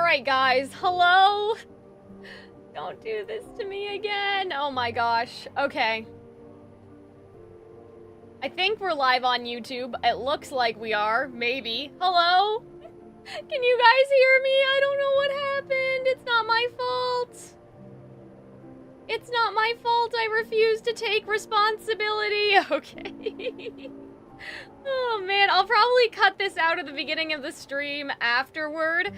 Alright, guys. Hello? Don't do this to me again. Oh my gosh. Okay. I think we're live on YouTube. It looks like we are. Maybe. Hello? Can you guys hear me? I don't know what happened. It's not my fault. It's not my fault. I refuse to take responsibility. Okay. Oh man, I'll probably cut this out at the beginning of the stream afterward,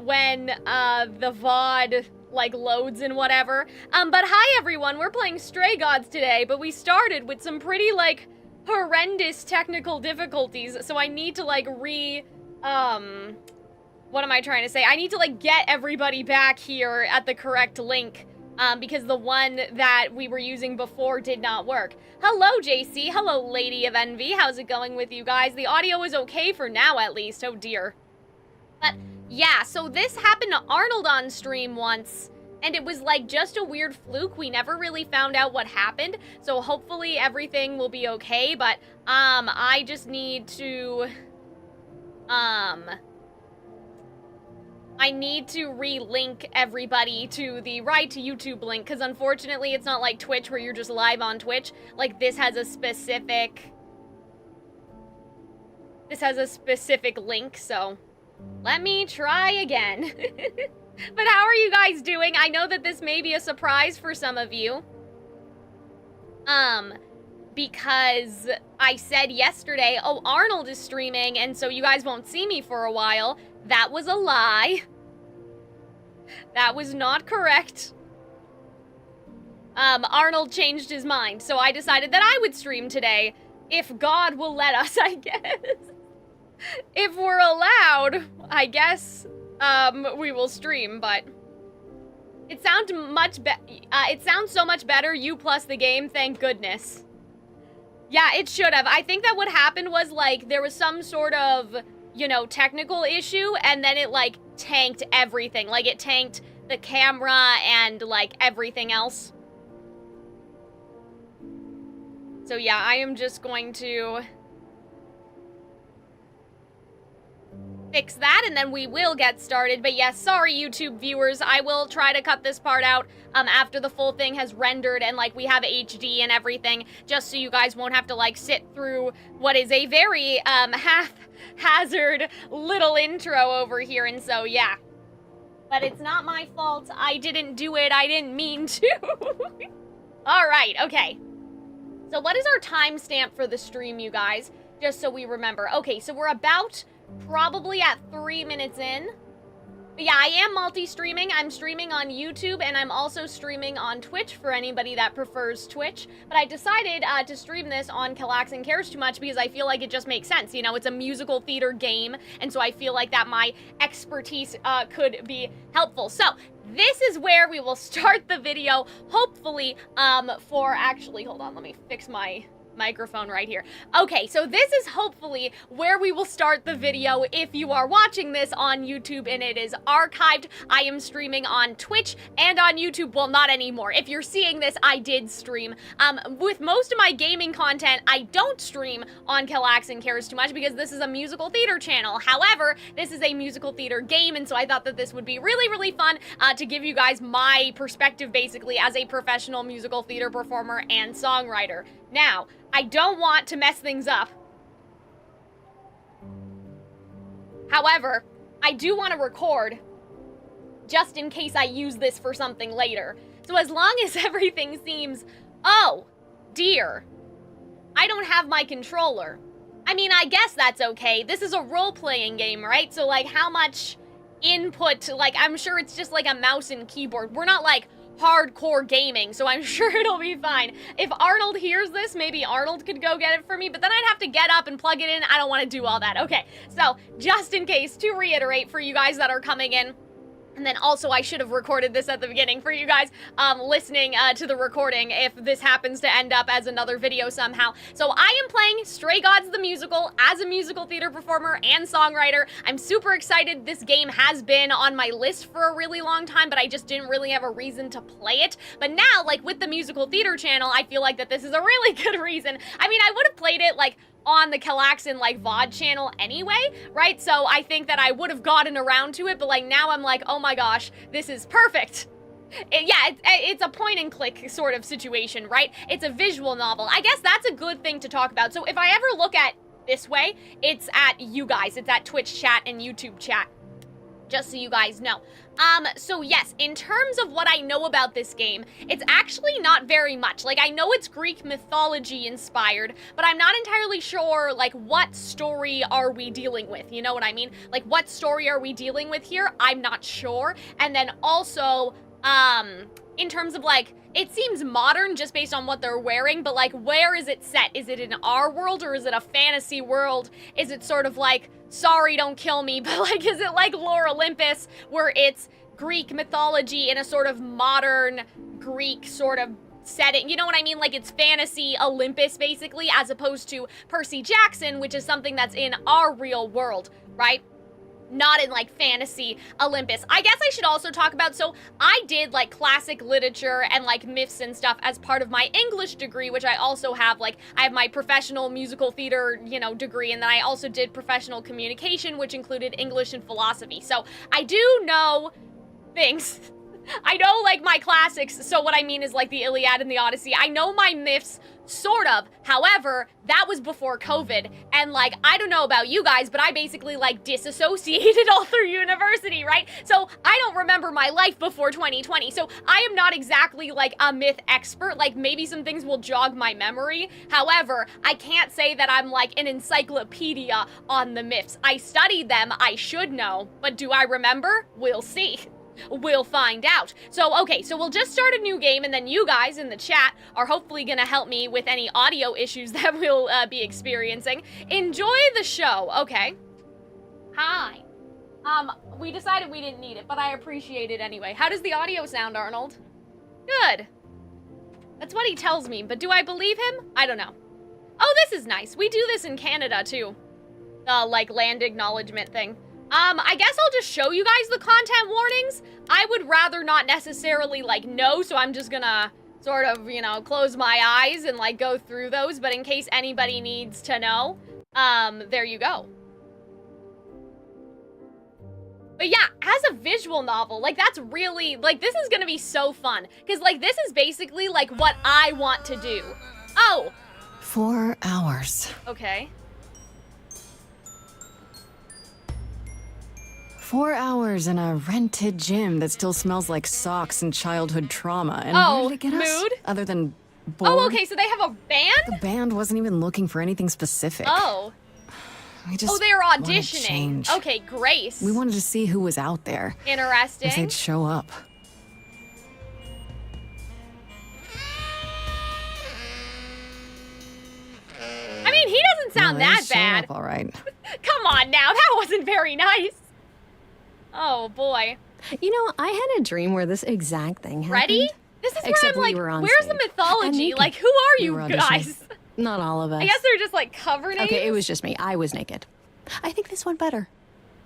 when, the VOD, like, loads and whatever. But hi everyone, we're playing Stray Gods today, but we started with some pretty, like, horrendous technical difficulties, so I need to, like, what am I trying to say? I need to, like, get everybody back here at the correct link, because the one that we were using before did not work. Hello, JC. Hello, Lady of Envy. How's it going with you guys? The audio is okay for now, at least. Oh, dear. But, yeah, so this happened to Arnold on stream once, and it was, like, just a weird fluke. We never really found out what happened, so hopefully everything will be okay, but, I just need to, I need to re-link everybody to the right YouTube link, because unfortunately it's not like Twitch where you're just live on Twitch. Like, this has a specific link, so let me try again. But how are you guys doing? I know that this may be a surprise for some of you. Because I said yesterday, oh, Arnold is streaming, and so you guys won't see me for a while. That was a lie. That was not correct. Arnold changed his mind, so I decided that I would stream today. If God will let us, I guess. If we're allowed, I guess, we will stream, but it sounds it sounds so much better, you plus the game, thank goodness. Yeah, it should have. I think that what happened was, like, there was some sort of, you know, technical issue, and then it, like, tanked everything. Like, it tanked the camera and, like, everything else. So, yeah, I am just going to fix that, and then we will get started. But yes, sorry, YouTube viewers. I will try to cut this part out after the full thing has rendered and, like, we have HD and everything, just so you guys won't have to, like, sit through what is a very haphazard little intro over here, and so, yeah. But it's not my fault. I didn't do it. I didn't mean to. Alright, okay. So what is our timestamp for the stream, you guys? Just so we remember. Okay, so we're about probably at 3 minutes in. But yeah, I am multi-streaming. I'm streaming on YouTube, and I'm also streaming on Twitch for anybody that prefers Twitch. But I decided to stream this on Calxiyn Cares Too Much because I feel like it just makes sense. You know, it's a musical theater game, and so I feel like that my expertise could be helpful. So, this is where we will start the video, hopefully, actually, hold on, let me fix my microphone right here. Okay, so this is hopefully where we will start the video if you are watching this on YouTube and it is archived. I am streaming on Twitch and on YouTube. Well, not anymore. If you're seeing this, I did stream. With most of my gaming content, I don't stream on Calxiyn Cares Too Much because this is a musical theater channel. However, this is a musical theater game, and so I thought that this would be really, really fun to give you guys my perspective, basically, as a professional musical theater performer and songwriter. Now, I don't want to mess things up. However, I do want to record just in case I use this for something later. So as long as everything seems, oh, dear, I don't have my controller. I mean, I guess that's okay. This is a role-playing game, right? So, like, how much input, like, I'm sure it's just like a mouse and keyboard. We're not, like, hardcore gaming, so I'm sure it'll be fine. If Arnold hears this, maybe Arnold could go get it for me, but then I'd have to get up and plug it in. I don't want to do all that. Okay, so just in case, to reiterate for you guys that are coming in, and then also I should have recorded this at the beginning for you guys listening to the recording if this happens to end up as another video somehow. So I am playing Stray Gods the Musical as a musical theater performer and songwriter. I'm super excited. This game has been on my list for a really long time, but I just didn't really have a reason to play it. But now, like, with the musical theater channel, I feel like that this is a really good reason. I mean, I would have played it, like, on the Calxiyn, like, VOD channel anyway, right? So I think that I would have gotten around to it, but, like, now I'm like, oh my gosh, this is perfect. It's a point-and-click sort of situation, right? It's a visual novel. I guess that's a good thing to talk about. So if I ever look at this way, it's at you guys. It's at Twitch chat and YouTube chat, just so you guys know. So yes, in terms of what I know about this game, it's actually not very much. Like, I know it's Greek mythology inspired, but I'm not entirely sure, like, what story are we dealing with? You know what I mean? Like, what story are we dealing with here? I'm not sure. And then also, in terms of, like, it seems modern just based on what they're wearing, but, like, where is it set? Is it in our world, or is it a fantasy world? Is it sort of like, sorry, don't kill me, but, like, is it like Lore Olympus, where it's Greek mythology in a sort of modern Greek sort of setting? You know what I mean? Like, it's fantasy Olympus, basically, as opposed to Percy Jackson, which is something that's in our real world, right? Not in, like, fantasy Olympus. I guess I should also talk about, so I did, like, classic literature and, like, myths and stuff as part of my English degree, which I also have, like, I have my professional musical theater, you know, degree, and then I also did professional communication, which included English and philosophy. So I do know things. I know, like, my classics, so what I mean is, like, the Iliad and the Odyssey. I know my myths, sort of. However, that was before COVID, and, like, I don't know about you guys, but I basically, like, disassociated all through university, right? So I don't remember my life before 2020, so I am not exactly, like, a myth expert. Like, maybe some things will jog my memory. However, I can't say that I'm, like, an encyclopedia on the myths. I studied them, I should know, but do I remember? We'll see. We'll find out. So, okay, so we'll just start a new game, and then you guys in the chat are hopefully gonna help me with any audio issues that we'll be experiencing. Enjoy the show. Okay. Hi. We decided we didn't need it, but I appreciate it anyway. How does the audio sound, Arnold? Good. That's what he tells me, but do I believe him? I don't know. Oh, this is nice. We do this in Canada, too. The, like, land acknowledgement thing. I guess I'll just show you guys the content warnings. I would rather not necessarily, like, know, so I'm just gonna sort of, you know, close my eyes and, like, go through those, but in case anybody needs to know, there you go. But yeah, as a visual novel, like, that's really, like, this is gonna be so fun, because, like, this is basically, like, what I want to do. Oh! 4 hours. Okay. 4 hours in a rented gym that still smells like socks and childhood trauma. And oh, where did it get us? mood? Other than bored? Oh, okay, so they have a band? The band wasn't even looking for anything specific. Oh. We just they're wanted auditioning. change. Okay, Grace. We wanted to see who was out there. Interesting. If they'd show up. I mean, he doesn't sound Well, they that showed bad. up all right. Come on now, that wasn't very nice. Oh boy. You know, I had a dream where this exact thing happened. Ready? This is Except where I'm we were like, on where's stage. the mythology? naked. Like, who are We you were auditioning. guys? Not all of us. I guess they're just like covered in. Okay, it was just me. I was naked. I think this went better.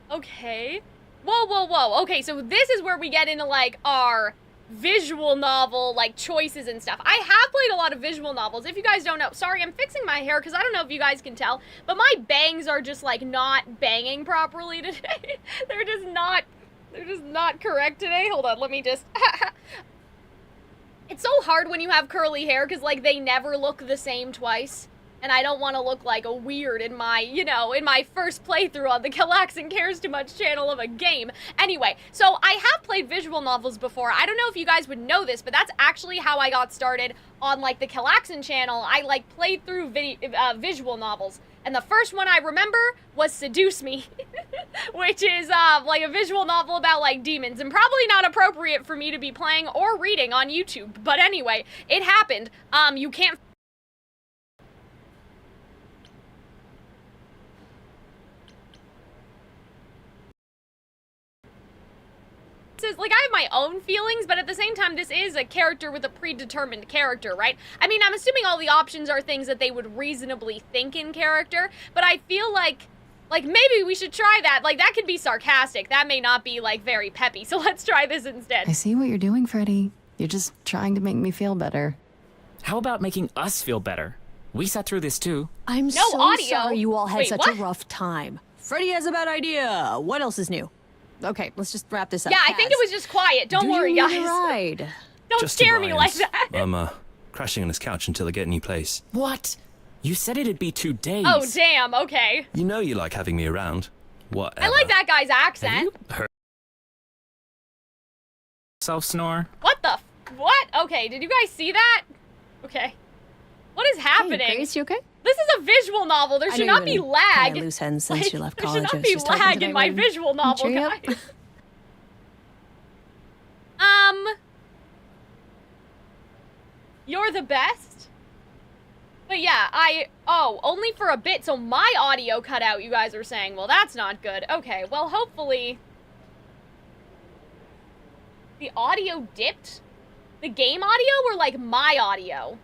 Okay. Whoa, whoa, whoa. Okay, so this is where we get into, like, our visual novel, like, choices and stuff. I have played a lot of visual novels. If you guys don't know, sorry, I'm fixing my hair because I don't know if you guys can tell, but my bangs are just, like, not banging properly today. They're just not correct today. Hold on, let me just... It's so hard when you have curly hair because, like, they never look the same twice. And I don't want to look like a weird in my, you know, in my first playthrough on the Calxiyn Cares Too Much channel of a game. Anyway, so I have played visual novels before. I don't know if you guys would know this, but that's actually how I got started on, like, the Calxiyn channel. I, like, played through visual novels. And the first one I remember was Seduce Me, which is, like, a visual novel about, like, demons, and probably not appropriate for me to be playing or reading on YouTube. But anyway, it happened. You can't... Like, I have my own feelings, but at the same time, this is a character with a predetermined character, right? I mean, I'm assuming all the options are things that they would reasonably think in character, but I feel like maybe we should try that. Like, that could be sarcastic. That may not be, like, very peppy, so let's try this instead. I see what you're doing, Freddy. You're just trying to make me feel better. How about making us feel better? We sat through this too. I'm No so audio. sorry you all had Wait, such what? a rough time. Freddy has a bad idea. What else is new? Okay, let's just wrap this up. Yeah, I think it was just quiet. Don't worry, Do you guys. need a ride? Don't Just to scare me like Brian's. that. I'm crashing on his couch until I get a new place. What? You said it'd be 2 days. Oh, damn, okay. You know you like having me around. Whatever. I like that guy's Have accent. you heard yourself snore? What the what? Okay, did you guys see that? Okay. What is happening? Hey, Grace, you okay? This is a visual novel. There I should know not you've be been lag. kinda loose ends since you left there college. should I not was be just hoping lag today in my would visual novel, cheer you up. guys. You're the best? But yeah, only for a bit, so my audio cut out, you guys are saying. Well, that's not good. Okay, well, hopefully the audio dipped? The game audio or, like, my audio?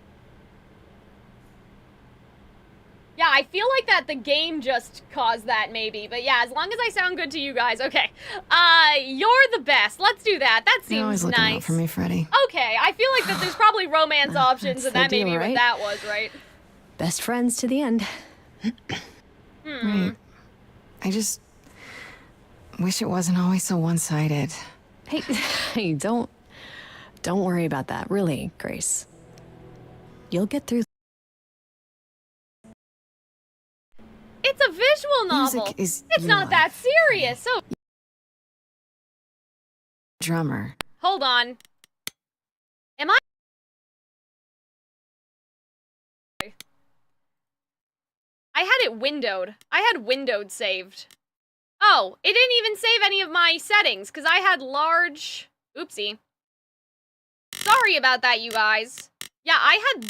Yeah, I feel like that the game just caused that, maybe. But yeah, as long as I sound good to you guys. Okay. You're the best. Let's do that. That You're always seems looking nice. out for me, Freddy. Okay, I feel like that there's probably romance options, That's and that the may be deal, what right? that was, right? Best friends to the end. Right. I just wish it wasn't always so one-sided. Hey, hey, don't worry about that. Really, Grace. You'll get through. It's a visual novel. Music is It's your not that life. serious. So, Drummer. hold on. Am I? I had it windowed. I had windowed saved. Oh, it didn't even save any of my settings, because I had large... Oopsie. Sorry about that, you guys. Yeah, I had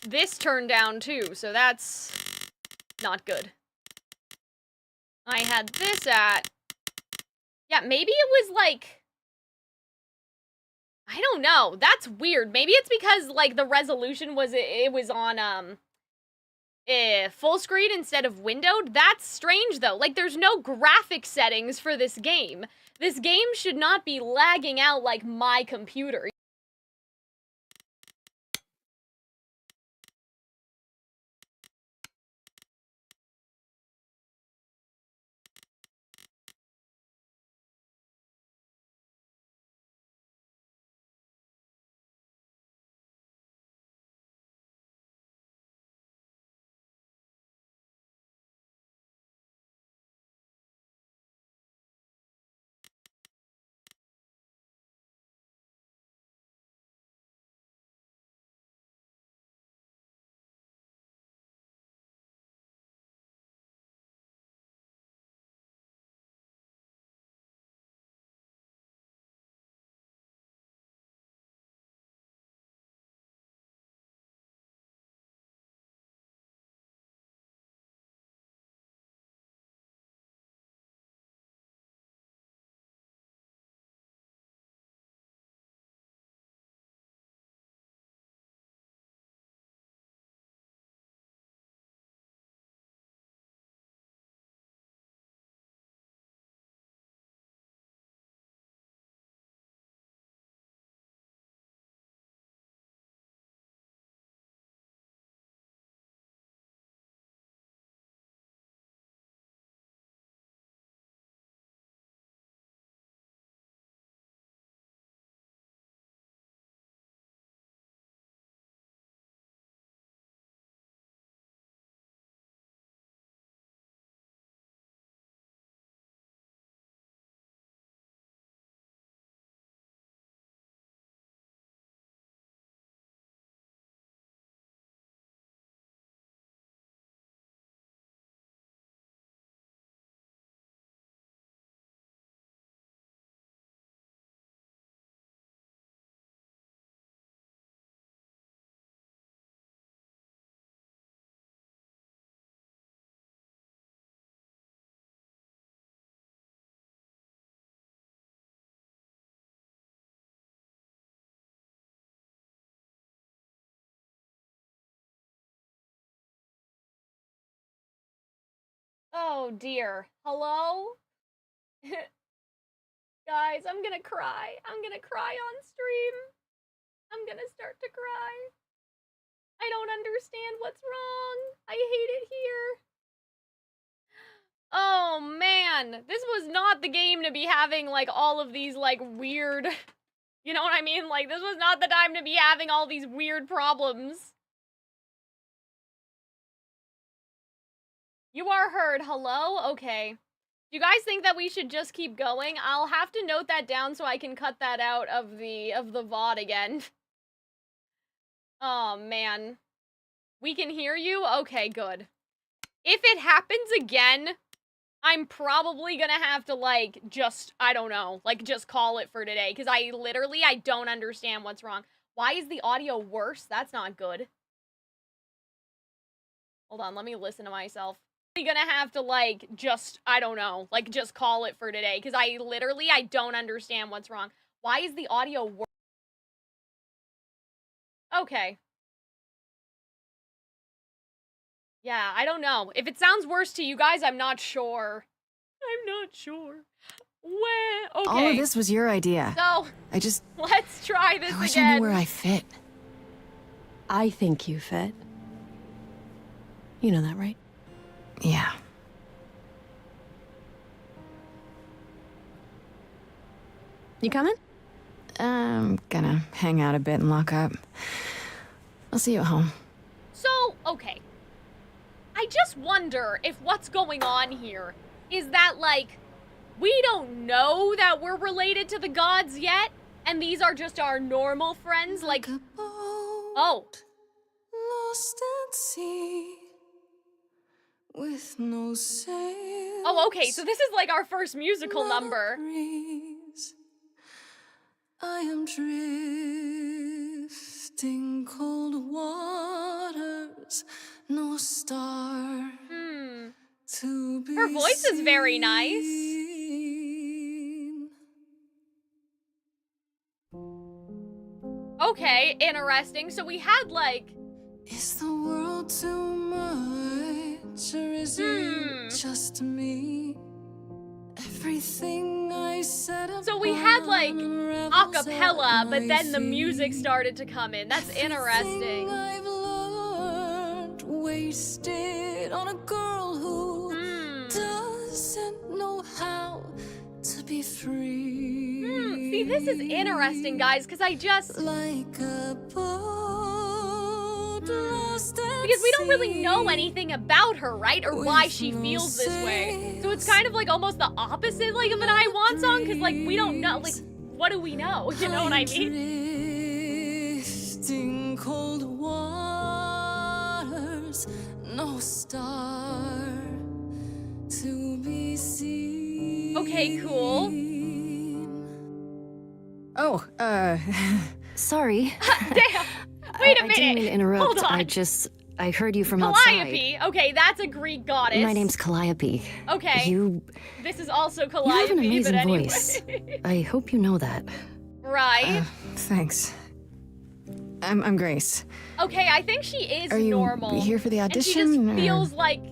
this turned down, too, so that's not good. I had this at... Yeah, maybe it was, like... I don't know. That's weird. Maybe it's because, like, the resolution was... It was on, full screen instead of windowed. That's strange, though. Like, there's no graphic settings for this game. This game should not be lagging out like my computer. Oh dear. Hello? Guys, I'm gonna cry. I'm gonna cry on stream. I'm gonna start to cry. I don't understand what's wrong. I hate it here. Oh man, this was not the game to be having like all of these like weird, you know what I mean? Like this was not the time to be having all these weird problems. You are heard. Hello? Okay. Do you guys think that we should just keep going? I'll have to note that down so I can cut that out of the VOD again. Oh man. We can hear you? Okay, good. If it happens again, I'm probably gonna have to, like, just, I don't know, like, just call it for today, because I don't understand what's wrong. Why is the audio worse? That's not good. Hold on, let me listen to myself. I'm gonna have to, like, just, I don't know, like, just call it for today, because I don't understand what's wrong. Why is the audio worse? Okay. Yeah, I don't know. If it sounds worse to you guys, I'm not sure. I'm not sure. Where? Okay. All of this was your idea. So, let's try this I wish again. I knew where I fit. I think you fit. You know that, right? Yeah. You coming? I'm gonna hang out a bit and lock up. I'll see you at home. So, okay. I just wonder if what's going on here is that, like, we don't know that we're related to the gods yet, and these are just our normal friends, like, oh. Lost at sea, with no sails. Oh, okay, so this is like our first musical number. Breeze. I am drifting cold waters, no star to be Her voice is very nice. seen. Okay, interesting. So we had, like... Is the world too much, or is it just me? Everything I said. So we had, like, a cappella, but then the music started to come in. That's interesting. I've learned, wasted on a girl who doesn't know how to be free. See, this is interesting, guys, because I just... Like a boat lost at Because we don't really sea. know anything about her, right? Or why she feels this way. So it's kind of like almost the opposite, like, of an I Want song, because, like, we don't know, like, what do we know? You know what I mean? Drifting cold waters, no star to be seen. Okay, cool. Oh, Sorry. Damn. Wait a I minute. didn't mean to interrupt. Hold on. I heard you from outside. Calliope. Okay, that's a Greek goddess. My name's Calliope. Okay. You This is also have Calliope, an amazing but anyway. voice. I hope you know that. Right. thanks. I'm Grace. Okay, I think she is Are you normal. here for the And she audition? just or- feels like,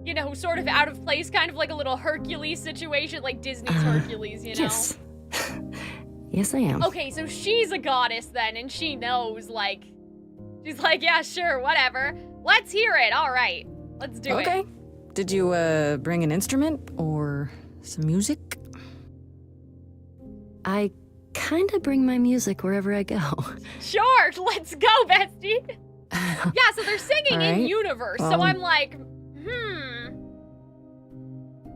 you know, sort of out of place, kind of like a little Hercules situation, like Disney's Hercules, you know? Yes. Yes, I am. Okay, so she's a goddess then, and she knows, like, she's like, yeah, sure, whatever. Let's hear it. All right, let's do it. Okay. Did you bring an instrument or some music? I kind of bring my music wherever I go. Sure, let's go, bestie. Yeah, so they're singing in Alright, universe, so well- I'm like,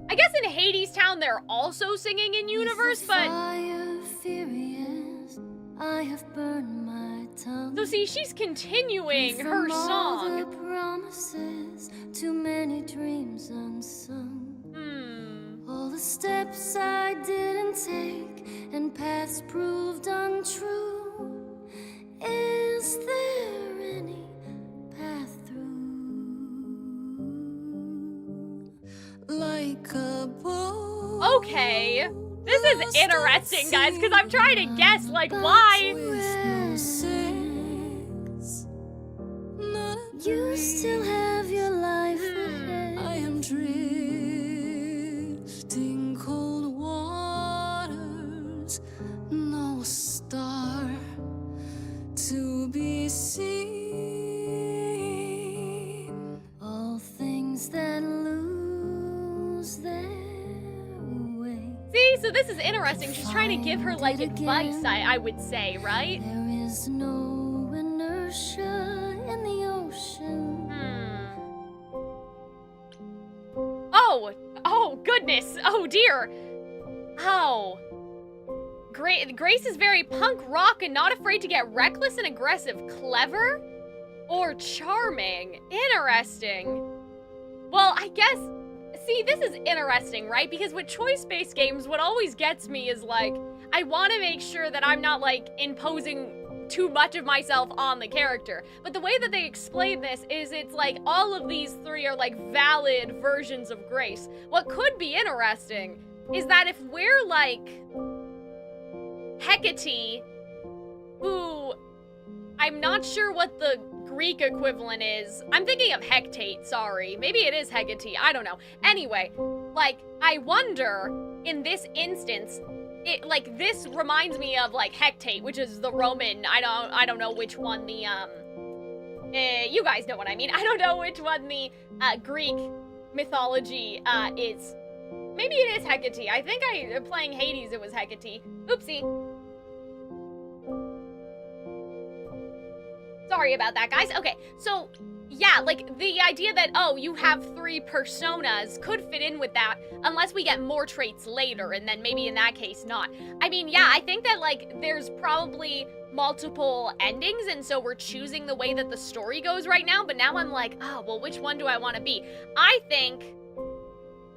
I guess in Hades Town they're also singing in universe, but... I have burned my tongue. So see, she's continuing her From all song. the promises, too many dreams unsung. All the steps I didn't take and paths proved untrue. Is there any path through? Like a boat. Okay. This is interesting, guys, because I'm trying to guess, like, why? You still have your life ahead. I am drifting cold waters, no star to be seen. so this is interesting. She's trying to give her, like, advice, I would say, right? There is no inertia in the ocean. Oh, goodness. Oh, dear. Oh. Grace is very punk rock and not afraid to get reckless and aggressive. Clever or charming? Interesting. Well, I guess, see, this is interesting, right? Because with choice-based games, what always gets me is, like, I want to make sure that I'm not, like, imposing too much of myself on the character. But the way that they explain this is it's like all of these three are, like, valid versions of Grace. What could be interesting is that if we're, like, Hecate, who I'm not sure what the Greek equivalent is. I'm thinking of Hecate, sorry. Maybe it is Hecate, I don't know. Anyway, like, I wonder, in this instance, like, this reminds me of, like, Hecate, which is the Roman, I don't know which one the, you guys know what I mean. I don't know which one the, Greek mythology, is. Maybe it is Hecate. I think playing Hades, it was Hecate. Oopsie. Sorry about that, guys. Okay, so, yeah, like, the idea that, oh, you have three personas could fit in with that, unless we get more traits later, and then maybe in that case not. I mean, yeah, I think that, like, there's probably multiple endings, and so we're choosing the way that the story goes right now, but now I'm like, oh, well, which one do I want to be? I think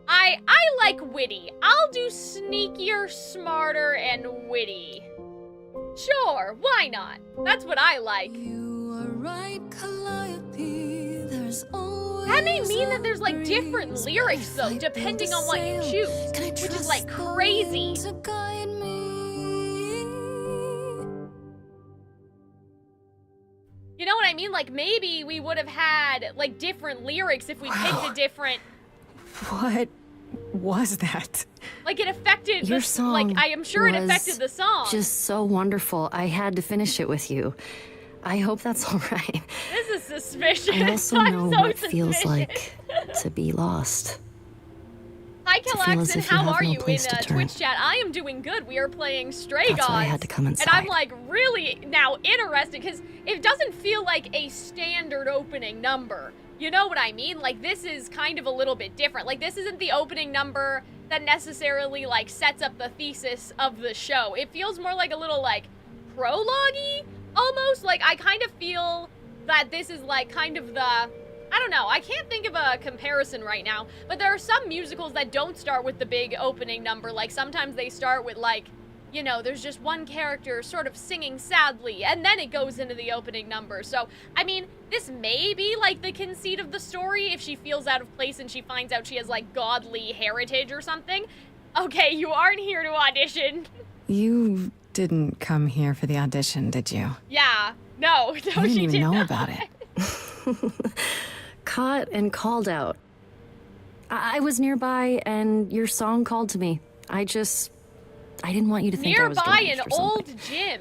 I like witty. I'll do sneakier, smarter, and witty. Sure, why not? That's what I like. You are right, Calliope. There's always That may mean that there's, like, different lyrics, though, depending on what you choose, which is, like, crazy. to guide me. You know what I mean? Like, maybe we would have had, like, different lyrics if we picked a different... What was that? Like, it affected Your the... song Like, I am sure it was affected the song. Just so wonderful. I had to finish it with you. I hope that's all right. This is suspicious. I also I'm know so what it feels suspicious. like to be lost. feel Hi, as Calxiyn, if you how have are no you in place to turn. Twitch chat? I am doing good. We are playing Stray That's Gods. why I had to come And inside. I'm, like, really now interested, because it doesn't feel like a standard opening number. You know what I mean? Like, this is kind of a little bit different. Like, this isn't the opening number that necessarily, like, sets up the thesis of the show. It feels more like a little, like, prologue-y, almost. Like, I kind of feel that this is, like, kind of the... I don't know, I can't think of a comparison right now, but there are some musicals that don't start with the big opening number. Like, sometimes they start with, like, you know, there's just one character sort of singing sadly, and then it goes into the opening number. So, I mean, this may be, like, the conceit of the story if she feels out of place and she finds out she has, like, godly heritage or something. Okay, you aren't here to audition. You didn't come here for the audition, did you? Yeah, no, I she didn't even did know not. about it. Caught and called out. I was nearby and your song called to me. I didn't want you to think I was Nearby deranged an or something. old gym.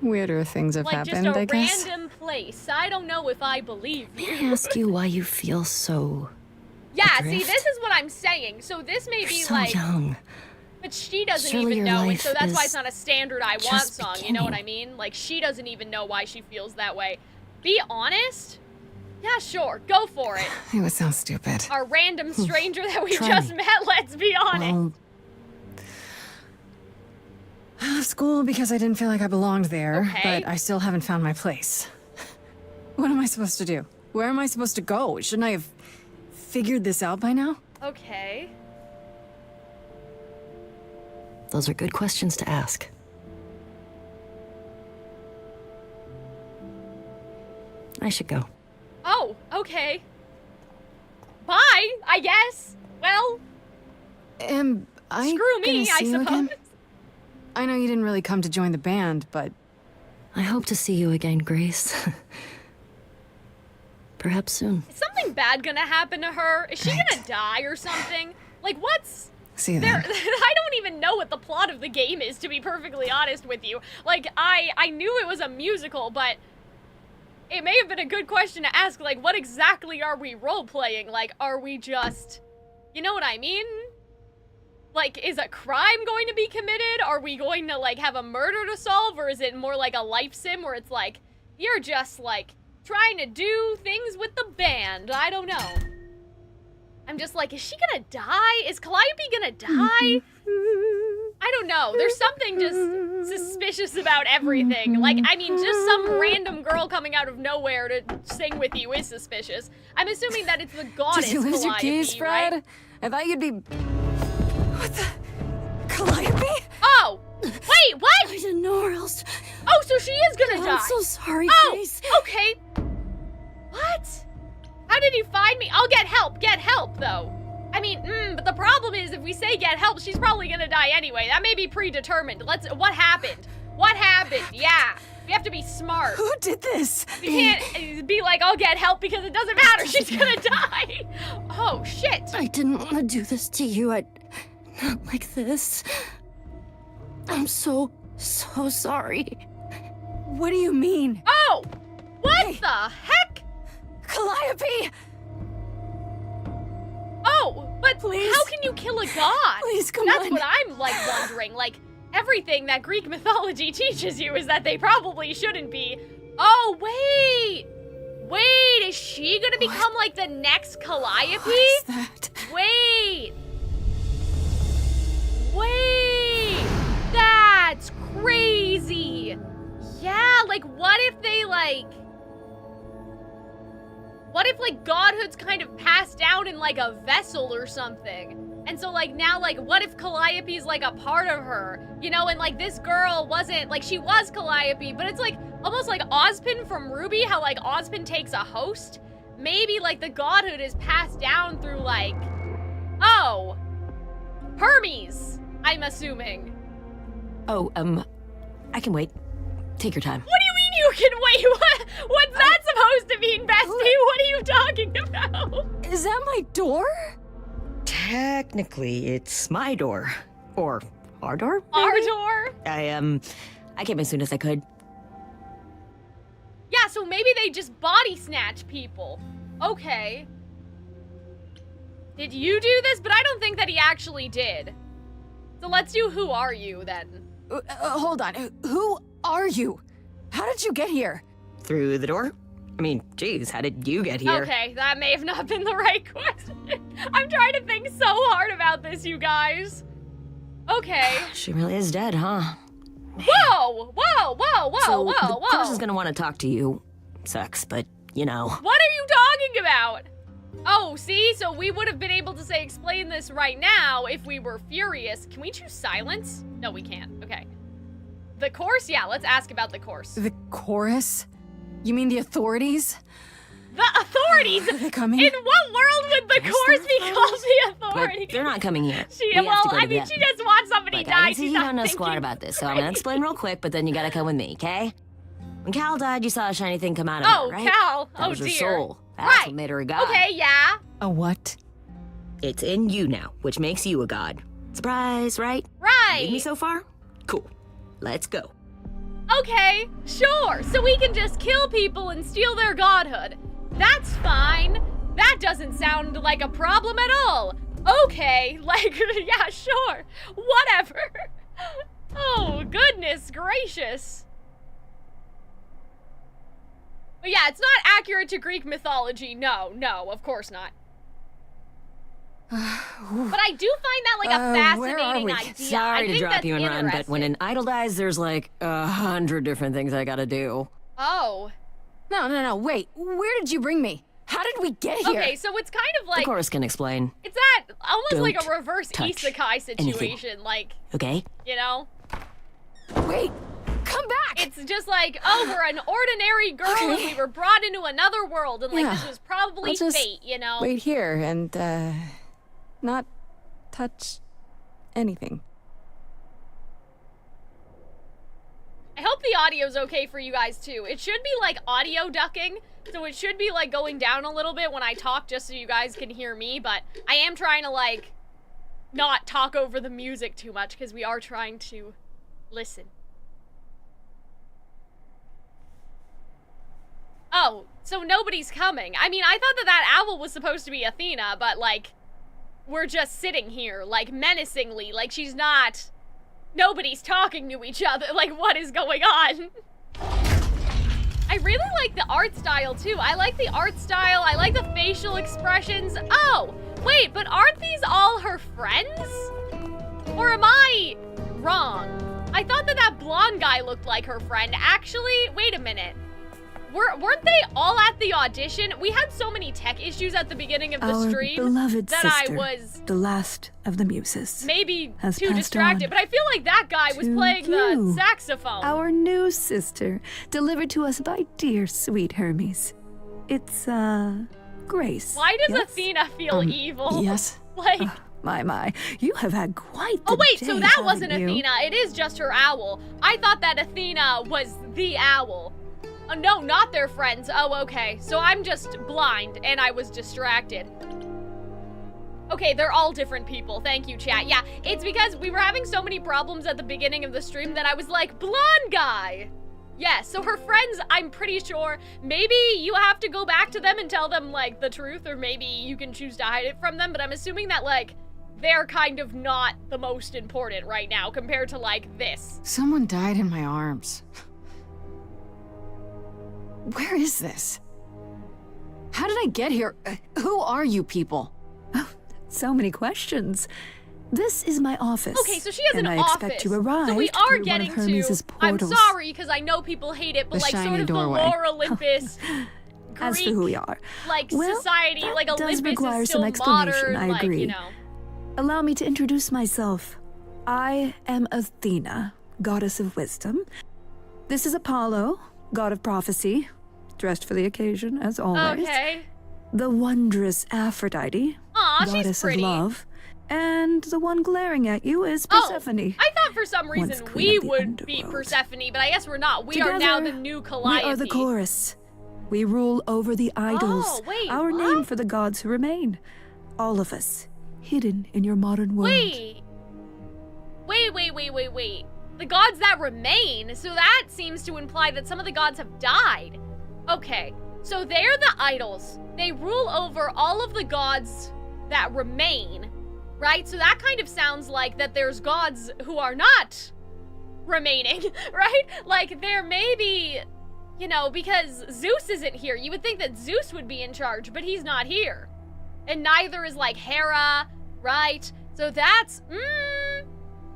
Weirder things have Like, happened, just a I guess. random place. I don't know if I believe you. May I ask you why you feel so... Yeah, see, adrift? this is what I'm saying. So this may You're be so like, young. but she doesn't Surely even your know, and life so that's why is it's not a standard I want just song, you know what I beginning. mean? Like, she doesn't even know why she feels that way. Be honest? Yeah, sure, go for it. It would sound stupid. Our random stranger that we Try just me. met, let's be honest. Well, I left school because I didn't feel like I belonged there, Okay. but I still haven't found my place. What am I supposed to do? Where am I supposed to go? Shouldn't I have figured this out by now? Okay. Those are good questions to ask. I should go. Oh, okay. Bye, I guess. Well, Am I screw me, gonna I see you suppose. again? I know you didn't really come to join the band, but I hope to see you again, Grace. Perhaps soon. Is something bad gonna happen to her? Is she gonna die or something? Like, what's... see you There, then. I don't even know what the plot of the game is, to be perfectly honest with you. Like, I knew it was a musical, but it may have been a good question to ask, like, what exactly are we role-playing? Like, are we just... You know what I mean? Like, is a crime going to be committed? Are we going to, like, have a murder to solve? Or is it more like a life sim where it's like, you're just, like, trying to do things with the band? I don't know. I'm just like, is she gonna die? Is Calliope gonna die? I don't know. There's something just suspicious about everything. Like, I mean, just some random girl coming out of nowhere to sing with you is suspicious. I'm assuming that it's the goddess Did you lose your Calliope, keys, Fred? right? I thought you'd be... What the... Calliope? Oh! Wait, what? I didn't know where else. Oh, so she is gonna die. I'm so sorry, Oh, Grace. okay. What? How did he find me? I'll get help, though. I mean, but the problem is if we say get help, she's probably gonna die anyway. That may be predetermined. What happened? What happened? Yeah. We have to be smart. Who did this? We can't be like, I'll get help because it doesn't matter. She's gonna die. Oh, shit. I didn't want to do this to you. Not like this. I'm so sorry. What do you mean? Oh! What Hey. the heck? Calliope! Oh, but Please. how can you kill a god? Please, come That's on. what I'm, like, wondering. Like, everything that Greek mythology teaches you is that they probably shouldn't be. Oh, wait! Wait, is she gonna become, like, the next Calliope? What is that? Wait! Wait! That's crazy! Yeah, like, what if they, like... What if, like, godhood's kind of passed down in, like, a vessel or something? And so, like, now, like, what if Calliope's, like, a part of her? You know, and, like, this girl wasn't, like, she was Calliope, but it's, like, almost like Ozpin from Ruby, how, like, Ozpin takes a host? Maybe, like, the godhood is passed down through, like... Oh! Hermes, I'm assuming. Oh, I can wait. Take your time. What do you mean you can wait? What's that supposed to mean, bestie? What are you talking about? Is that my door? Technically, it's my door. Or our door? Our maybe? door? I came as soon as I could. Yeah, so maybe they just body snatch people. Okay. Did you do this? But I don't think that he actually did. So let's do who are you then? Hold on. Who are you? How did you get here? Through the door? I mean, geez, how did you get here? Okay, that may have not been the right question. I'm trying to think so hard about this, you guys. Okay. She really is dead, huh? Whoa! Whoa! Whoa! Whoa! So, whoa! the Whoa! person's gonna want to talk to you. Sucks, but, you know. What are you talking about? Oh, see? So we would have been able to say explain this right now if we were furious. Can we choose silence? No, we can't. Okay. The course? Yeah, let's ask about the course. The chorus? You mean the authorities? The authorities? Are they coming? In what world would the course be called the But authorities? they're not coming here. She, We have well, to go I to mean, them. she just wants somebody Like, die. I can see She's you not don't know thinking squat about this, so I'm gonna explain real quick, but then you gotta come with me, okay? When Cal died, you saw a shiny thing come out of Oh, her, right? Cal. That Oh, was her dear. soul. That's Right. what made her a god. Okay, yeah. A what? It's in you now, which makes you a god. Surprise, right? Right. With me so far? Cool. Let's go. Okay, sure. So we can just kill people and steal their godhood. That's fine. That doesn't sound like a problem at all. Okay, like, yeah, sure. Whatever. Oh, goodness gracious. But yeah, it's not accurate to Greek mythology. No, of course not. But I do find that like a where are fascinating we? idea. I Sorry to think drop that's you and run, but when interesting. an idol dies, there's like 100 different things I gotta do. Oh. No, wait. Where did you bring me? How did we get here? Okay, so it's kind of The like chorus can explain, it's that almost like a Don't reverse touch isekai situation, like, okay? you know? Wait, come back! It's just like, oh, we're an ordinary girl and Okay. we were brought into another world and like Yeah, this was probably I'll just fate, you know? Wait here and, not touch anything. I hope the audio's okay for you guys too. It should be like audio ducking, so it should be like going down a little bit when I talk just so you guys can hear me, but I am trying to like not talk over the music too much because we are trying to listen. Oh, so nobody's coming. I mean, I thought that owl was supposed to be Athena, but like, we're just sitting here, like, menacingly, like she's not... Nobody's talking to each other, like, what is going on? I really like the art style, too. I like the art style, I like the facial expressions. Oh, wait, but aren't these all her friends? Or am I wrong? I thought that blonde guy looked like her friend. Actually, wait a minute. Weren't they all at the audition? We had so many tech issues at the beginning of the stream beloved that sister, I was the last of the muses, maybe has too passed distracted. on But I feel like that guy was to playing the you, saxophone. our new sister, delivered to us by dear sweet Hermes. It's, Grace. Why does yes? Athena feel evil? Yes? Like, My, you have had quite the oh wait, day, so that wasn't haven't you? Athena. It is just her owl. I thought that Athena was the owl. Oh, no, not their friends. Oh, okay. So I'm just blind and I was distracted. Okay, they're all different people. Thank you, chat. Yeah, it's because we were having so many problems at the beginning of the stream that I was like, blonde guy. Yes, so her friends, I'm pretty sure, maybe you have to go back to them and tell them, like, the truth, or maybe you can choose to hide it from them, but I'm assuming that, like, they're kind of not the most important right now compared to, like, this. Someone died in my arms. Where is this? How did I get here? Who are you people? Oh, so many questions. This is my office. Okay, so she has and an I office. expect to arrive so we are through getting one of Hermes' to. I'm portals. sorry because I know people hate it, but The like shiny sort of doorway. the lore Olympus, As for Greek, who we are, like well, society, that like does Olympus require is still some explanation, modern. I like, agree. you know. allow me to introduce myself. I am Athena, goddess of wisdom. This is Apollo, god of prophecy, dressed for the occasion, as always. Okay. The wondrous Aphrodite, Aw, she's goddess of pretty. love. And the one glaring at you is Oh, Persephone. I thought for some Once reason queen we of the would be underworld. Persephone, but I guess we're not. We are now the Together, new We Calliope. are the chorus. We rule over the idols. Oh, wait, our what? name for the gods who remain. All of us, hidden in your modern world. Wait. The gods that remain, so that seems to imply that some of the gods have died. Okay, so they're the idols. They rule over all of the gods that remain, right? So that kind of sounds like that there's gods who are not remaining, right? Like there may be, you know, because Zeus isn't here. You would think that Zeus would be in charge, but he's not here. And neither is like Hera, right? So that's,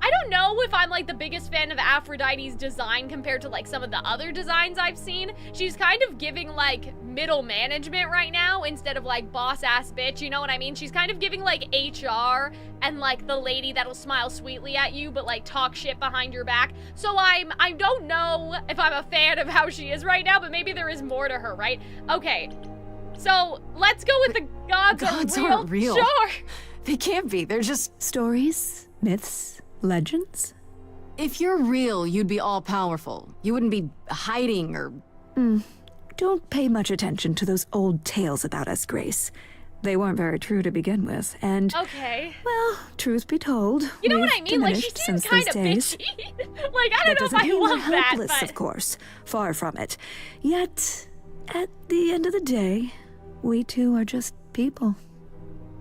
I don't know if I'm like the biggest fan of Aphrodite's design compared to like some of the other designs I've seen. She's kind of giving like middle management right now instead of like boss ass bitch, you know what I mean? She's kind of giving like HR and like the lady that'll smile sweetly at you but like talk shit behind your back. So I don't know if I'm a fan of how she is right now, but maybe there is more to her, right? Okay. So let's go with the gods, Aren't real. Sure. They can't be. They're just... Stories, myths, legends. If you're real, you'd be all-powerful. You wouldn't be hiding or... Don't pay much attention to those old tales about us, Grace. They weren't very true to begin with, and, Okay. well, truth be told, You know what we've I mean? Like, she diminished seems since kind those of days. bitchy. Like, I That don't know doesn't if I mean we're love that, helpless, but... of course. Far from it. Yet, at the end of the day, we two are just people,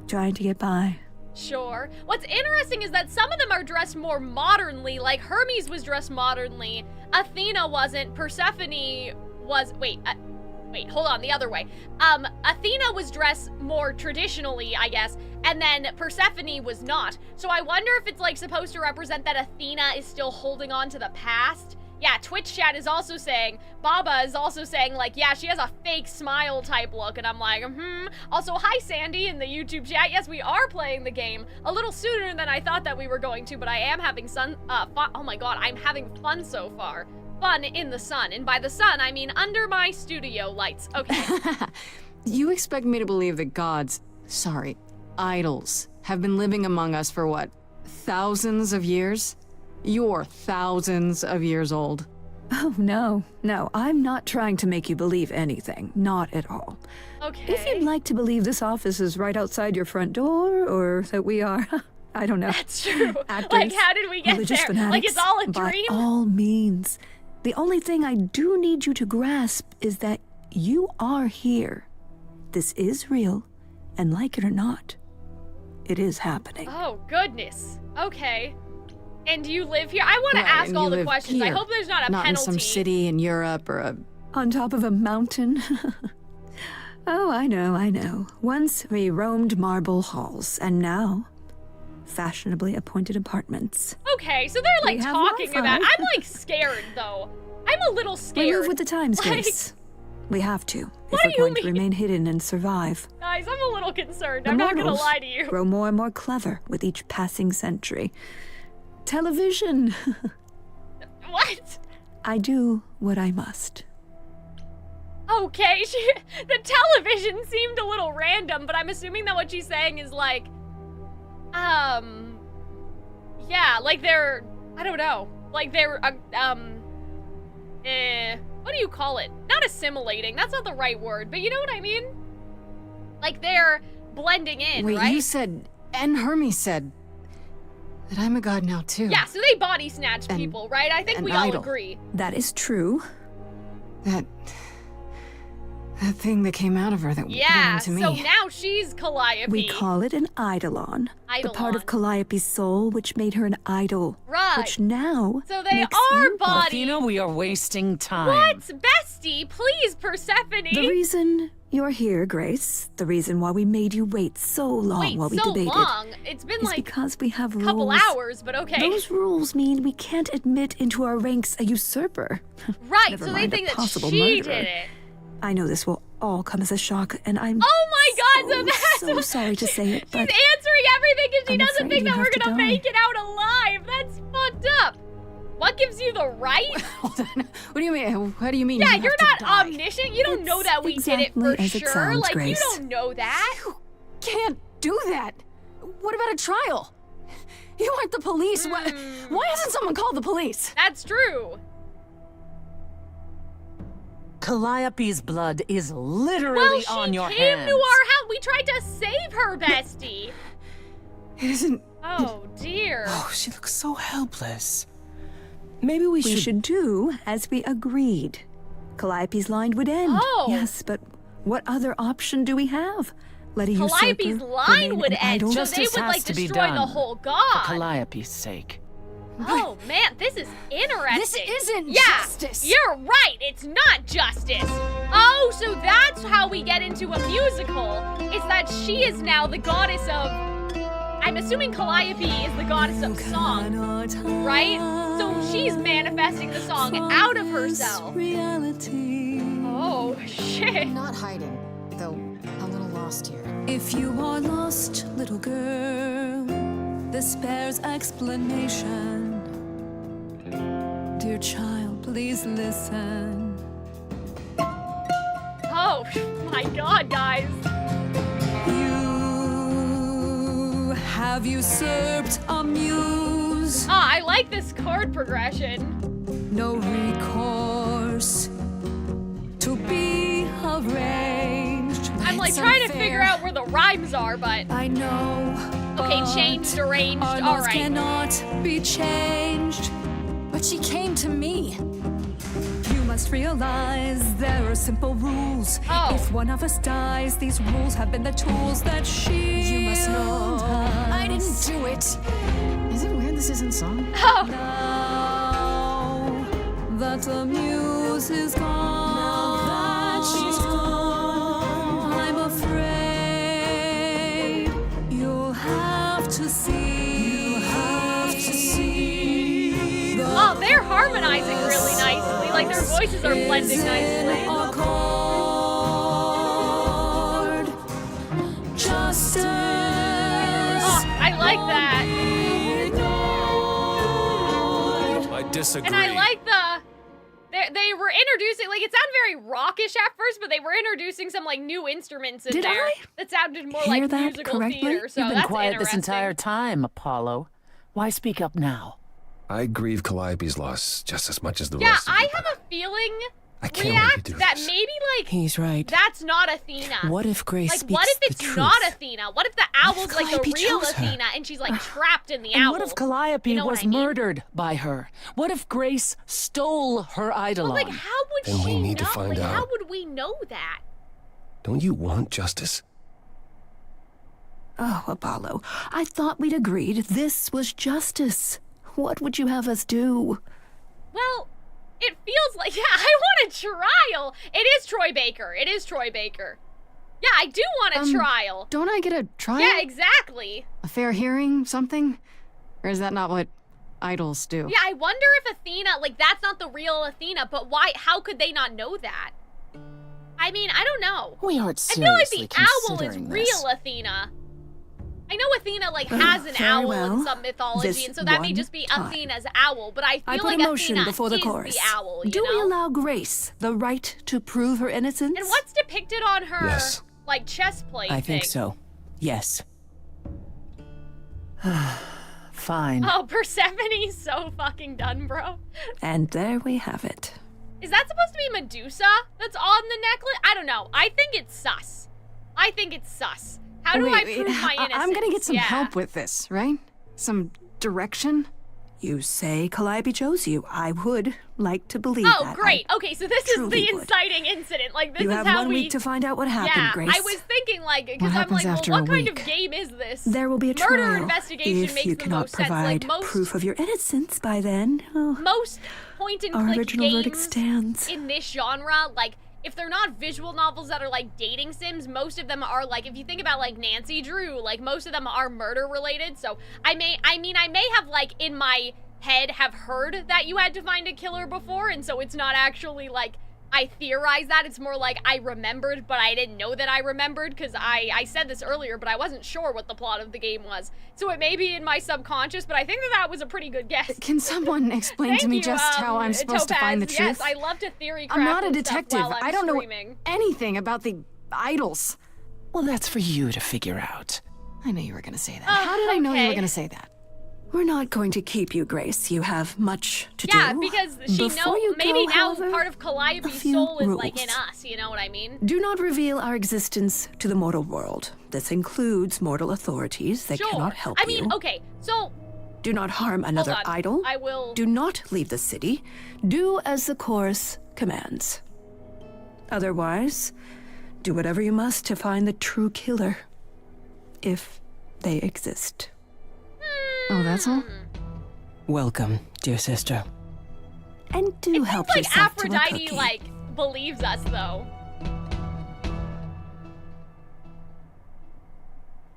trying to get by. Sure. What's interesting is that some of them are dressed more modernly, like Hermes was dressed modernly, Athena wasn't, Persephone was, wait, hold on, the other way. Athena was dressed more traditionally, I guess, and then Persephone was not. So I wonder if it's like supposed to represent that Athena is still holding on to the past. Yeah, Twitch chat is also saying, Baba is also saying, like, yeah, she has a fake smile type look, and I'm like, Also, hi, Sandy, in the YouTube chat. Yes, we are playing the game a little sooner than I thought that we were going to, but I am having fun. Oh my god, I'm having fun so far. Fun in the sun, and by the sun, I mean under my studio lights. Okay. You expect me to believe that gods, sorry, idols, have been living among us for what, thousands of years? You're thousands of years old. Oh, no, I'm not trying to make you believe anything. Not at all. Okay. If you'd like to believe this office is right outside your front door, or that we are, I don't know. That's true. Actors, Like, how did we get religious there? fanatics, Like, it's all a by dream? all means. The only thing I do need you to grasp is that you are here. This is real, and like it or not, it is happening. Oh, goodness. Okay. And do you live here? I want to Right, ask and all you the live questions. I here, hope there's not a not penalty. in some city in Europe or a... On top of a mountain? Oh, I know. Once we roamed marble halls, and now fashionably appointed apartments. Okay, so they're like We have talking Wi-Fi. about. I'm like scared though. I'm a little We scared. move with the times, Like, Grace. We have to, What if do we're you going to mean? remain hidden and survive. Guys, I'm a little concerned. The I'm not gonna mortals lie to you. grow more and more clever with each passing century. Television. What? I do what I must. Okay, the television seemed a little random, but I'm assuming that what she's saying is like, yeah, like they're, I don't know, like they're, what do you call it? Not assimilating, that's not the right word, but you know what I mean? Like they're blending in, Wait, right? you said, and Hermes said, that I'm a god now too. Yeah, so they body snatch And- people, right? I think an we all idol. agree. That is true. That thing that came out of her that got Yeah, into me. so now she's Calliope. We call it an eidolon. The part of Eidolon. Calliope's soul which made her an idol. Right. Which now So they makes are you body. Athena, we are wasting time. What? Bestie, please, Persephone. The reason you're here, Grace, the reason why we made you wait so long Wait, while we so debated, long? It's been is like because we have a rules. couple hours, but okay. Those rules mean we can't admit into our ranks a usurper. Right, Never so they mind a think that possible she murderer. did it. I know this will all come as a shock, and I'm Oh my god, so that's so sorry to say it, She's but answering everything because she I'm doesn't afraid think you that we're have to gonna die. make it out alive. That's fucked up. What gives you the right? Hold on. What do you mean? What do you mean? Yeah, you you're have to not die? omniscient. You don't know It's that we did it for exactly as it sure. sounds, Like, Grace. you don't know that. Can't do that. What about a trial? You aren't the police. Why hasn't someone called the police? That's true. Calliope's blood is literally Well, she on your came hands. to our house. We tried to save her, bestie. It isn't. Oh, dear. Oh, she looks so helpless. Maybe we we should do as we agreed. Calliope's line would end. Oh. Yes, but what other option do we have? Let a Calliope's usurper line remain would an end, idol? so they Justice would has like to be destroy the done. whole For god. Calliope's sake. Oh man, this is interesting. This isn't yeah, justice. You're right, it's not justice. Oh, so that's how we get into a musical. It's that she is now the goddess of, I'm assuming Calliope is the goddess of song, right? So she's manifesting the song out of herself. Oh, shit. I'm not hiding, though a little lost here. If you are lost, little girl, this bears explanation. Dear child, please listen. Oh, my god, guys. You have usurped a muse. Ah, I like this chord progression. No recourse to be arranged. I'm like It's trying to unfair. figure out where the rhymes are, but I know. okay, but changed, deranged, our all laws right. cannot be changed. But she came to me. You must realize there are simple rules. Oh. If one of us dies, these rules have been the tools that shield You must know. I didn't us. do it. Is it weird this isn't song? Oh, Now that the muse is gone, I'm afraid you'll have to see. oh, they're harmonizing really nicely. Like their voices are blending nicely. Accord. Justice. Oh, I like that. I disagree. And I like they were introducing, like, it sounded very rockish at first, but they were introducing some, like, new instruments in Did there I that sounded more hear like that musical correctly? theater, so You've been that's quiet this interesting. entire time, Apollo. Why speak up now? I grieve Calliope's loss just as much as the Yeah, rest of I you, have but a feeling, I can't let you React, do that this. maybe, like, He's right. that's not Athena. What if Grace Like, speaks what if the it's truth? not Athena? What if the owl's like the Calliope real chose her? Athena and she's like trapped in the And owl? what if Calliope You know what was I mean? murdered by her? What if Grace stole her eidolon? But, like, how would Then she we need know? to find like, how out. would we know that? Don't you want justice? Oh, Apollo, I thought we'd agreed this was justice. What would you have us do? Well, it feels like, yeah, I want a trial. It is Troy Baker. It is Troy Baker. Yeah, I do want a trial. Don't I get a trial? Yeah, exactly. A fair hearing, something? Or is that not what idols do? Yeah, I wonder if Athena, like, that's not the real Athena, but why, how could they not know that? I mean, I don't know. We aren't I feel like seriously the owl is considering real this. Athena. I know Athena, like, has an very owl well. in some mythology, This and so that may one just be time. Athena's owl, but I I feel put like a motion Athena before the is chorus. the owl, you Do know? we allow Grace the right to prove her innocence? And what's depicted on her, Yes. like, chest plate I think thing? so. Yes. Fine. Oh, Persephone's so fucking done, bro. And there we have it. Is that supposed to be Medusa that's on the necklace? I don't know. I think it's sus. I think it's sus. How do I prove my innocence? I'm gonna get some Yeah. help with this, right? Some direction? You say Calliope chose you. I would like to believe Oh, that. great. I Okay, so this is truly the would. inciting incident. Like, this You is have how 1 we... week to find out what happened, yeah, Grace. I was thinking, like, because I'm happens like, after well, a what kind of week? game is this? There will be a Murder trial. investigation if makes you the cannot most sense. provide Like, most proof of your innocence by then, oh, most point-and-click our original verdict games stands. in this genre, like, if they're not visual novels that are like dating sims, most of them are like, if you think about like Nancy Drew, like most of them are murder related. So I may have like in my head have heard that you had to find a killer before, and so it's not actually like I theorize that. It's more like I remembered, but I didn't know that I remembered because I said this earlier, but I wasn't sure what the plot of the game was. So it may be in my subconscious, but I think that was a pretty good guess. Can someone explain to Thank me you, just how I'm supposed to find the Topaz. truth? Yes, I love to theory I'm not a craft and stuff detective. while I'm I don't screaming. know anything about the idols. Well, that's for you to figure out. I knew you were gonna say that. Oh, How did I know you okay. were gonna say that? We're not going to keep you, Grace. You have much to Yeah, do. because she Before knows, you maybe go, now however, part of a Calliope's few soul is like in rules. us, you know what I mean? Do not reveal our existence to the mortal world. This includes mortal authorities that Sure. cannot help I you. mean, okay, so, Do not harm another on. idol. I will... Do not leave the city. Do as the chorus commands. Otherwise, do whatever you must to find the true killer. If they exist. Oh, that's all? Welcome, dear sister. And do help like yourself to a Aphrodite, cookie. like, believes us, though.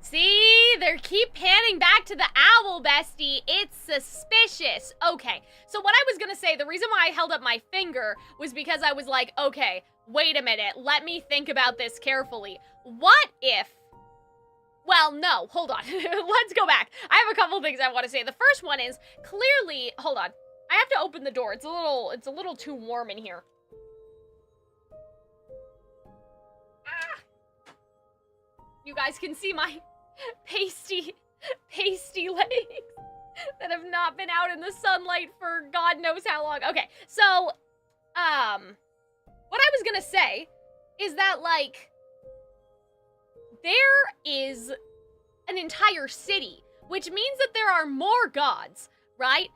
See, they keep panning back to the owl, bestie. It's suspicious. Okay, so what I was gonna say, the reason why I held up my finger was because I was like, okay, wait a minute, let me think about this carefully. What if... Well, no, hold on. Let's go back. I have a couple things I want to say. The first one is, clearly, hold on. I have to open the door. It's a little too warm in here. Ah. You guys can see my pasty legs that have not been out in the sunlight for God knows how long. Okay, so, what I was gonna say is that, like, there is an entire city, which means that there are more gods, right?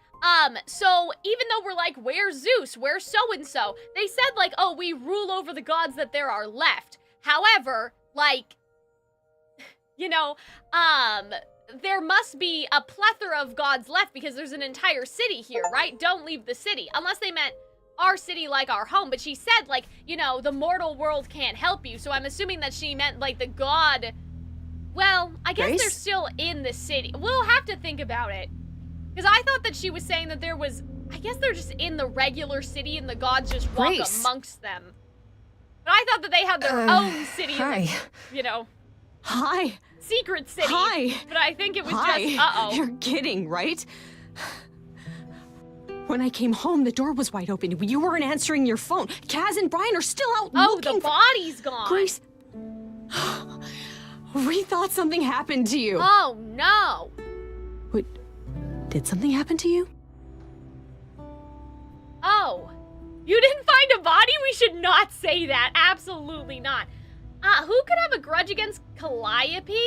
So even though we're like, where's Zeus? Where's so-and-so? They said, like, oh, we rule over the gods that there are left. However, like, you know, there must be a plethora of gods left because there's an entire city here, right? Don't leave the city. Unless they meant our city like our home, but she said, like, you know, the mortal world can't help you, so I'm assuming that she meant, like, the god... Well, I guess Grace? they're still in the city. We'll have to think about it. Because I thought that she was saying that there was... I guess they're just in the regular city and the gods just walk Grace? amongst them. But I thought that they had their own city, in Hi. the, you know, Hi. secret city. Hi. But I think it was Hi. just... Uh-oh. You're kidding, right? When I came home, the door was wide open. You weren't answering your phone. Kaz and Brian are still out Oh, looking the body's gone. Grace. We thought something happened to you. Oh, no. Wait, did something happen to you? Oh, you didn't find a body? We should not say that. Absolutely not. Who could have a grudge against Calliope?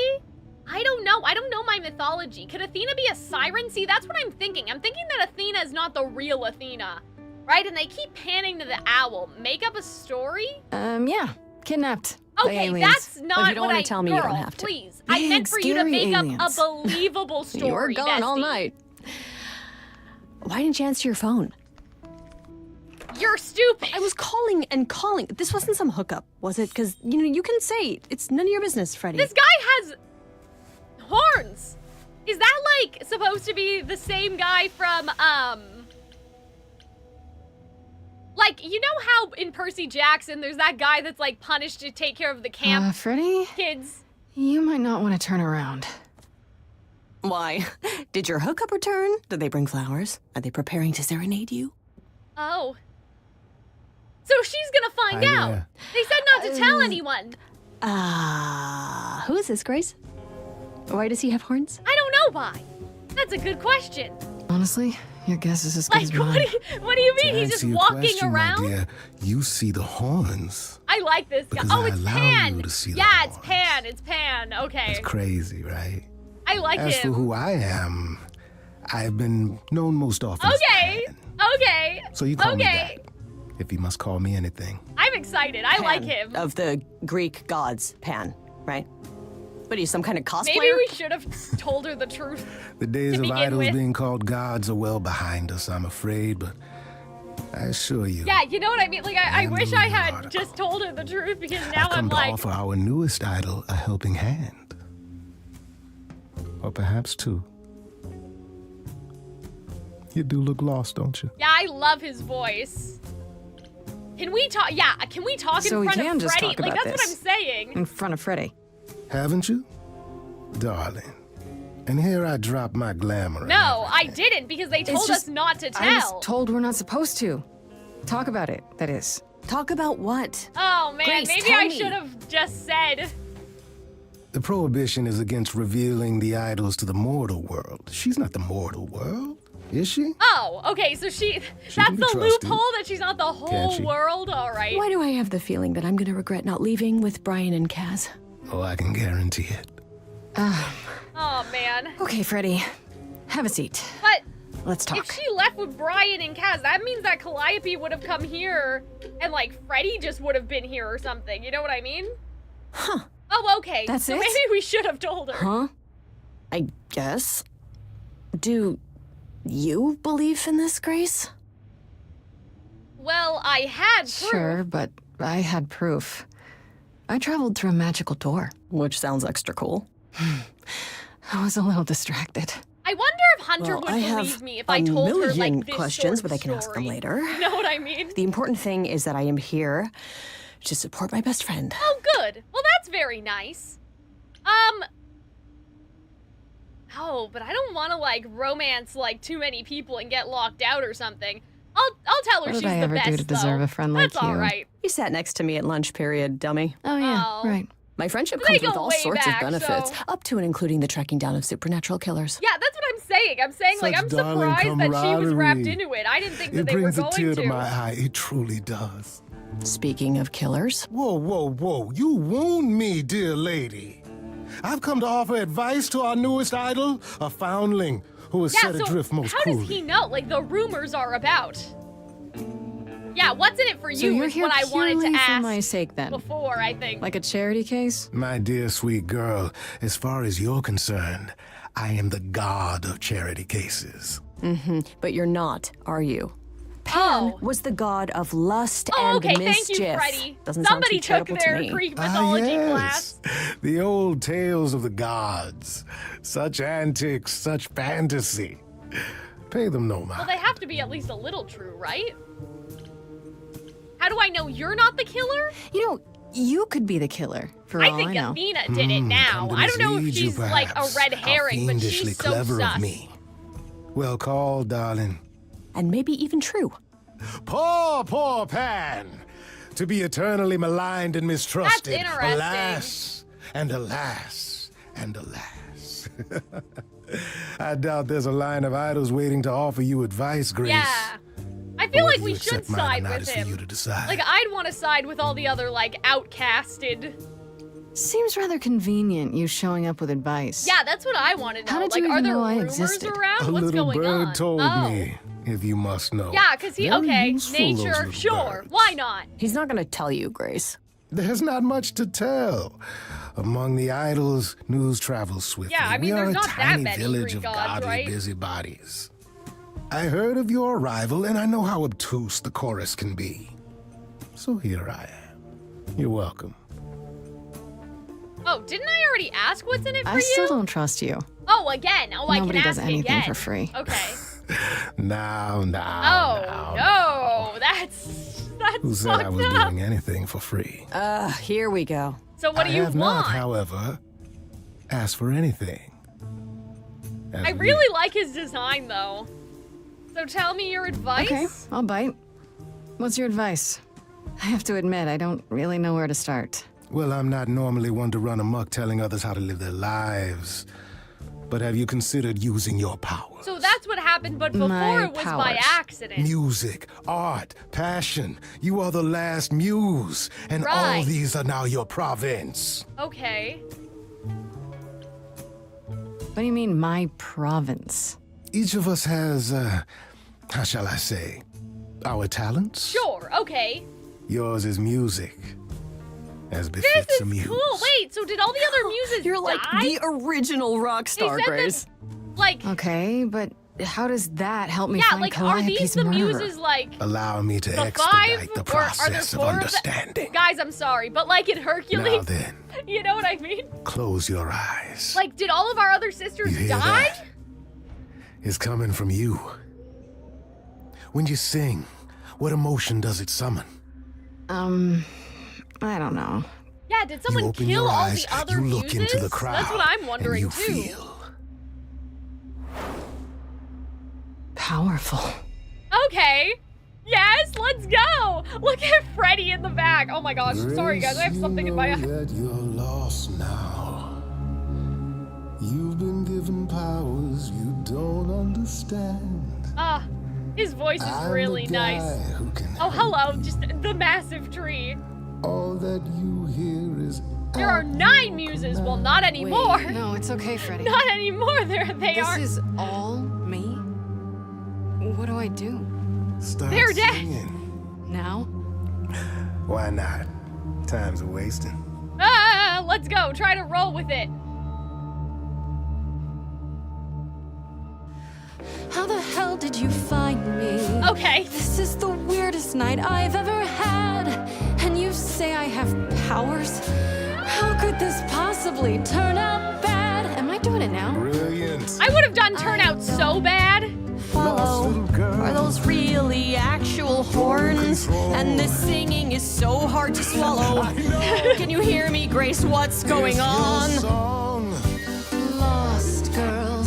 I don't know. I don't know my mythology. Could Athena be a siren? See, that's what I'm thinking. I'm thinking that Athena is not the real Athena, right? And they keep panning to the owl. Make up a story? Yeah. Kidnapped. by Okay, aliens. that's not Well, if you don't what wanna I- tell me, you girl, don't have to. Please. I Big, meant for you to scary make up aliens. a believable story, You were gone all bestie. night. Why didn't you answer your phone? You're stupid. I was calling and calling. This wasn't some hookup, was it? Because, you can say it's none of your business, Freddie. This guy has horns. Is that like supposed to be the same guy from like, you know how in Percy Jackson there's that guy that's like punished to take care of the camp Freddie, kids? you might not want to turn around. Why? Did your hookup return? Did they bring flowers? Are they preparing to serenade you? Oh. So she's gonna find out. They said not to tell anyone. Who is this, Grace? Why does he have horns? I don't know why. That's a good question. Honestly, your guess is as good Like, as mine. what do you mean? To He's just answer your walking question, my around? dear, you see the horns. I like this guy. Because Oh, I it's allow Pan. you to see the Yeah, it's horns. Pan. It's Pan. Okay. It's crazy, right? I like As for him. who I am, I've been known most often as Okay. Pan. Okay. So you call me Okay. that, if you must call me anything. I'm excited. I like him. Of the Greek gods, Pan, right? What are you, some kind of cosplayer? Maybe we should have told her the truth. The days To of begin idols with. being called gods are well behind us, I'm afraid, but I assure you, Yeah, you know what I mean? Like, I And wish the I had article. just told her the truth because I've now come I'm to like, offer our newest idol a helping hand. Or perhaps two. You do look lost, don't you? yeah, I love his voice. Can we talk? Yeah, can we talk So in we front can of just Freddie? talk Like, about that's what I'm this. saying. In front of Freddie. Haven't you? Darling. And here I drop my glamour. and No, I everything. didn't because they told us just- not to I was tell. told we're not supposed to. Talk about it, that is. Talk about what? Oh man, Grace, maybe tell I me. should have just said. The prohibition is against revealing the idols to the mortal world. She's not the mortal world, is she? Oh, okay, so that's can be the trusted. loophole that she's not the whole she? world. All right. Why do I have the feeling that I'm gonna regret not leaving with Brian and Kaz? Oh, I can guarantee it. Oh man. Okay, Freddie. Have a seat. But Let's talk. if she left with Brian and Kaz, that means that Calliope would have come here, and like Freddie just would have been here or something. You know what I mean? Huh. Oh, okay. That's so it? maybe we should have told her. Huh? I guess. Do you believe in this, Grace? Well, I had proof. Sure, but I had proof. I traveled through a magical door. Which sounds extra cool. I was a little distracted. I wonder if Hunter Well, would I believe have me if a I told her million like this questions, short but I can ask them story. later. You know what I mean? The important thing is that I am here to support my best friend. Oh, good. Well, that's very nice. Oh, but I don't want to like romance like too many people and get locked out or something. I'll tell her What she's did I the ever best. do to deserve though. a friend like That's all you? right. You sat next to me at lunch period, dummy. Oh, yeah, Oh. right. My friendship They comes with go all way sorts back, of benefits, so- up to and including the tracking down of supernatural killers. Yeah, that's what I'm saying. I'm saying like Such I'm darling surprised that she was wrapped camaraderie. into it. I didn't think that It they were brings a going tear to. to my eye. It truly does. Speaking of killers, Whoa, whoa, whoa. You wound me, dear lady. I've come to offer advice to our newest idol, a foundling who was Yeah, set so adrift most how cruelly. does he know? Like the rumors are about. Yeah, what's in it for So you you're is here what I wanted purely to for ask my sake, then? before, I think. Like a charity case? My dear sweet girl, as far as you're concerned, I am the god of charity cases. but you're not, are you? Pan Oh. was the god of lust Oh, and okay, mischief. thank you, Freddie. Doesn't Somebody sound took too charitable their to me. Greek mythology class. The old tales of the gods. Such antics, such fantasy. Pay them no Well, mind. they have to be at least a little true, right? How do I know you're not the killer? You know, you could be the killer, for I all think I know. Athena did it now. Come to I don't know if mislead you, she's like a perhaps. red How herring, but fiendishly she's so clever sus. of me. Well called, darling. And maybe even true. Poor, poor Pan, to be eternally maligned and mistrusted. interesting. Alas, and alas, and alas. I doubt there's a line of idols waiting to offer you advice, Grace. Yeah. I But feel whether like we you should accept mine or side not with is for you him. to decide. Like, I'd want to side with all the other, like, outcasted. Seems rather convenient, you showing up with advice. Yeah, that's what I want to know. How did like, you are even there know I rumors existed? around? A What's little going bird on? told Oh. me, if you must know. Yeah, because he, Very okay, useful, those nature, little sure. birds. Why not? He's not gonna tell you, Grace. There's not much to tell. Among the idols, news travels swiftly. Yeah, I mean, we are there's a not that tiny many village Greek of gods, godly right? busybodies. I heard of your arrival, and I know how obtuse the chorus can be. So here I am. You're welcome. Oh, didn't I already ask what's in it for I you? still don't trust you. Oh, again. Oh, I Nobody can does ask anything again. for free. Okay. Now, Oh, no. That's Who said I fucked was up. doing anything for free? Here we go. So what do I you have want? not, however, asked for anything. As I we- really like his design, though. So tell me your advice. Okay, I'll bite. What's your advice? I have to admit, I don't really know where to start. Well, I'm not normally one to run amok telling others how to live their lives. But have you considered using your power? So that's what happened, but before My it was by powers. accident. Music, art, passion. You are the last muse, and all Right. these are now your province. Okay. What do you mean, my province? Each of us has, how shall I say, our talents? Sure, okay. Yours is music, as This befits is a muse. cool. Wait, so did all the other muses You're like die? the original rock They star, said Grace. that, like, Okay, but how does that help me yeah, find like, are these Calliope's the murderer? muses, like, Allow me to the expedite five? the Or are there process of 4 understanding. Guys, I'm sorry, but like in Now Hercules, then, you know what I mean? close your eyes. Like, did all of our other sisters You hear die? that? It's coming from you. When you sing, what emotion does it summon? I don't know. Yeah, did You someone open kill your all eyes, the other you look muses? into the crowd, That's what I'm wondering and you too. feel. Powerful. Okay. Yes, let's go. Look at Freddy in the back. Oh my gosh. Sorry, guys. I have something in my eye. That you're lost now. You've been given powers you don't understand. Ah, his voice is I'm really the guy nice. who can Oh, help. hello. Just the massive tree. All that you hear is There are 9 muses. Well, not anymore. Wait, no, it's okay, Freddy. Not anymore. They this are. is all me? What do I do? Start They're dead. singing. Now? Why not? Time's a wasting. Ah, let's go. Try to roll with it. How the hell did you find me? Okay. This is the weirdest night I've ever had. And you say I have powers? How could this possibly turn out bad? Am I doing it now? Brilliant. I would have done turnout so bad. Follow. little girl. Are those really actual horns? And this singing is so hard to swallow. Can you hear me, Grace? What's going on? Song.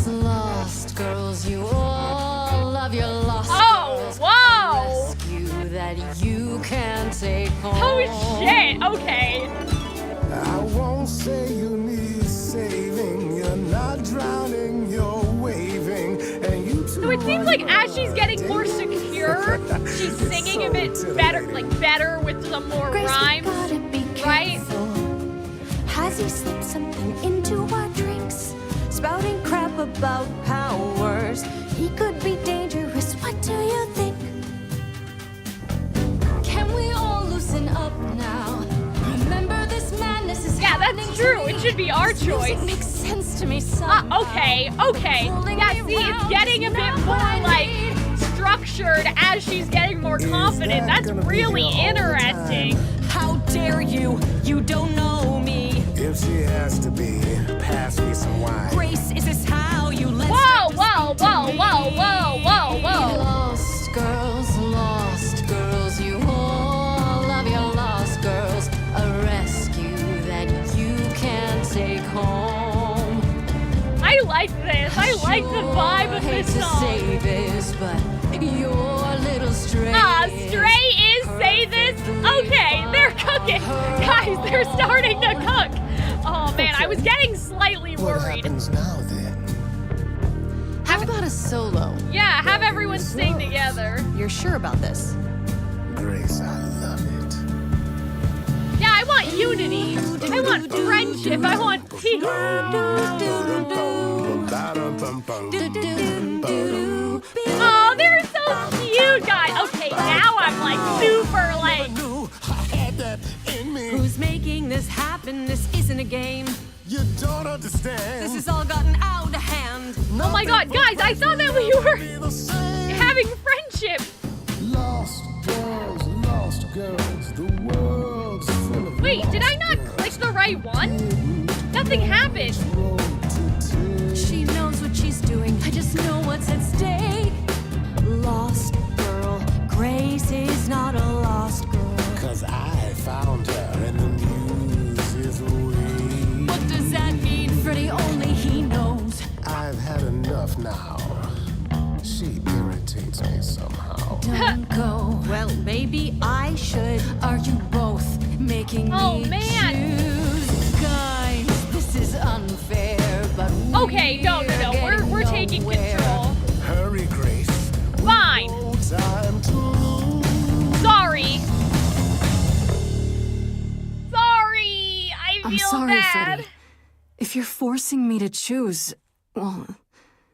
Lost girls, you all love your lost Oh, girls. whoa. Rescue that you can take home. Oh shit. Okay. I won't say you need saving. You're not drowning, you're waving. And you So it seems like as she's getting more secure, she's singing a bit better, like better with some more Grace, we rhymes. gotta be right? careful. Has he slipped something into our drinks? Spouting crap about powers. He could be dangerous. What do you think? Can we all loosen up now? Remember this madness is Yeah, happening that's to true. me. It should be our This music choice. makes sense to me somehow. Okay. Yeah, see, it's getting a bit more like structured as she's getting more confident. that That's gonna be really here all the interesting. How dare you? You don't know me. If she has to be, pass me some wine. Grace, is this how you let Whoa, whoa, whoa, whoa, whoa, whoa, whoa. Lost girls, you all love your lost girls. A rescue that you can take home. I like this. I like the vibe of Hate this to song. say this, but your little stray. Stray is say this? Okay, they're cooking. Guys, they're starting to cook. Oh man, I was getting slightly What worried. happens now then? How about a solo? Yeah, have everyone sing together. You're sure about this? Grace, I love it. Yeah, I want unity. I want friendship. I want peace. Oh, they're so cute, guys. Okay, now I'm like super like. Who's has happened. This isn't a game. You don't understand. This has all gotten out of hand. Oh my god, guys, I thought that we were having friendship. Lost girls, the world's full of Wait, did I not click the right one? Nothing happened. She knows what she's doing. I just know what's at stake. Lost girl. Grace is not a lost girl. 'Cause I found her and the news is away. What does that mean? Freddie, only he knows. I've had enough now. She irritates me somehow. Don't go. Well, maybe I should. Are you both making Oh, me man. choose? Guys, this is unfair, but Okay, no. We're taking nowhere. control. Hurry, Grace. Fine. No time to lose. Sorry. Sorry. I I'm feel sorry, bad. Freddie. If you're forcing me to choose, well,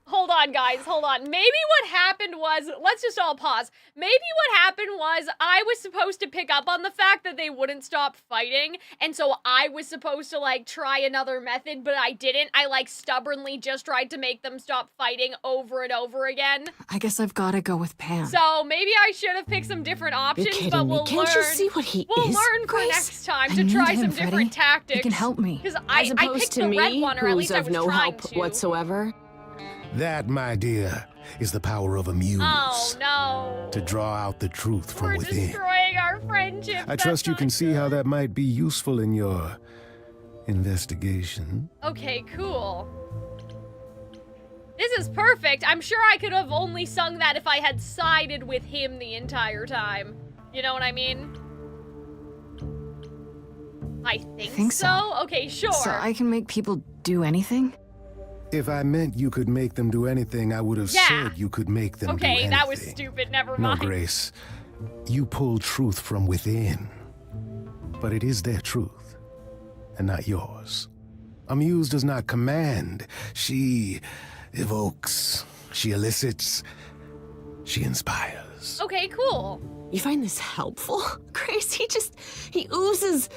Hold on, guys, hold on. Maybe what happened was, let's just all pause. Maybe what happened was I was supposed to pick up on the fact that they wouldn't stop fighting, and so I was supposed to, like, try another method, but I didn't. I, like, stubbornly just tried to make them stop fighting over and over again. I guess I've got to go with Pan. So maybe I should have picked some different options, kidding but me. we'll Can't learn. you see what he we'll is, learn for Grace? next time I to need try him, some Freddie. different tactics. He can help me. Because As I opposed picked to the red me, one, or at who's least I of was no trying help to. whatsoever. That, my dear, is the power of a muse. Oh no. To draw out the truth from We're within. destroying our friendship. I trust you can see how that might be useful in your investigation. Okay, cool. This is perfect. I'm sure I could have only sung that if I had sided with him the entire time. You know what I mean? I think so. Okay, sure. So I can make people do anything? If I meant you could make them do anything, I would have Yeah. said you could make them do Okay, anything. that was stupid. Never No, mind. Grace. You pull truth from within. But it is their truth, and not yours. A muse does not command. She evokes. She elicits. She inspires. Okay, cool. You find this helpful? Grace, he oozes.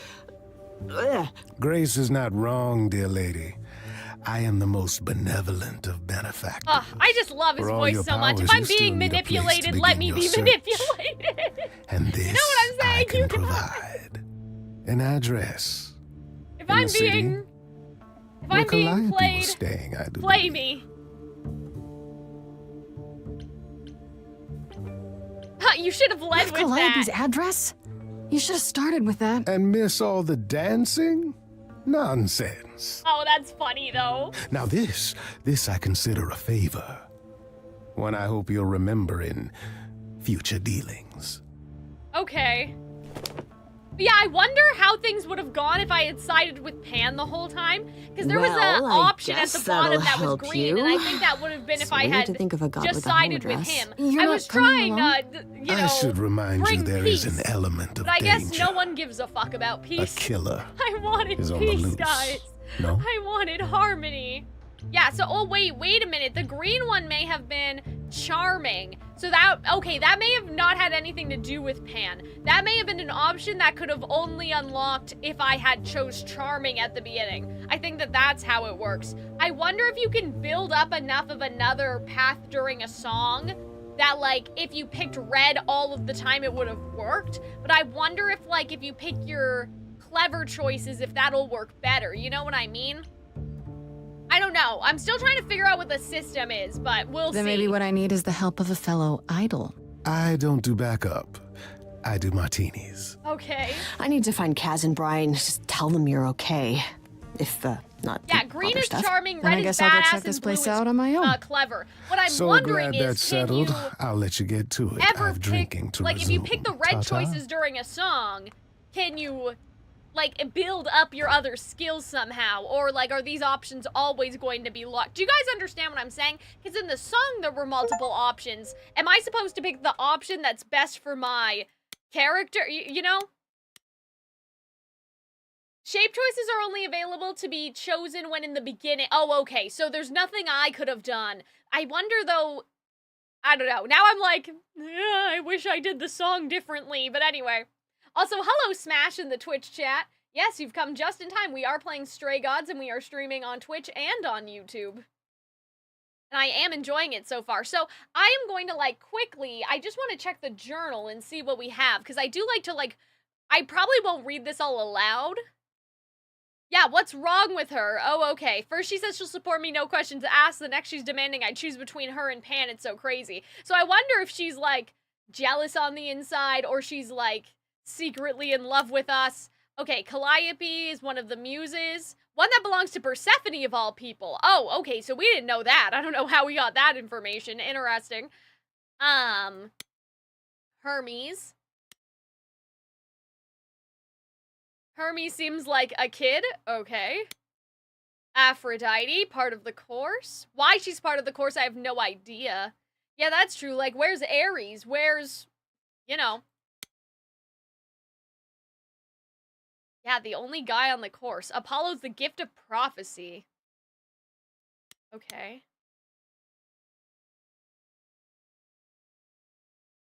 Ugh. Grace is not wrong, dear lady. I am the most benevolent of benefactors. I just love his For all voice your so much. If powers, I'm you still being need a place to manipulated, let begin me your be search. manipulated. And this You know what I'm saying? I can You can- provide. An address. If In I'm the city, being... If where I'm being Calliope played, was staying, I do play believe. me. Huh, you should have led with Calliope's that. address? You should have started with that. And miss all the dancing? Nonsense. Oh, that's funny, though. Now this I consider a favor. One I hope you'll remember in future dealings. Okay. But yeah, I wonder how things would have gone if I had sided with Pan the whole time. Because there was an Well, I option at guess the bottom that'll that was help green, you. and I think that would have been if It's I weird had to think of a god just with a home sided with address. him. You're I not was coming trying, you know, I should remind you bring there peace. is an element of But I guess danger. no one gives a fuck about A peace. killer I wanted is on the peace, loose. guys. No? I wanted harmony. Yeah, so, oh, wait a minute. The green one may have been charming. So that, okay, that may have not had anything to do with Pan. That may have been an option that could have only unlocked if I had chose charming at the beginning. I think that that's how it works. I wonder if you can build up enough of another path during a song that, like, if you picked red all of the time, it would have worked. But I wonder if, like, if you pick your clever choices, if that'll work better. You know what I mean? I don't know. I'm still trying to figure out what the system is, but we'll Then see. maybe what I need is the help of a fellow idol. I don't do backup. I do martinis. Okay. I need to find Kaz and Brian. Just tell them you're okay. If, not Yeah, the green other is stuff. charming, Then red I is guess badass, I'll go check and this blue place is, out on my own. clever. What I'm So wondering glad that's is, can settled. you, I'll let you get to it. ever I've drinking pick, to like, resume. if you pick the red Ta-ta. choices during a song, can you, like, build up your other skills somehow? Or, like, are these options always going to be locked? Do you guys understand what I'm saying? Because in the song, there were multiple options. Am I supposed to pick the option that's best for my character? You know? Shape choices are only available to be chosen when in the beginning. Oh, okay. So there's nothing I could have done. I wonder, though, I don't know. Now I'm like, I wish I did the song differently. But anyway. Also, hello, Smash in the Twitch chat. Yes, you've come just in time. We are playing Stray Gods, and we are streaming on Twitch and on YouTube. And I am enjoying it so far. So I am going to, like, quickly, I just want to check the journal and see what we have. Because I do like to, like, I probably won't read this all aloud. Yeah, what's wrong with her? Oh, okay. First she says she'll support me, no questions asked. The next she's demanding I choose between her and Pan. It's so crazy. So I wonder if she's, like, jealous on the inside, or she's, like, secretly in love with us. Okay, Calliope is one of the muses. One that belongs to Persephone of all people. Oh, okay, so we didn't know that. I don't know how we got that information. Interesting. Hermes. Hermes seems like a kid. Okay. Aphrodite, part of the course. Why she's part of the course, I have no idea. Yeah, that's true. Like, where's Ares? Where's, you know. Yeah, the only guy on the course. Apollo's the gift of prophecy. Okay.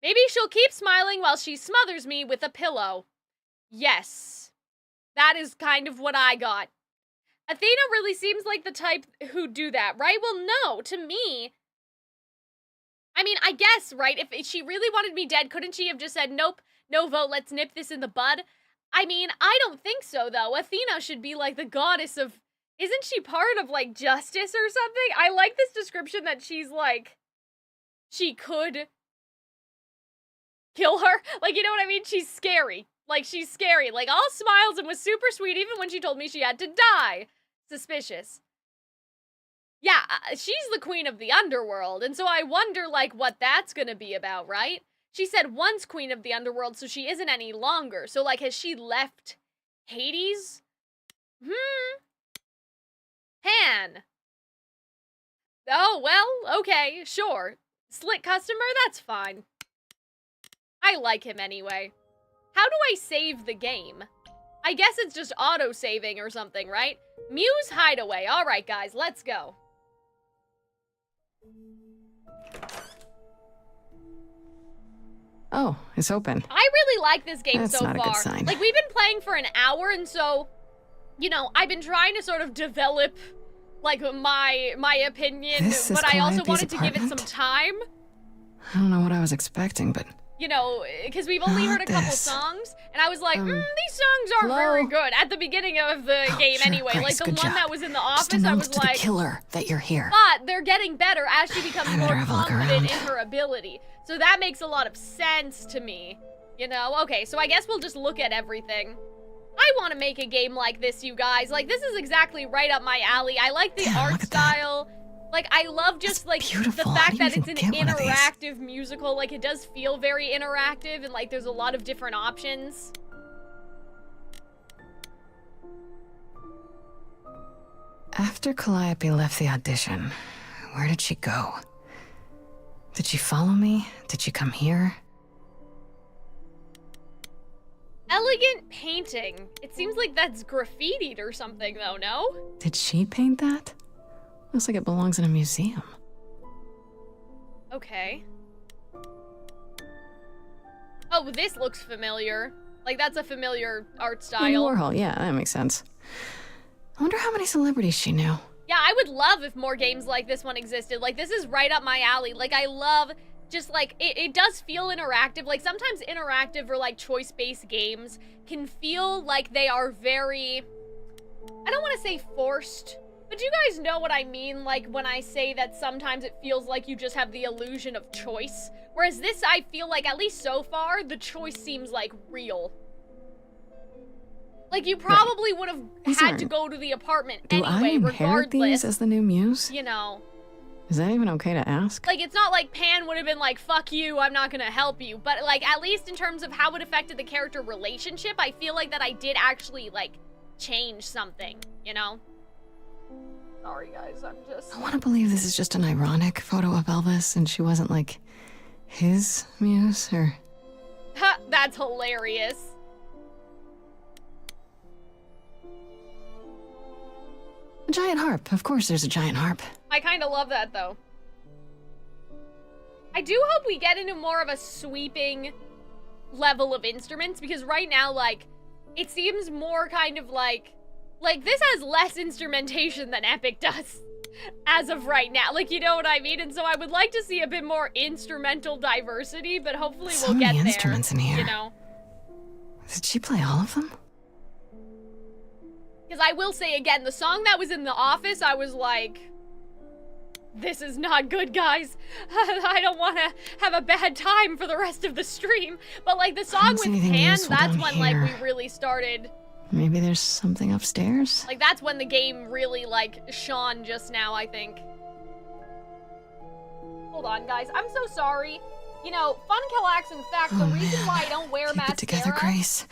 Maybe she'll keep smiling while she smothers me with a pillow. Yes. That is kind of what I got. Athena really seems like the type who'd do that, right? Well, no, to me. I mean, I guess, right? If she really wanted me dead, couldn't she have just said, nope, no vote, let's nip this in the bud? I mean, I don't think so, though. Athena should be, like, the goddess of... Isn't she part of, like, justice or something? I like this description that she's, like... She could... kill her. Like, you know what I mean? She's scary. Like, she's scary. Like, all smiles and was super sweet even when she told me she had to die. Suspicious. Yeah, she's the queen of the underworld, and so I wonder, like, what that's gonna be about, right? She said once queen of the underworld, so she isn't any longer. So, like, has she left Hades? Han. Oh, well, okay, sure. Slick customer, that's fine. I like him anyway. How do I save the game? I guess it's just auto-saving or something, right? Muse Hideaway. Alright, guys, let's go. Oh, it's open. I really like this game That's so not far. a good sign. Like, we've been playing for an hour, and so, you know, I've been trying to sort of develop, like, my opinion, This is but I also Calliope's wanted to give it some apartment? time. I don't know what I was expecting, but... You know, because we've only heard a couple this. songs, and I was like, these songs aren't hello? very good at the beginning of the game sure, anyway. Grace, Like, the good one job. that was in the Just office, I announce was to like, the killer that you're here. but they're getting better as she becomes I more better have a look confident in around. her ability. So that makes a lot of sense to me. You know? Okay, so I guess we'll just look at everything. I want to make a game like this, you guys. Like, this is exactly right up my alley. I like the Damn, art look at that. style. Like, I love just, That's like, beautiful. the How fact do you that it's an even get one of these? interactive musical. Like, it does feel very interactive, and, like, there's a lot of different options. After Calliope left the audition, where did she go? Did she follow me? Did she come here? Elegant painting. It seems like that's graffitied or something, though, no? Did she paint that? Looks like it belongs in a museum. Okay. Oh, this looks familiar. Like, that's a familiar art Andy style. Warhol, yeah, that makes sense. I wonder how many celebrities she knew. Yeah, I would love if more games like this one existed. Like, this is right up my alley. Like, I love just, like, it does feel interactive. Like, sometimes interactive or, like, choice-based games can feel like they are very... I don't want to say forced, but you guys know what I mean, like, when I say that sometimes it feels like you just have the illusion of choice. Whereas this, I feel like, at least so far, the choice seems, like, real. Like, you probably would have had to go to the apartment Do I anyway, inherit regardless. these as the new muse? You know. Is that even okay to ask? Like, it's not like Pan would have been like, fuck you, I'm not gonna help you. But, like, at least in terms of how it affected the character relationship, I feel like that I did actually, like, change something, you know? Sorry, guys, I'm just... I want to believe this is just an ironic photo of Elvis and she wasn't, like, his muse, or... Ha, that's hilarious. A giant harp. Of course there's a giant harp. I kind of love that, though. I do hope we get into more of a sweeping level of instruments, because right now, like, it seems more kind of like this has less instrumentation than Epic does as of right now. Like, you know what I mean? And so I would like to see a bit more instrumental diversity, but hopefully So we'll get many there. instruments in here. You know? Did she play all of them? Because I will say again, the song that was in the office, I was like, this is not good, guys. I don't want to have a bad time for the rest of the stream. But like the song with Pan, that's when like we really started. Maybe there's something upstairs? Like that's when the game really like shone just now, I think. Hold on, guys. I'm so sorry. You know, Fun Calxiyn, in fact, the reason why I don't wear mascara. Keep it together, Grace.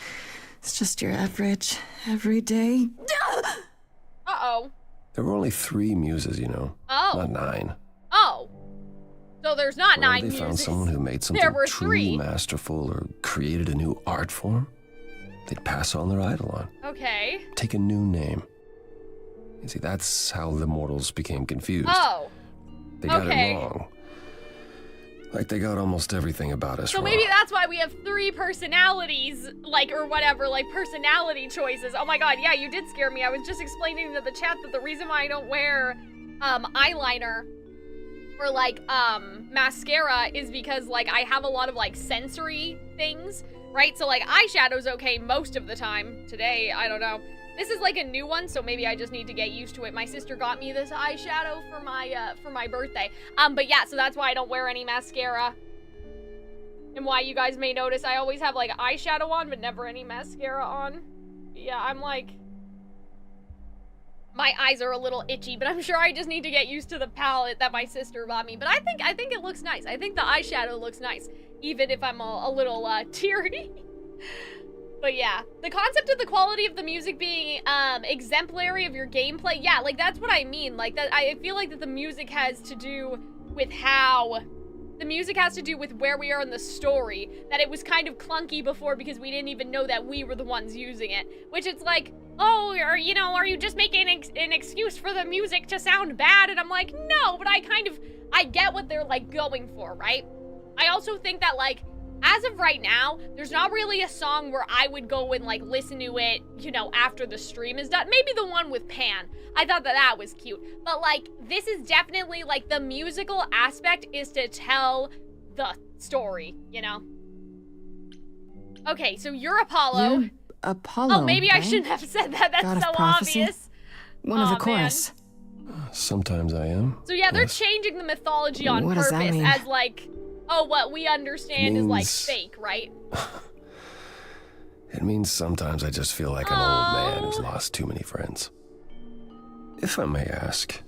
It's just your average, everyday. Uh-oh. There were only 3 muses, you know. Oh. Not 9. Oh. So there's not Well, 9 they muses. found someone who made something There were truly 3. masterful or created a new art form. They'd pass on their idol on. Okay. Take a new name. You see, that's how the mortals became confused. Oh. They got okay. it wrong. Like they got almost everything about us So wrong. maybe that's why we have 3 personalities, like, or whatever, like, personality choices. Oh my god, yeah, you did scare me. I was just explaining to the chat that the reason why I don't wear, eyeliner or, like, mascara is because, like, I have a lot of, like, sensory things, right? So, like, eyeshadow's okay most of the time. Today, I don't know. This is, like, a new one, so maybe I just need to get used to it. My sister got me this eyeshadow for my birthday. But yeah, so that's why I don't wear any mascara. And why you guys may notice I always have, like, eyeshadow on, but never any mascara on. Yeah, I'm, like... My eyes are a little itchy, but I'm sure I just need to get used to the palette that my sister bought me. But I think it looks nice. I think the eyeshadow looks nice, even if I'm a little, teary. But yeah, the concept of the quality of the music being exemplary of your gameplay, yeah, like that's what I mean. Like that, I feel like that the music has to do with where we are in the story. That it was kind of clunky before because we didn't even know that we were the ones using it. Which it's like, oh, are you just making an excuse for the music to sound bad? And I'm like, no, but I get what they're like going for, right? I also think that like, as of right now, there's not really a song where I would go and, like, listen to it, you know, after the stream is done. Maybe the one with Pan. I thought that was cute. But, like, this is definitely, like, the musical aspect is to tell the story, you know? Okay, so you're Apollo. You're Apollo, Oh, maybe right? I shouldn't have said that. That's God of so prophecy? obvious. One of the Aw, chorus. Sometimes I am. So, yeah, they're Yes. changing the mythology on What does that purpose mean? as, like... Oh, what we understand is, like, Means- fake, right? It means sometimes I just feel like an old man who's lost too many friends. If I may ask,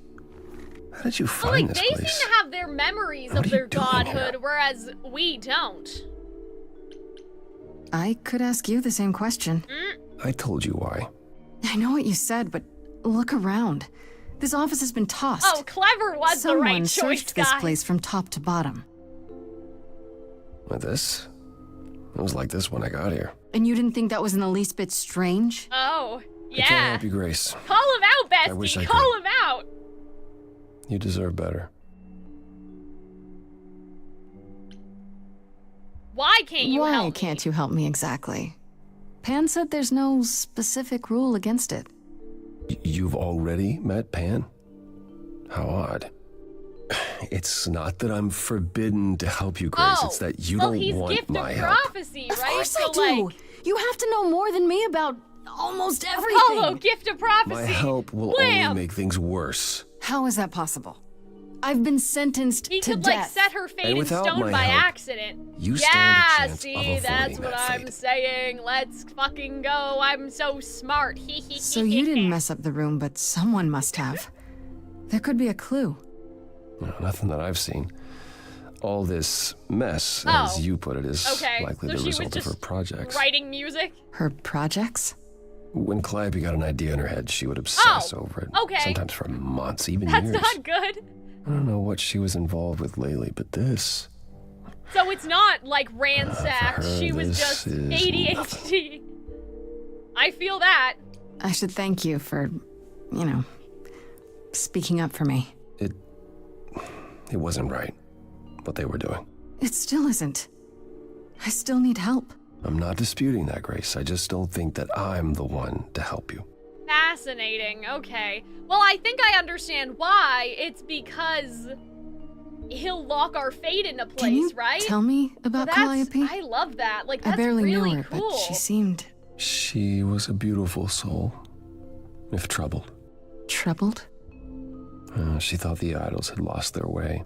how did you But, find like, this they place? seem to have their memories What of are you their doing godhood, here? whereas we don't. I could ask you the same question. I told you why. I know what you said, but look around. This office has been tossed. Oh, clever was Someone the right choice, searched this guys. place from top to bottom. With this? It was like this when I got here. And you didn't think that was in the least bit strange? Oh, I can't yeah. help you, Grace. Call him out, I wish bestie. I Call could. him out. You deserve better. Why can't you Why help me? can't you help me exactly? Pan said there's no specific rule against it. You've already met Pan? How odd. It's not that I'm forbidden to help you, Grace. Oh, It's that you well, don't he's want gift my of help. prophecy, Of right? course so, I do! like, You have to know more than me about almost everything! Apollo, gift of prophecy. My help will Wham! only make things worse. How is that possible? I've been sentenced He to could, death. like, set her fate And in without stone my by help, accident. you yeah, stand a chance see, of avoiding that's what that I'm fate. saying. Let's fucking go. I'm so smart. So you didn't mess up the room, but someone must have. There could be a clue. No, nothing that I've seen. All this mess, Oh, as you put it, is okay. likely So the she was result of her just projects. writing music? Her projects? When Calliope got an idea in her head, she would obsess over it. okay. Sometimes for months, even That's years. not good. I don't know what she was involved with lately, but this... So it's not like ransacked. her, She was this just is ADHD. I feel that. I should thank you for, speaking up for me. It wasn't right, what they were doing. It still isn't. I still need help. I'm not disputing that, Grace. I just don't think that I'm the one to help you. Fascinating. Okay. Well, I think I understand why. It's because he'll lock our fate into place, Can you right? tell me about Calliope? I love that. Like, that's I barely really knew her, cool. but she seemed She was a beautiful soul, if troubled. troubled. She thought the idols had lost their way.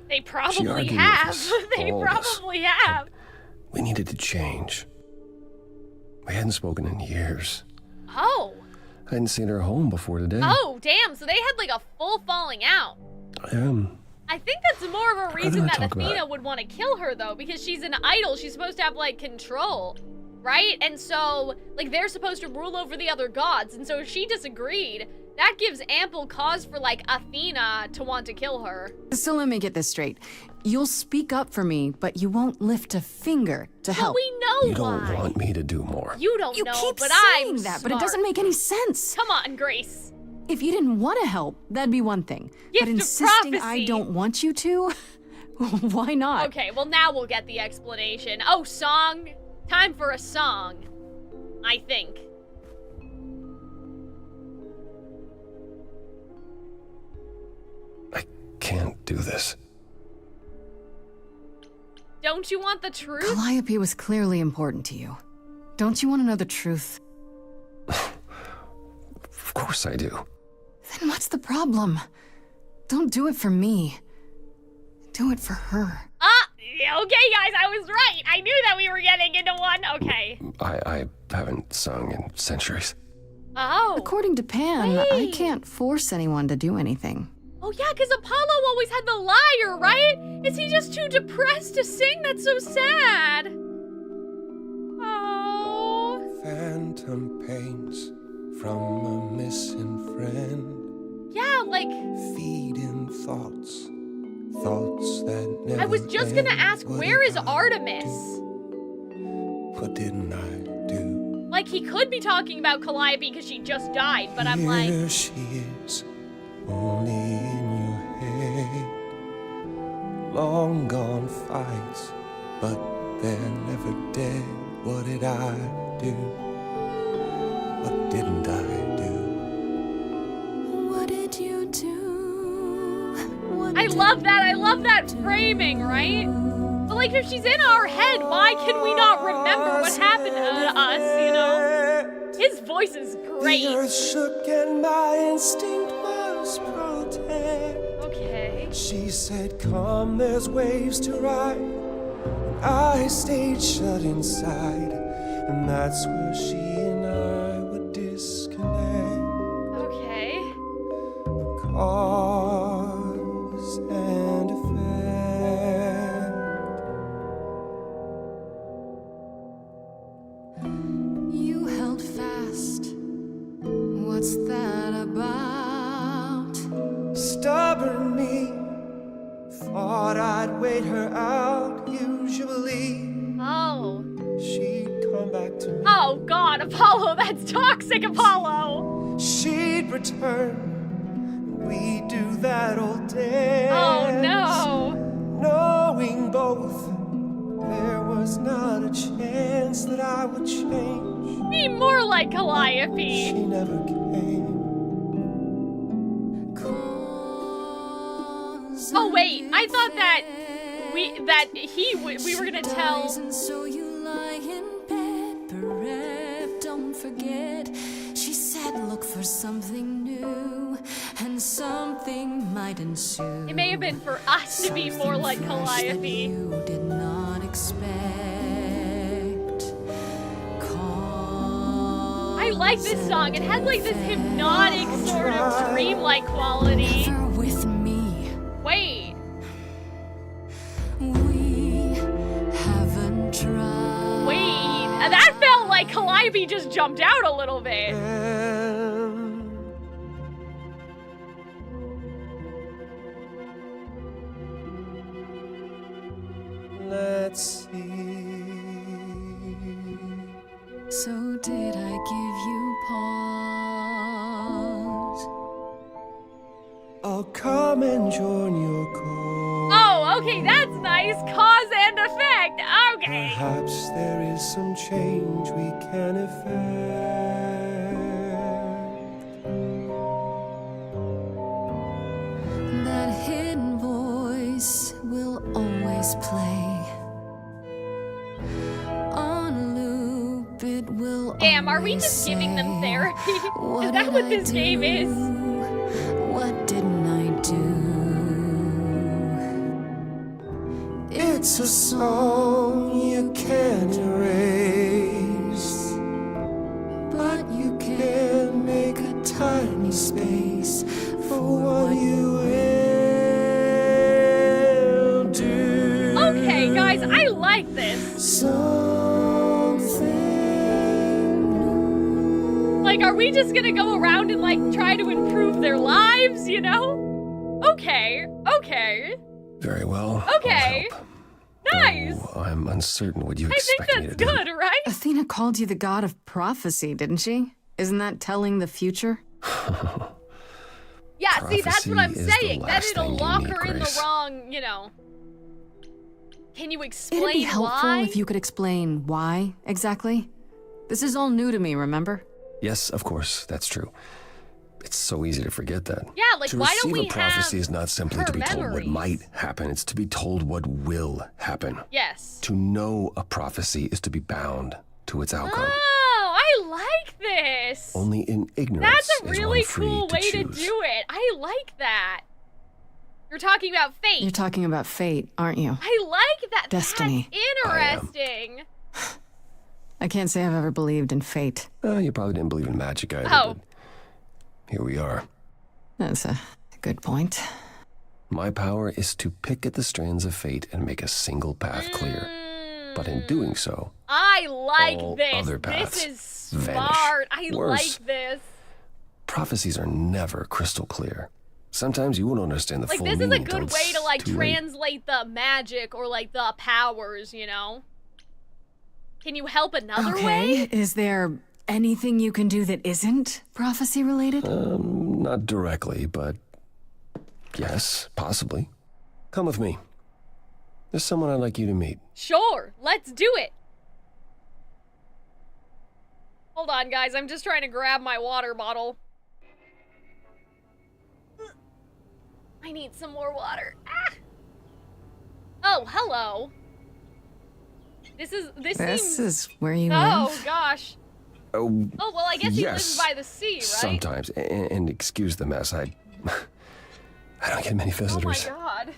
They probably argued with have. us, They all of us. probably have. We needed to change. We hadn't spoken in years. Oh. I hadn't seen her home before today. Oh, damn. So they had like a full falling out. I think that's more of a reason that Athena would want to kill her, though, because she's an idol. She's supposed to have, like, control, right? And so, like, they're supposed to rule over the other gods. And so if she disagreed, that gives ample cause for, like, Athena to want to kill her. So let me get this straight. You'll speak up for me, but you won't lift a finger to help. We know You don't why. want me to do more. You don't You know, keep but saying I'm that, smart. but it doesn't make any sense. Come on, Grace. If you didn't want to help, that'd be one thing. Gift but of insisting I prophecy. don't want you to? Why not? Okay, well now we'll get the explanation. Oh, song? Time for a song, I think. I can't do this. Don't you want the truth? Calliope was clearly important to you. Don't you want to know the truth? Of course I do. Then what's the problem? Don't do it for me. Do it for her. Okay, guys, I was right. I knew that we were getting into one. Okay. I haven't sung in centuries. Oh. According to Pan, I Wait. can't force anyone to do anything. Oh, yeah, because Apollo always had the lyre, right? Is he just too depressed to sing? That's so sad. Oh. Phantom pains from a missing friend. Yeah, like, Feeding thoughts. Thoughts that never I was just gonna end. ask, What where did is I Artemis? What didn't I do? Like, he could be talking about Calliope because she just died, but I'm like, Here she is, only in your head. Long gone fights, but they're never dead. What did I do? What didn't I do? What did you do? I love that framing, right? But like, if she's in our head, why can we not remember what happened to us, you know? His voice is great. The earth shook and my instinct was protect. Okay. She said, come, there's waves to ride. And I stayed shut inside. And that's where she and I would disconnect. Okay. Cause and effect. You held fast. What's that about? Stubborn me. Thought I'd wait her out. Usually Oh. she'd come back to me. Oh, God, Apollo, that's toxic, Apollo. She'd return. We'd do that old dance. Oh, no. Knowing both there was not a chance that I would change. Be more like Calliope. She never came. Oh, wait, I thought that we were gonna tell. And so you lie in bed, bereft, don't forget. She said, look for something new, and something might ensue. It may have been for us to be more like Something fresh that Calliope. you did not expect. I like this song. It has like this hypnotic sort of dreamlike quality. Never with me. Wait. We haven't tried. Wait. That felt like Calliope just jumped out a little bit. Let's see. So did I give you pause? I'll come and join your cause. Oh, okay, that's nice. Cause and effect. Okay. Perhaps there is some change we can effect. That hidden voice will always play. On loop, it will Damn, are we always just giving them say, therapy? Is "What that did what I this game is? do? What didn't I do?" It's a song you can't erase, but you can make a tiny space for what you will do. Okay, guys, I like this. Like, are we just gonna go around and, like, try to improve their lives, you know? Okay, okay, Very well. okay. I'll help. Nice! Oh, I'm uncertain what you I think expect me that's to do. good, right? Athena called you the god of prophecy, didn't she? Isn't that telling the future? Yeah, see, that's what I'm Prophecy is the saying. That last it'll thing you lock need, her in the Grace. wrong, you know. Can you explain It'd be helpful why? if you could explain why, exactly. This is all new to me, remember? Yes, of course, that's true. It's so easy to forget that. Yeah, like, to why don't receive we a prophecy have is not simply her to be told what memories? might happen, it's to be told what will happen. Yes. To know a prophecy is to be bound to its outcome. Oh, I like this. Only in ignorance That's a is really one free cool to way to choose. do it. I like that. You're talking about fate. You're talking about fate, aren't you? I like that. Destiny. That's interesting. I can't say I've ever believed in fate. You probably didn't believe in magic either, Oh. but here we are. That's a good point. My power is to pick at the strands of fate and make a single path clear. But in doing so, I like all this. other paths This is vanish. smart. I Worse. like this. prophecies are never crystal clear. Sometimes you won't understand the Like, full this is meaning a till good it's way to, like, too late. translate the magic or, like, the powers, you know? Can you help another way? Is there anything you can do that isn't prophecy related? Not directly, but yes, possibly. Come with me. There's someone I'd like you to meet. Sure, let's do it. Hold on, guys. I'm just trying to grab my water bottle. I need some more water. Ah! Oh, hello. This seems... is where you Oh, live? gosh. Oh, Oh, well, I guess he yes. lives by the sea, right? Sometimes. And excuse the mess. I don't get many Oh my visitors. god.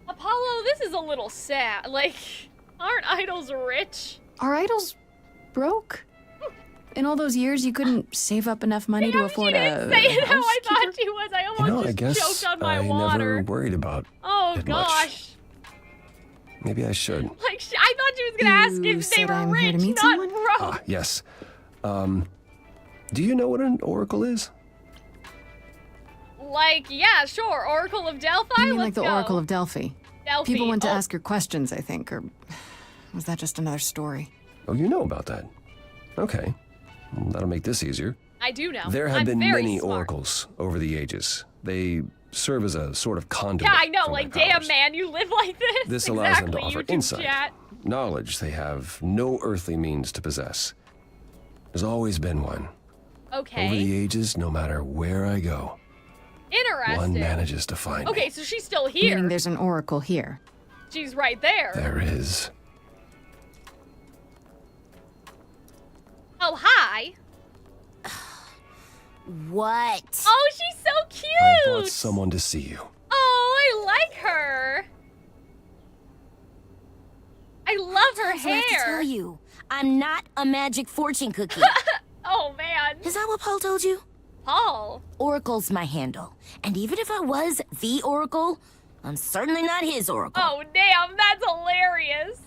Apollo, this is a little sad. Like, aren't idols rich? Are idols broke? In all those years, you couldn't save up enough money to afford She a didn't say it how I housekeeper? thought she was. I almost I just guess choked on my I water. never worried about Oh it gosh. Maybe I should. Like, I thought she was gonna ask You if they said were I'm here to rich, meet not someone? broke. Ah, yes. Do you know what an oracle is? Like, yeah, sure. Oracle of Delphi? You mean like Let's the go. Oracle of Delphi? Delphi. People went to Oh, ask her questions, I think, or was that just another story? Oh, you know about that. Okay. Well, that'll make this easier. I do know. There have I'm been very many smart. oracles over the ages. They serve as a sort of conduit. Yeah, I know. for my Like, damn, powers. man, you live like this. This allows them to Exactly, offer YouTube insight, Chat. knowledge they have no earthly means to possess. There's always been one. Okay. Over the ages, no matter where I go, Interesting. one manages to find me. Okay, so she's still here. Meaning there's an oracle here. She's right there. There is. Oh, hi. What? Oh, she's so I cute. brought someone to see you. Oh, I like her. I love her I have to tell hair. you, I'm not a magic fortune cookie. Oh, man. Is that what Paul told you? Paul. Oracle's my handle. And even if I was the Oracle, I'm certainly not his Oracle. Oh, damn. That's hilarious.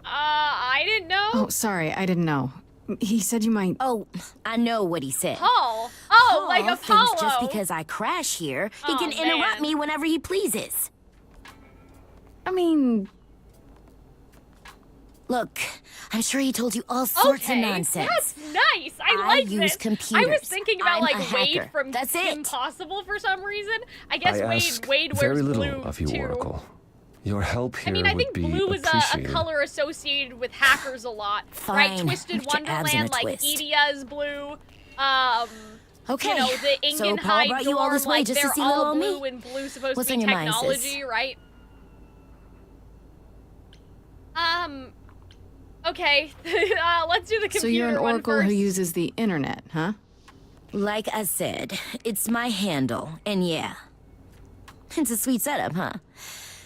I didn't know. Oh, sorry, I didn't know. He said you might. Oh, I know what he said. Paul. Oh, Paul like thinks Apollo. just because I crash here, he Oh, can interrupt man. me whenever he pleases. I mean, Look, I'm sure he told you all sorts of Okay, nonsense. that's nice. I I like use this. I was computers. thinking about I'm like a Wade hacker. from That's Kim it. Possible for some reason. I guess I ask Wade wears very little blue of you, too. Oracle. Your help here I mean, I would think be blue is a appreciated. color associated with hackers a lot, right? Fine. Twisted Put your abs in a Wonderland, like twist. Edia is blue. Okay, You know, the so Ingenhide Paul brought you all dorm, this way like, just to they're see little all old me? blue, and blue supposed What's to on be your mind, sis? technology, right? Okay. Let's do the computer So you're an one oracle first. who uses the internet, huh? Like I said, it's my handle, and yeah. It's a sweet setup, huh?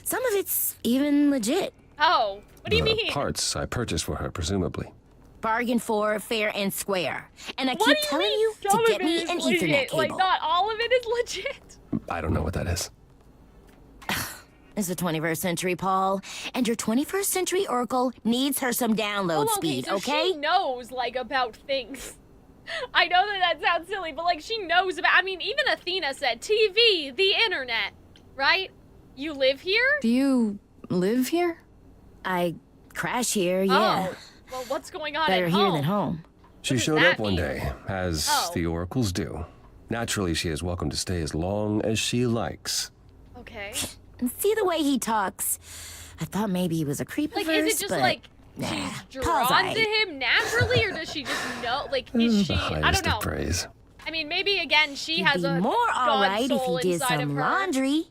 Some of it's even legit. Oh, what do you The mean? parts I purchased for her, presumably. Bargain for, fair and square. And I What keep do you telling mean you some to of get it me is an legit? Ethernet cable. Like, not all of it is legit. I don't know what that is. It's the 21st century, Paul, and your 21st century oracle needs her some download Oh, speed, so okay? she knows, like, about things. I know that sounds silly, but, like, she knows about... I mean, even Athena said, TV, the internet, right? You live here? Do you live here? I crash here, yeah. Oh, well, what's going on Better at here home? than home. She does showed that up one mean? day, as Oh. the oracles do. Naturally, she is welcome to stay as long as she likes. Okay. And see the way he talks. I thought maybe he was a creep Like, at is first, it just, but like, nah, she's Paul's drawn aight. to him naturally, or does she just know? Like, is she... The I don't highest know. of praise. I mean, maybe, again, she He'd has be a more god alright if soul he did inside of some her. laundry.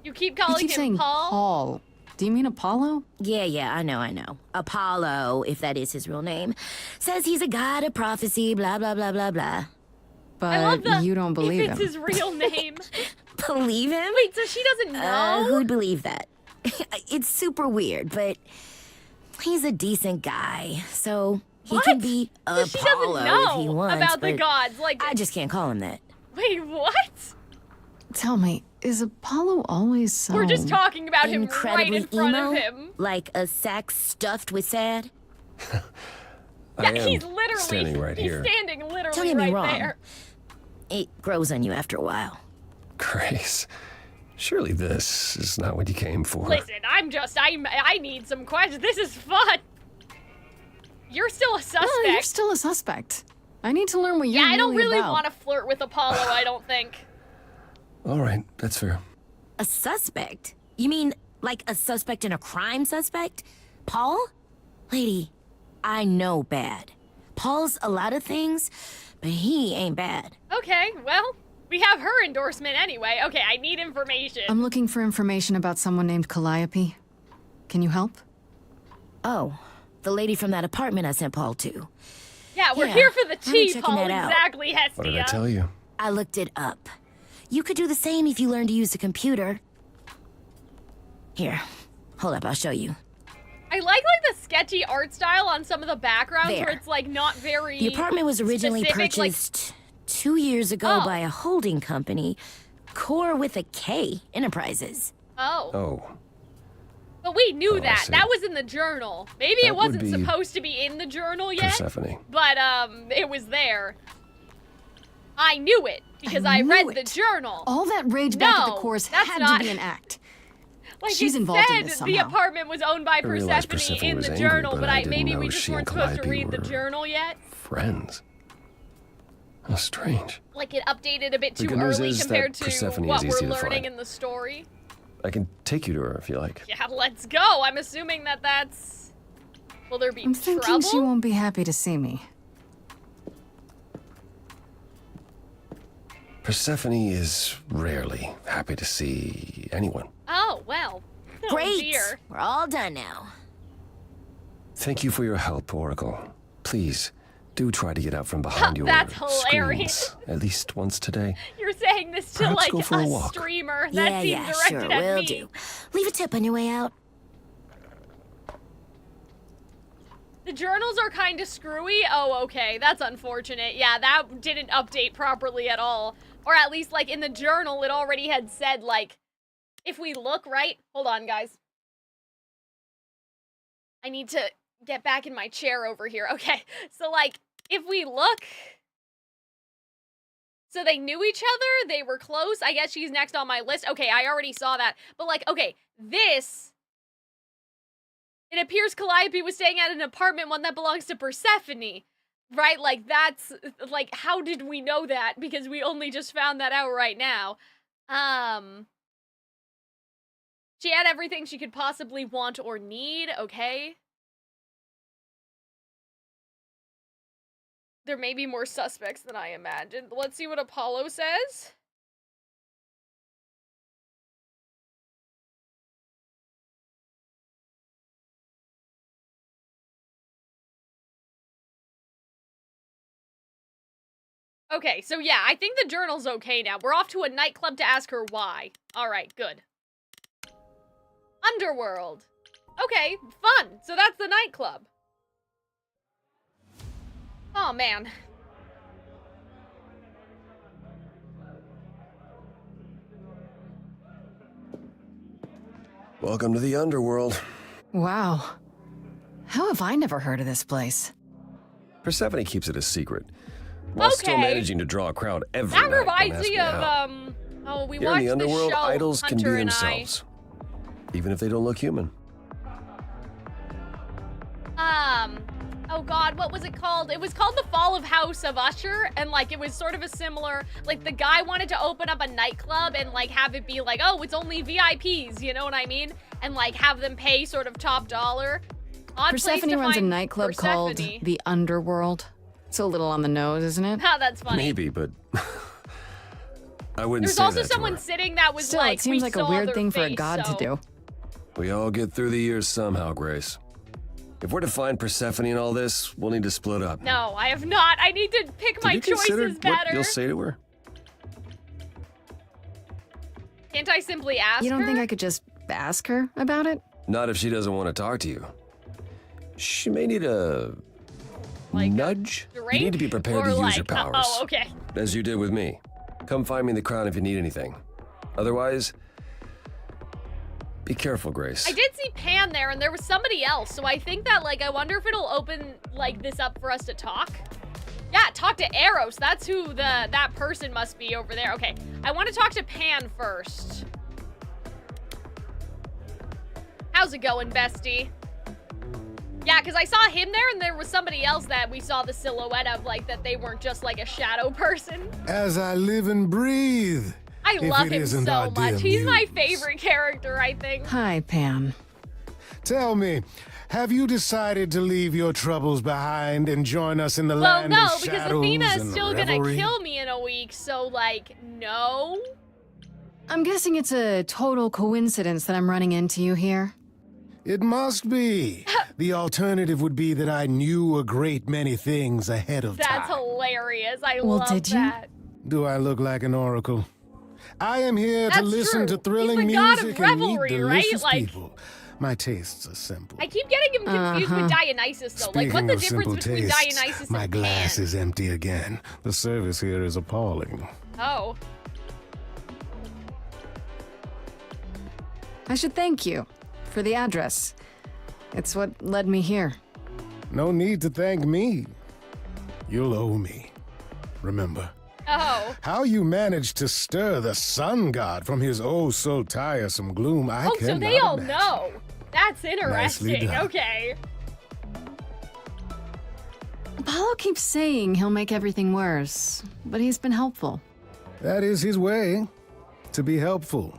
You keep You calling keep him saying Paul? Do you mean Apollo? Yeah, I know. Apollo, if that is his real name, says he's a god of prophecy, blah, blah, blah, blah, blah. I love But the... you don't believe if it's him. his real name. Believe him? Wait, so she doesn't know? Who'd believe that? It's super weird, but he's a decent guy, so he What? can be So she doesn't Apollo know if he wants, about the but gods. Like, I just can't call him that. wait, what? Tell me, is Apollo always so... We're just talking about him right Incredibly in front emo, of him. like a sack stuffed with sad. I Yeah, am he's literally standing right he's here. standing literally Don't get me right wrong. there. It grows on you after a while. Grace, surely this is not what you came for. Listen, I need some questions. This is fun. You're still a suspect. No, you're still a suspect. I need to learn what you're Yeah, I don't really about. want to flirt with Apollo, I don't think. All right, that's fair. A suspect? You mean like a suspect in a crime suspect? Paul? Lady, I know bad. Paul's a lot of things, but he ain't bad. Okay, well, we have her endorsement anyway. Okay, I need information. I'm looking for information about someone named Calliope. Can you help? Oh, the lady from that apartment I sent Paul to. Yeah, we're Yeah, here for the I'm tea, checking Paul. that out. Exactly, Hestia. What did I tell you? I looked it up. You could do the same if you learned to use a computer. Here, hold up, I'll show you. I like the sketchy art style on some of the backgrounds There. where it's like not very The apartment was originally specific, like- purchased 2 years ago Oh. by a holding company, Core with a K Enterprises. Oh. Oh, But we knew I that. see. That was in the journal. Maybe That it would wasn't be supposed to be in the journal yet, Persephone. but it was there. I knew it because I, knew read it. the journo. All that rage back at the No, course that's had not- to be an act. Like She's it involved in said, this the somehow. apartment was owned by I realized Persephone Persephone in was the angry, journal, but but I I didn't maybe know we just she weren't and supposed to Calliope read the were journal yet. Friends. How strange. Like it updated a bit The too good news early is that compared to Persephone what is we're easy to learning find. in the story. I can take you to her if you like. Yeah, let's go. I'm assuming that that's... Will there be I'm thinking trouble? she won't be happy to see me. Persephone is rarely happy to see anyone. Oh, well. Oh, Great! dear. We're all done now. Thank you for your help, Oracle. Please, do try to get out from behind your That's hilarious. screens at least once today. You're saying this to Perhaps like go for a a walk. streamer. That Yeah, seems sure, directed at will me. do. Leave a tip on your way out. The journals are kind of screwy. Oh, okay. That's unfortunate. Yeah, that didn't update properly at all. Or at least, like, in the journal, it already had said, like, if we look right... Hold on, guys. I need to get back in my chair over here. Okay, so, like, if we look... So they knew each other? They were close? I guess she's next on my list. Okay, I already saw that. But, like, okay, this... It appears Calliope was staying at an apartment, one that belongs to Persephone. Right? Like, that's... Like, how did we know that? Because we only just found that out right now. She had everything she could possibly want or need, okay? There may be more suspects than I imagined. Let's see what Apollo says. Okay, so yeah, I think the journal's okay now. We're off to a nightclub to ask her why. Alright, good. Underworld. Okay, fun. So that's the nightclub. Oh, man. Welcome to the underworld. Wow. How have I never heard of this place? Persephone keeps it a secret, while still Okay. managing to draw a crowd every That night. reminds Don't ask me how. of, oh, we Here in watched the the underworld, show, idols can be Hunter and themselves, even if they don't look human. Oh god, what was it called? It was called The Fall of House of Usher, and like it was sort of a similar, like the guy wanted to open up a nightclub and like have it be like, oh, it's only VIPs, you know what I mean? And like have them pay sort of top dollar. Odd place Persephone to runs a find nightclub called Persephone. the Underworld. It's a little on the nose, isn't it? Oh, that's funny. Maybe, but I wouldn't There's say also that to someone her. sitting that was Still, like, it seems we like a saw weird their thing for a face, god so. to do. We all get through the years somehow, Grace. If we're to find Persephone in all this, we'll need to split up. No, I have not. I need to pick my Have you considered choices better. what you'll say to her? Can't I simply ask You don't her? think I could just ask her about it? Not if she doesn't want to talk to you. She may need a nudge. You Drink? need to be prepared Or to use like, your powers. Oh, okay. As you did with me. Come find me in the crown if you need anything. Otherwise, be careful, Grace. I did see Pan there, and there was somebody else, so I think that, like, I wonder if it'll open, like, this up for us to talk. Yeah, talk to Eros. That's who that person must be over there. Okay, I want to talk to Pan first. How's it going, bestie? Yeah, because I saw him there, and there was somebody else that we saw the silhouette of, like, that they weren't just, like, a shadow person. As I live and breathe. I If love it him isn't so our much. dear He's my muse. favorite character, I think. Hi, Pam. Tell me, have you decided to leave your troubles behind and join us in the Well, land no, of because shadows Athena is and still gonna revelry? kill me in a week, so, like, no. I'm guessing it's a total coincidence that I'm running into you here. It must be. The alternative would be that I knew a great many things ahead of That's time. hilarious. I Well, love did you? that. Do I look like an oracle? I am here to That's listen true. to thrilling He's the god of music and meet revelry, right? delicious Like- people. My tastes are simple. I keep getting him confused with Dionysus, though. Like, Speaking what's the of difference simple between tastes, Dionysus my and glass Pan? is empty again. The service here is appalling. Oh. I should thank you for the address. It's what led me here. No need to thank me. You'll owe me. Remember Oh. how you managed to stir the sun god from his oh so tiresome gloom. I Oh, so cannot they all imagine. know. That's Nicely interesting. done. Okay. Apollo keeps saying he'll make everything worse, but he's been helpful. That is his way, to be helpful.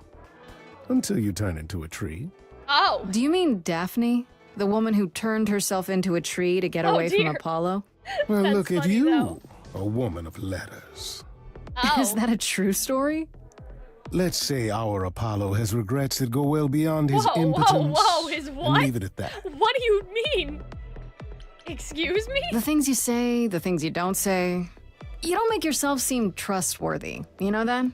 Until you turn into a tree. Oh. Do you mean Daphne? The woman who turned herself into a tree to get Oh, away dear. from Apollo? Well, That's look at funny, you, though. a woman of letters. Oh. Is that a true story? Let's say our Apollo has regrets that go well beyond his Whoa, impotence. whoa, his And what? leave it at that. What do you mean? Excuse me? The things you say, the things you don't say. You don't make yourself seem trustworthy. You know that?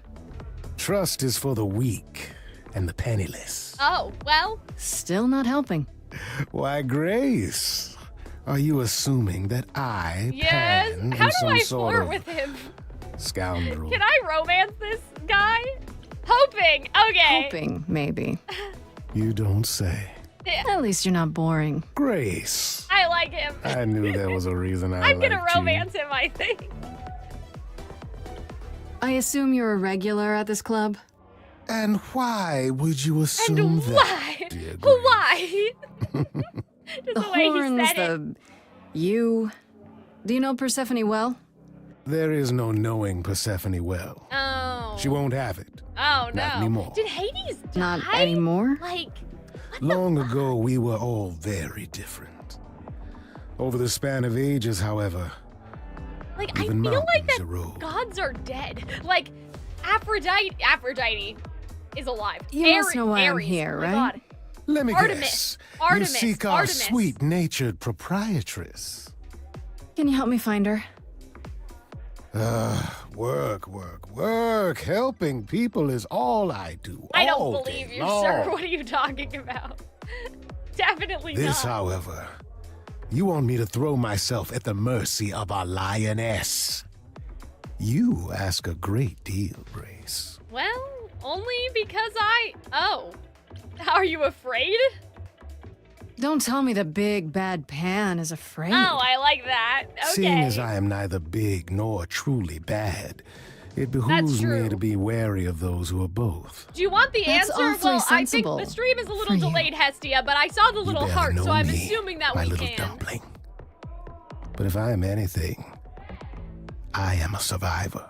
Trust is for the weak and the penniless. Oh, well, Still not helping. Why, Grace, are you assuming that I, yes. Pan, How am do some I sort flirt of with him? scoundrel? Can I romance this guy? Hoping. Okay. Hoping, maybe. You don't say. At least you're not boring. Grace, I like him. I knew there was a reason I I'm gonna liked you. romance him, I think. I assume you're a regular at this club? And why would you assume And that? why? dear Grace? Why? Just The the way he horns, said it. you. Do you know Persephone well? There is no knowing Persephone well. Oh. She won't have it. Oh, Not no. anymore. Did Hades die? Not anymore? Like, Long ago, we were all very different. Over the span of ages, however, like I even feel like mountains that erode. gods are dead. Like, Aphrodite is alive. You must know why I'm Ares, here, oh my right? God. Let me Artemis. guess. Artemis. You seek our Artemis. sweet-natured proprietress. Can you help me find her? Work. Helping people is all I do. I don't all believe day you, long. sir. What are you talking about? Definitely This, not. however, you want me to throw myself at the mercy of a lioness. You ask a great deal, Grace. Well, only because Oh. Are you afraid? Don't tell me the big bad Pan is afraid. Oh, I like that. Okay. Seeing as I am neither big nor truly bad, it behooves true. me to be wary of those who are both. Do you want the That's answer? awfully Well, sensible I think the stream is a little for you. delayed, Hestia, but I saw the little you heart, know so I'm me, assuming that my we little can. dumpling. But if I am anything, I am a survivor.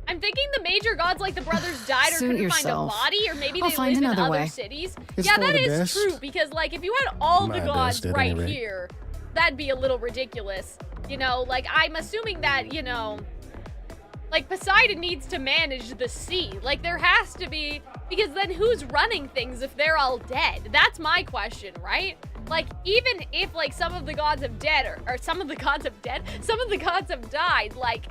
I'm thinking the major gods like the brothers died or Suit couldn't yourself. find a body, or maybe I'll they find live in another other way. cities. It's Yeah, for that the is best. true, because like if you had all the My gods best, at right any rate. here, that'd be a little ridiculous. You know, like I'm assuming that, you know, like Poseidon needs to manage the sea. Like there has to be, because then who's running things if they're all dead? That's my question, right? Like even if like some of the gods have dead, or some of the gods have dead, some of the gods have died, like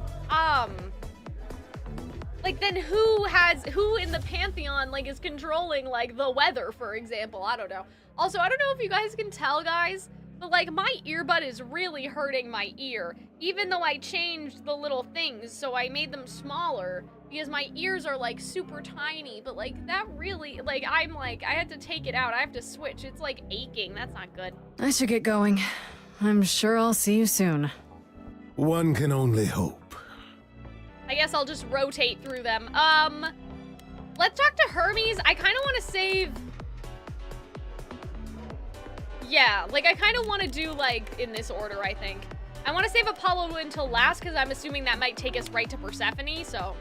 then who in the pantheon like is controlling like the weather, for example? I don't know. Also, I don't know if you guys can tell, guys, but like my earbud is really hurting my ear, even though I changed the little things, so I made them smaller because my ears are like super tiny, but like that really, like I'm like, I had to take it out. I have to switch. It's like aching. That's not good. I should get going. I'm sure I'll see you soon. One can only hope. I guess I'll just rotate through them. Let's talk to Hermes. I kind of want to save... Yeah, like I kind of want to do like in this order, I think. I want to save Apollo until last because I'm assuming that might take us right to Persephone, so...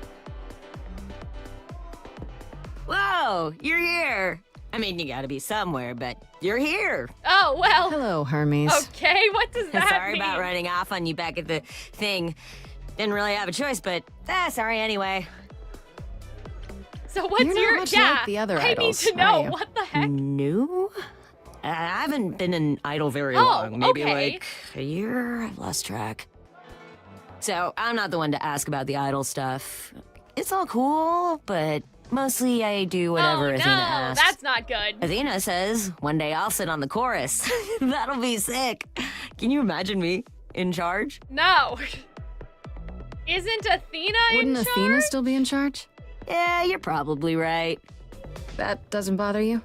Whoa, you're here. I mean, you gotta be somewhere, but you're here. Oh, well... Hello, Hermes. Okay, what does that Sorry mean? about running off on you back at the thing. Didn't really have a choice, but sorry anyway. So what's You're not your... much yeah, like the other I idols, need to are know. you? What the heck? New? I haven't been an idol very Oh, long. Maybe okay. like a year. I've lost track. So I'm not the one to ask about the idol stuff. It's all cool, but mostly I do whatever Oh, Athena no, asks. that's not good. Athena says one day I'll sit on the chorus. That'll be sick. Can you imagine me in charge? No. Isn't Athena Wouldn't in Athena charge? still be in charge? Yeah, you're probably right. That doesn't bother you?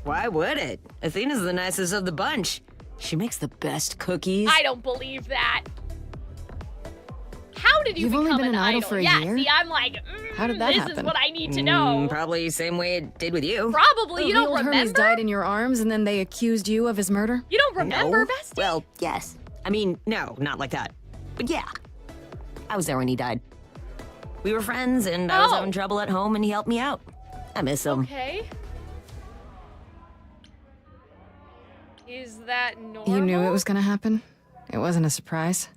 Why would it? Athena's the nicest of the bunch. She makes the best cookies. I don't believe that. How did you You've become only been an an idol for a yeah, year? see, I'm like, How did that this happen? is what I need to know. Probably same way it did with you. Probably. You the don't old remember? Hermes died in your arms and then they accused you of his murder? You don't remember, No. bestie? Well, yes. I mean, no, not like that. But yeah. I was there when he died. We were friends, and I was Oh. having trouble at home, and he helped me out. I miss him. Okay. Is that normal? You knew it was gonna happen? It wasn't a surprise?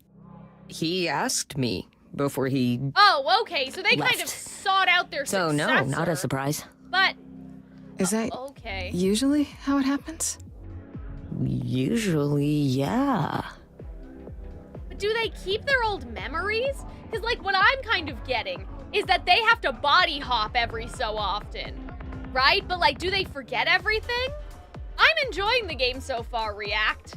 He asked me before he... Oh, okay. So they kind of Left. sought out their So successor. no, not a surprise. But, Is that okay. usually how it happens? Usually, yeah. But do they keep their old memories? Because, like, what I'm kind of getting is that they have to body hop every so often, right? But, like, do they forget everything? I'm enjoying the game so far, React.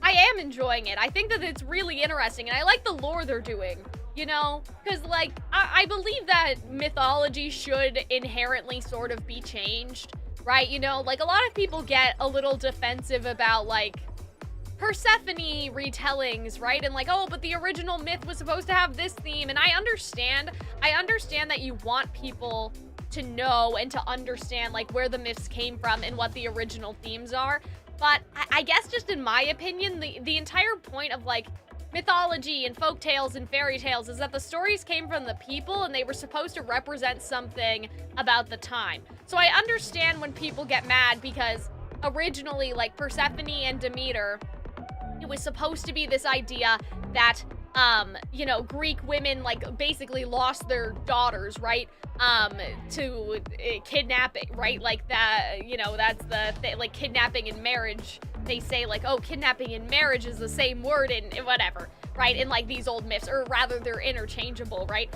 I am enjoying it. I think that it's really interesting, and I like the lore they're doing, you know? Because, like, I believe that mythology should inherently sort of be changed, right? You know, like, a lot of people get a little defensive about, like, Persephone retellings, right? And like, oh, but the original myth was supposed to have this theme. And I understand that you want people to know and to understand like where the myths came from and what the original themes are. But I guess just in my opinion, the entire point of like mythology and folk tales and fairy tales is that the stories came from the people and they were supposed to represent something about the time. So I understand when people get mad because originally, like, Persephone and Demeter, it was supposed to be this idea that, you know, Greek women, like, basically lost their daughters, right, to kidnapping, right? Like, that, you know, that's the thing, like, kidnapping and marriage. They say, like, oh, kidnapping and marriage is the same word in whatever, right? In, like, these old myths, or rather, they're interchangeable, right?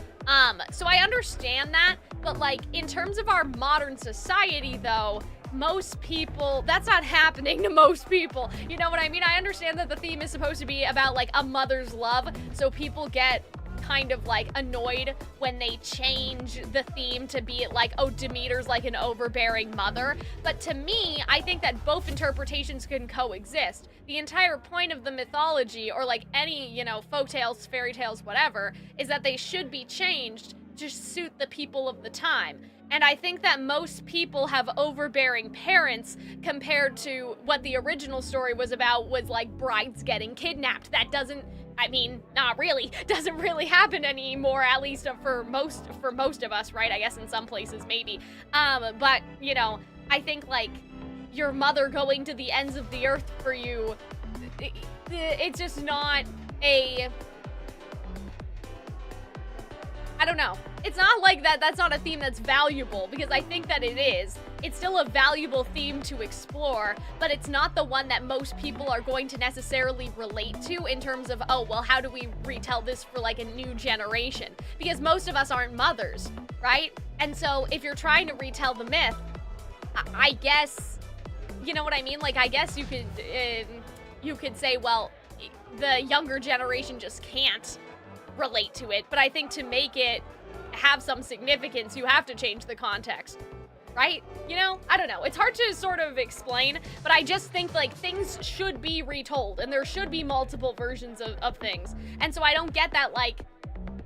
So I understand that, but, like, in terms of our modern society, though, most people, that's not happening to most people. You know what I mean? I understand that the theme is supposed to be about, like, a mother's love, so people get kind of, like, annoyed when they change the theme to be like, oh, Demeter's like an overbearing mother. But to me, I think that both interpretations can coexist. The entire point of the mythology, or like any, you know, folktales, fairy tales, whatever, is that they should be changed to suit the people of the time. And I think that most people have overbearing parents compared to what the original story was about, was like brides getting kidnapped. That doesn't, I mean, not really, doesn't really happen anymore, at least for most of us, right? I guess in some places maybe. But, you know, I think like your mother going to the ends of the earth for you, it's just not a, I don't know. It's not like that's not a theme that's valuable, because I think that it is. It's still a valuable theme to explore, but it's not the one that most people are going to necessarily relate to in terms of, oh, well, how do we retell this for like a new generation? Because most of us aren't mothers, right? And so if you're trying to retell the myth, I guess, you know what I mean? Like, I guess you could say, well, the younger generation just can't relate to it, but I think to make it have some significance, you have to change the context, right? You know, I don't know. It's hard to sort of explain, but I just think like things should be retold and there should be multiple versions of things. And so I don't get that, like,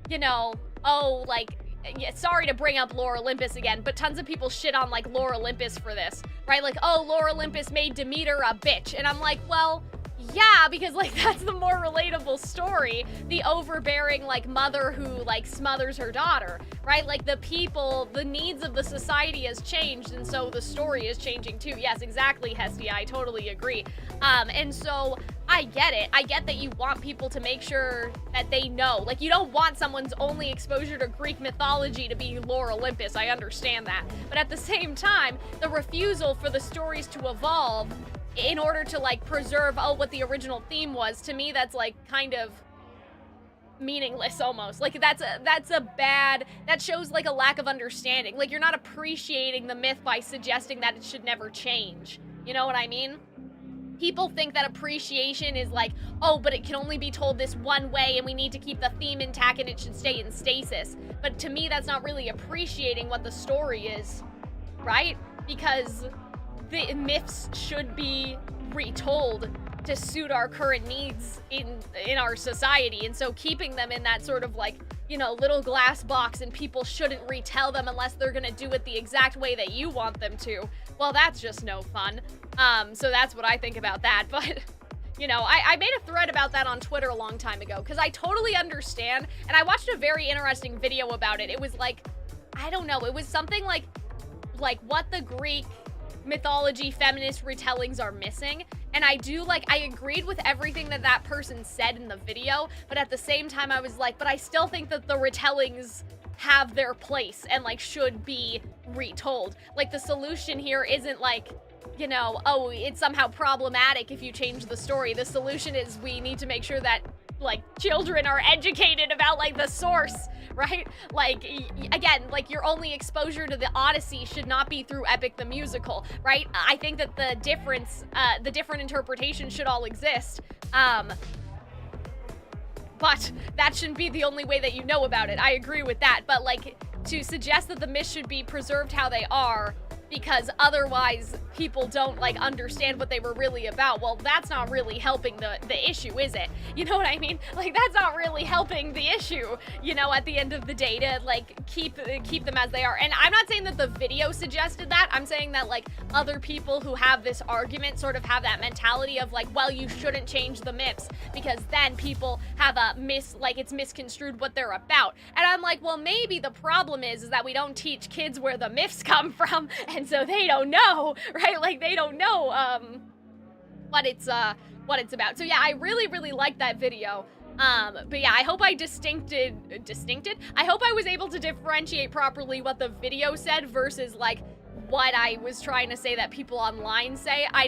you know, oh, like, yeah, sorry to bring up Lore Olympus again, but tons of people shit on like Lore Olympus for this, right? Like, oh, Lore Olympus made Demeter a bitch. And I'm like, well, yeah, because like that's the more relatable story, the overbearing like mother who like smothers her daughter, right? Like the people, the needs of the society has changed, and so the story is changing too. Yes, exactly, Hestia, I totally agree. And so I get it. I get that you want people to make sure that they know. Like, you don't want someone's only exposure to Greek mythology to be Lore Olympus. I understand that. But at the same time, the refusal for the stories to evolve in order to like preserve, oh, what the original theme was, to me that's like kind of meaningless almost. Like that's a bad, that shows like a lack of understanding. Like you're not appreciating the myth by suggesting that it should never change. You know what I mean? People think that appreciation is like, oh, but it can only be told this one way and we need to keep the theme intact and it should stay in stasis. But to me, that's not really appreciating what the story is, right? Because the myths should be retold to suit our current needs in our society. And so keeping them in that sort of like, you know, little glass box and people shouldn't retell them unless they're gonna do it the exact way that you want them to, well, that's just no fun. So that's what I think about that. But, you know, I made a thread about that on Twitter a long time ago because I totally understand. And I watched a very interesting video about it. It was like, I don't know, it was something like what the Greek mythology feminist retellings are missing. And I agreed with everything that person said in the video, but at the same time I was like, but I still think that the retellings have their place and like should be retold. Like the solution here isn't like, you know, oh, it's somehow problematic if you change the story. The solution is we need to make sure that like children are educated about like the source, right? Like, again, like your only exposure to the Odyssey should not be through Epic the Musical, right? I think that the different interpretations should all exist. But that shouldn't be the only way that you know about it. I agree with that. But like to suggest that the myths should be preserved how they are because otherwise people don't like understand what they were really about. Well, that's not really helping the issue, is it? You know what I mean? Like, that's not really helping the issue, you know, at the end of the day, to like keep them as they are. And I'm not saying that the video suggested that. I'm saying that like other people who have this argument sort of have that mentality of like, well, you shouldn't change the myths because then people have a it's misconstrued what they're about. And I'm like, well, maybe the problem is that we don't teach kids where the myths come from, and so they don't know, right? Like, they don't know what it's about. So yeah, I really like that video. But yeah, I hope I distincted? I hope I was able to differentiate properly what the video said versus like what I was trying to say that people online say. I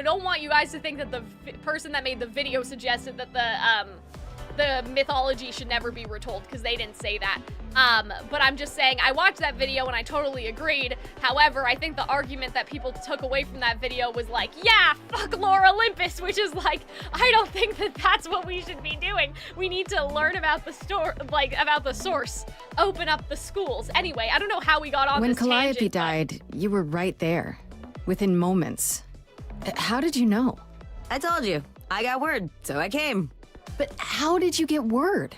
don't want you guys to think that the person that made the video suggested that the mythology should never be retold, because they didn't say that. But I'm just saying, I watched that video and I totally agreed. However, I think the argument that people took away from that video was like, yeah, fuck Lore Olympus, which is like, I don't think that that's what we should be doing. We need to learn about about the source, open up the schools. Anyway, I don't know how we got on When this Calliope tangent, died, you were right there, within moments. How did you know? I told you. I got word, so I came. But how did you get word?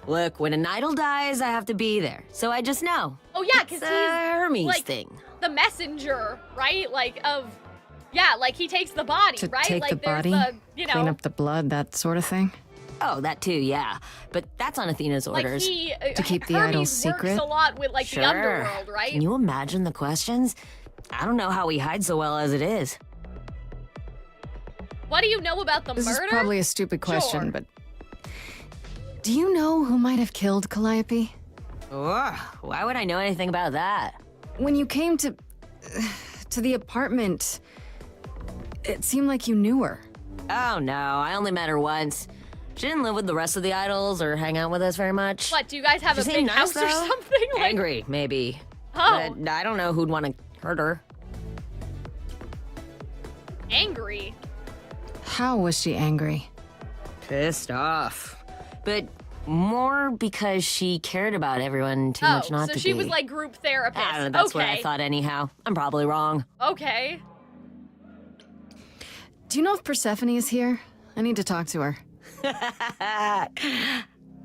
Look, when an idol dies, I have to be there. So I just know. Oh yeah, because It's he's a Hermes like thing. the messenger, right? Like yeah, like he takes the body, To right? take like the body, you know, clean up the blood, that sort of thing? Oh, that too, yeah. But that's on Athena's like orders. he To keep the Hermes idols secret? works a lot with like Sure. the underworld, right? Can you imagine the questions? I don't know how he hides so well as it is. What do you know about the This murder? is probably a stupid question, Sure. but... Do you know who might have killed Calliope? Ugh, why would I know anything about that? When you came to the apartment, it seemed like you knew her. Oh no, I only met her once. She didn't live with the rest of the idols or hang out with us very much. What, do you guys have She a big seemed nice, house or though. something? Like, Angry, maybe. Oh. But I don't know who'd want to hurt her. angry. How was she angry? Pissed off. But more because she cared about everyone too much not so to she be. was like group therapist. I don't know, that's okay. what I thought anyhow. I'm probably wrong. Okay. Do you know if Persephone is here? I need to talk to her.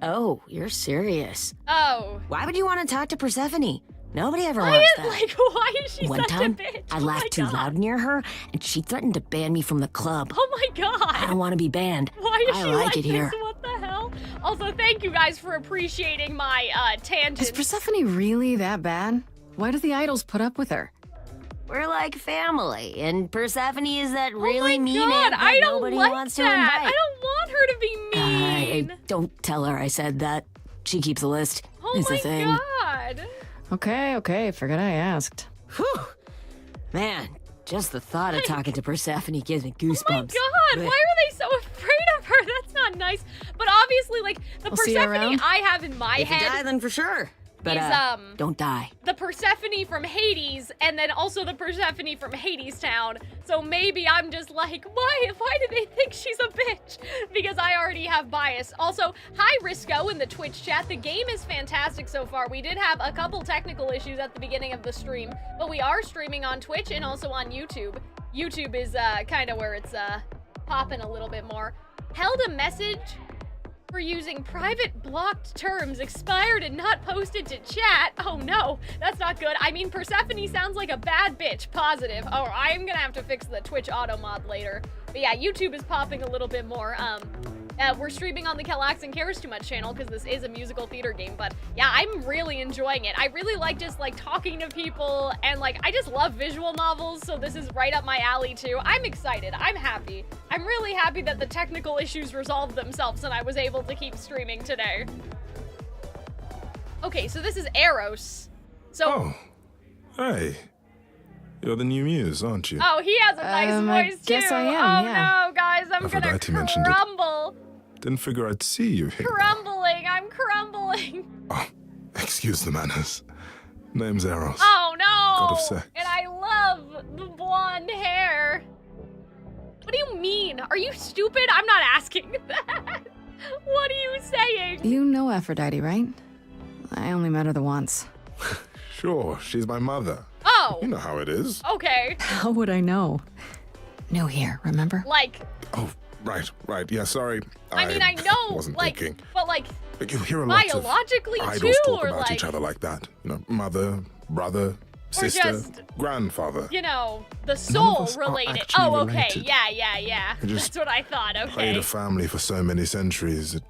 Oh, you're serious. Oh. Why would you want to talk to Persephone? Nobody ever Why wants is, that. like, why is she One such time, a bitch? I Oh my laughed too God. loud near her, and she threatened to ban me from the club. Oh my god. I don't want to be banned. Why is I she like it here. this? What the hell? Also, thank you guys for appreciating my tangents. Is Persephone really that bad? Why do the idols put up with her? We're like family, and Persephone is that really oh my mean god, aunt that I don't nobody like wants that. to invite. I don't want her to be mean. Don't tell her I said that. She keeps a list. Oh is my the thing. god. Okay, forget I asked. Whew. Man, just the thought of talking to Persephone gives me goosebumps. Oh my god, why are they so afraid of her? That's not nice. But obviously, like, the We'll see you Persephone around. I have in my If you head die, then for sure. But is, don't die. the Persephone from Hades, and then also the Persephone from Hades Town. So maybe I'm just like, why do they think she's a bitch? Because I already have bias. Also, hi Risco in the Twitch chat. The game is fantastic so far. We did have a couple technical issues at the beginning of the stream, but we are streaming on Twitch and also on YouTube. YouTube is kind of where it's popping a little bit more. Held a message for using private blocked terms expired and not posted to chat. Oh no, that's not good. I mean, Persephone sounds like a bad bitch. Positive. Oh, I'm gonna have to fix the Twitch auto mod later. But yeah, YouTube is popping a little bit more. We're streaming on the Calxiyn Cares Too Much channel because this is a musical theater game, but yeah, I'm really enjoying it. I really like just like talking to people, and like I just love visual novels, so this is right up my alley too. I'm excited. I'm happy. I'm really happy that the technical issues resolved themselves and I was able to keep streaming today. Okay, so this is Eros. So Oh, hey. You're the new muse, aren't you? Oh, he has a nice voice guess too. I am, oh yeah. no, guys, I'm gonna Aphrodite mentioned it. crumble. Didn't figure I'd see you here. Crumbling, I'm crumbling. Oh, excuse the manners. Name's Eros. Oh no! God of sex. And I love the blonde hair. What do you mean? Are you stupid? I'm not asking that. What are you saying? You know Aphrodite, right? I only met her the once. Sure, she's my mother. Oh. You know how it is. Okay. How would I know? New here, remember? Like, Oh, right. Yeah, sorry. I mean, I know, wasn't like, thinking. but like, But you hear a lot of biologically idols too, talk or about like, each other like that. You know, mother, brother, sister, just, grandfather. you know, the None soul of us are related. actually Oh, okay. related. Yeah. I just That's what I thought. Played Okay. a family for so many centuries. It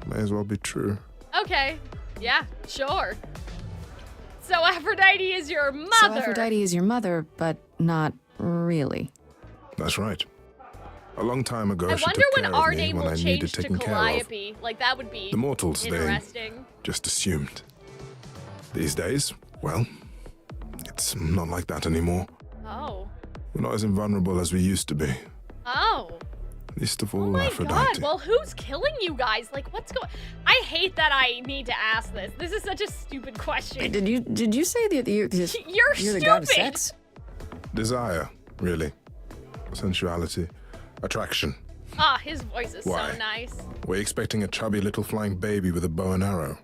may as well be true. Okay. Yeah, sure. So Aphrodite is your mother. So Aphrodite is your mother, but not really. That's right. A long time ago, I she wonder took when care our of me name when will I change needed to taken care of. Calliope. Like, that would be The mortals, interesting. they just assumed. These days, well, it's not like that anymore. Oh. We're not as invulnerable as we used to be. Oh. Least of all, Oh my Aphrodite. god, well, who's killing you guys? Like, what's going... I hate that I need to ask this. This is such a stupid question. Did you say that you're You're the god of stupid. sex? Desire, really. Sensuality. Attraction. Ah, his voice is Why? so nice. We're expecting a chubby little flying baby with a bow and arrow.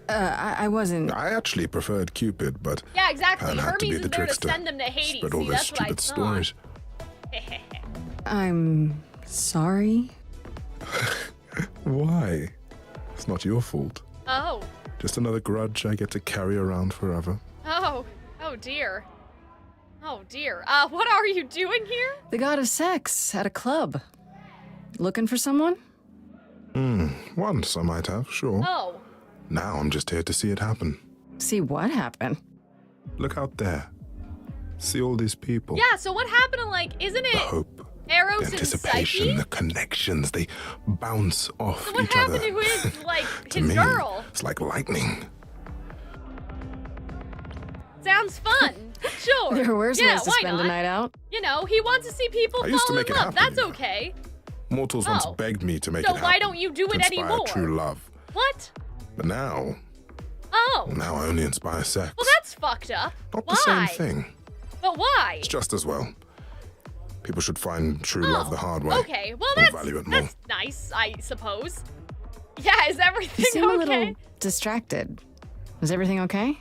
I wasn't. I actually preferred Cupid, but Yeah, exactly. Pan had to be Hermes the is there to trickster. send him to Hades. Spread all See, those that's what I stupid thought. stories. I'm sorry. Why? It's not your fault. Oh. Just another grudge I get to carry around forever. Oh. Oh, dear. Oh, dear. What are you doing here? The god of sex at a club. Looking for someone? Once I might have, sure. Oh. Now I'm just here to see it happen. See what happened? Look out there. See all these people. Yeah, so what happened to, like, isn't The it hope, Eros the and anticipation, Psyche? the connections, they bounce off So what each other. happened to his, like, To his me, girl? it's like lightning. Sounds fun. Sure. There are worse yeah, ways to why spend not? a night out. You know, he wants to see people I used to fall in make it love. happen, That's you know. okay. Mortals once Oh. begged me to make So it happen. why don't you do to it inspire anymore? true love. What? But now Oh. I only inspire sex. Well, that's fucked up. Not why? the same thing. But why? It's just as well. People should find true love the hard way. Okay, well, Or value it more. that's nice, I suppose. Yeah, is everything You seem okay? a little distracted. Is everything okay?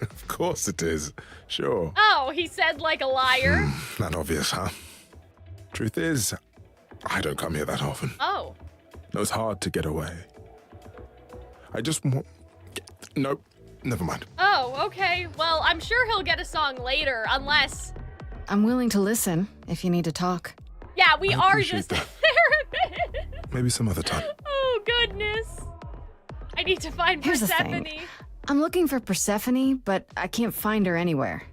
Of course it is. Sure. Oh, he said like a liar. Not obvious, huh? Truth is, I don't come here that often. Oh. No, it's hard to get away. I just want... Nope. Never mind. Oh, okay. Well, I'm sure he'll get a song later, unless... I'm willing to listen if you need to talk. Yeah, we I are appreciate just a that. therapist. Maybe some other time. Oh, goodness. I need to find Here's the Persephone. thing. I'm looking for Persephone, but I can't find her anywhere.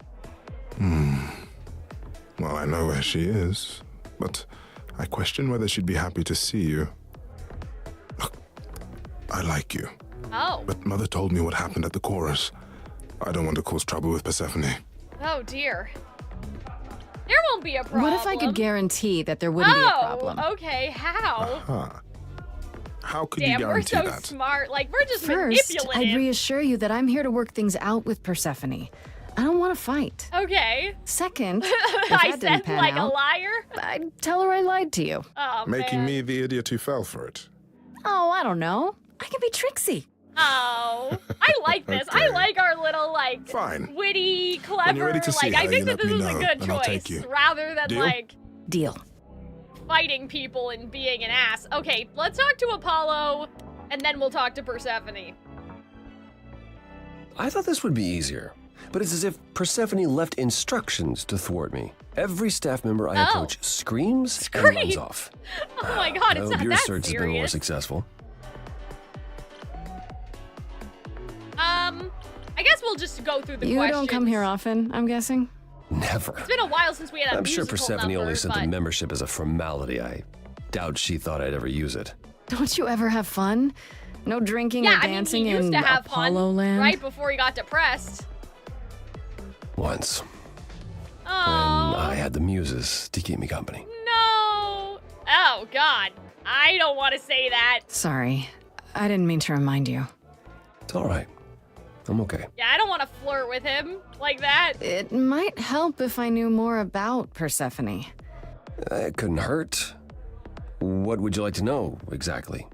Well, I know where she is, but I question whether she'd be happy to see you. Look, I like you, Oh. but Mother told me what happened at the chorus. I don't want to cause trouble with Persephone. Oh, dear. There won't be a problem. What if I could guarantee that there wouldn't be a problem? Okay, how? Huh. How could you Damn, we're guarantee so that? smart. Like, we're just First, manipulative. I'd reassure you that I'm here to work things out with Persephone. I don't want to fight. Okay. Second, if I that didn't said pan like a out, liar? I'd tell her I lied to you. Oh, Making man. me the idiot who fell for it. Oh, I don't know. I can be tricksy. Oh, I like this. I Okay. like our little, like, Fine. witty, clever, When you're ready to see like, I her, think you that let this me is a know, good and I'll choice. take you. Rather than, Deal? like, Deal. fighting people and being an ass. Okay, let's talk to Apollo, and then we'll talk to Persephone. I thought this would be easier, but it's as if Persephone left instructions to thwart me. Every staff member I approach screams and runs Screams? off. Oh my god, I it's hope not your that search has been more serious. successful. I guess we'll just go through the You questions. don't come here often, I'm guessing? Never. It's been a while since we had a I'm sure musical Persephone number, only sent the but- membership as a formality. I doubt she thought I'd ever use it. Don't you ever have fun? No drinking Yeah, or dancing I mean, he used in to have Apollo fun Land? right before he got depressed. Once, Oh, when I had the muses to keep me company. no. Oh, God. I don't want to say that. Sorry. I didn't mean to remind you. It's all right. I'm okay. Yeah, I don't want to flirt with him like that. It might help if I knew more about Persephone. It couldn't hurt. What would you like to know exactly?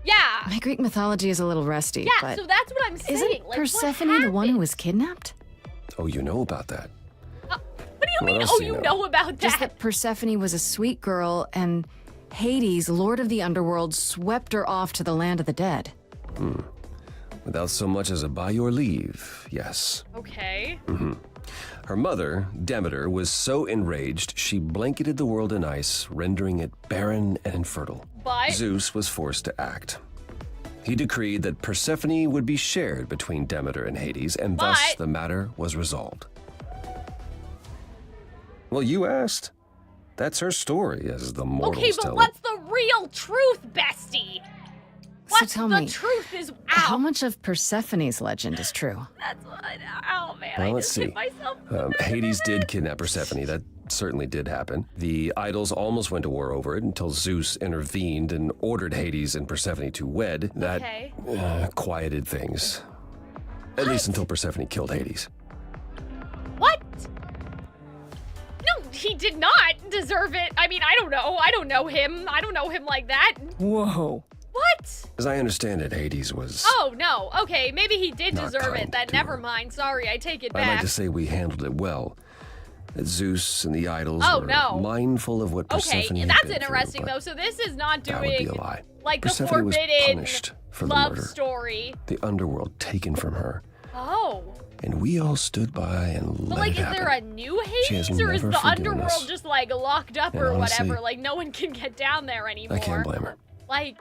Yeah, My Greek mythology is a little rusty, Yeah, but so that's what I'm saying. isn't Like, Persephone the one who was kidnapped? Oh, you know about that? what do you What mean, else oh, do you you know? know about that? Just that Persephone was a sweet girl, and Hades, lord of the underworld, swept her off to the land of the dead. Without so much as a by your leave, yes. Okay. Her mother, Demeter, was so enraged she blanketed the world in ice, rendering it barren and infertile. But Zeus was forced to act. He decreed that Persephone would be shared between Demeter and Hades, and thus But- the matter was resolved. Well, you asked. That's her story, as the mortals okay, but tell what's it. the real truth, bestie? What's tell the me, truth is How out. much of Persephone's legend is true? That's what oh man, Well, I let's just see. hit myself. Hades did kidnap Persephone. That certainly did happen. The idols almost went to war over it until Zeus intervened and ordered Hades and Persephone to wed. That Okay. quieted things. At least until Persephone killed Hades. What? No, he did not deserve it. I mean, I don't know. I don't know him. I don't know him like that. Whoa. What? As I understand it, Hades was... Oh, no. Okay, maybe he did Not deserve it. kind Then to never her. mind. Sorry, I take it I'd back. like to say we handled it well. That Zeus and the idols Oh, were no. mindful of what Okay, Persephone had that's been interesting through, though. So this is not that would be doing a lie. like the Persephone was forbidden punished for the love murder. story. The underworld taken from her. Oh. And we all stood by and But let like, it is happen. there a new She has Hades, or is never the forgiven underworld us. just like locked up And or honestly, whatever? Like no one can get down there anymore. I can't blame her. Like,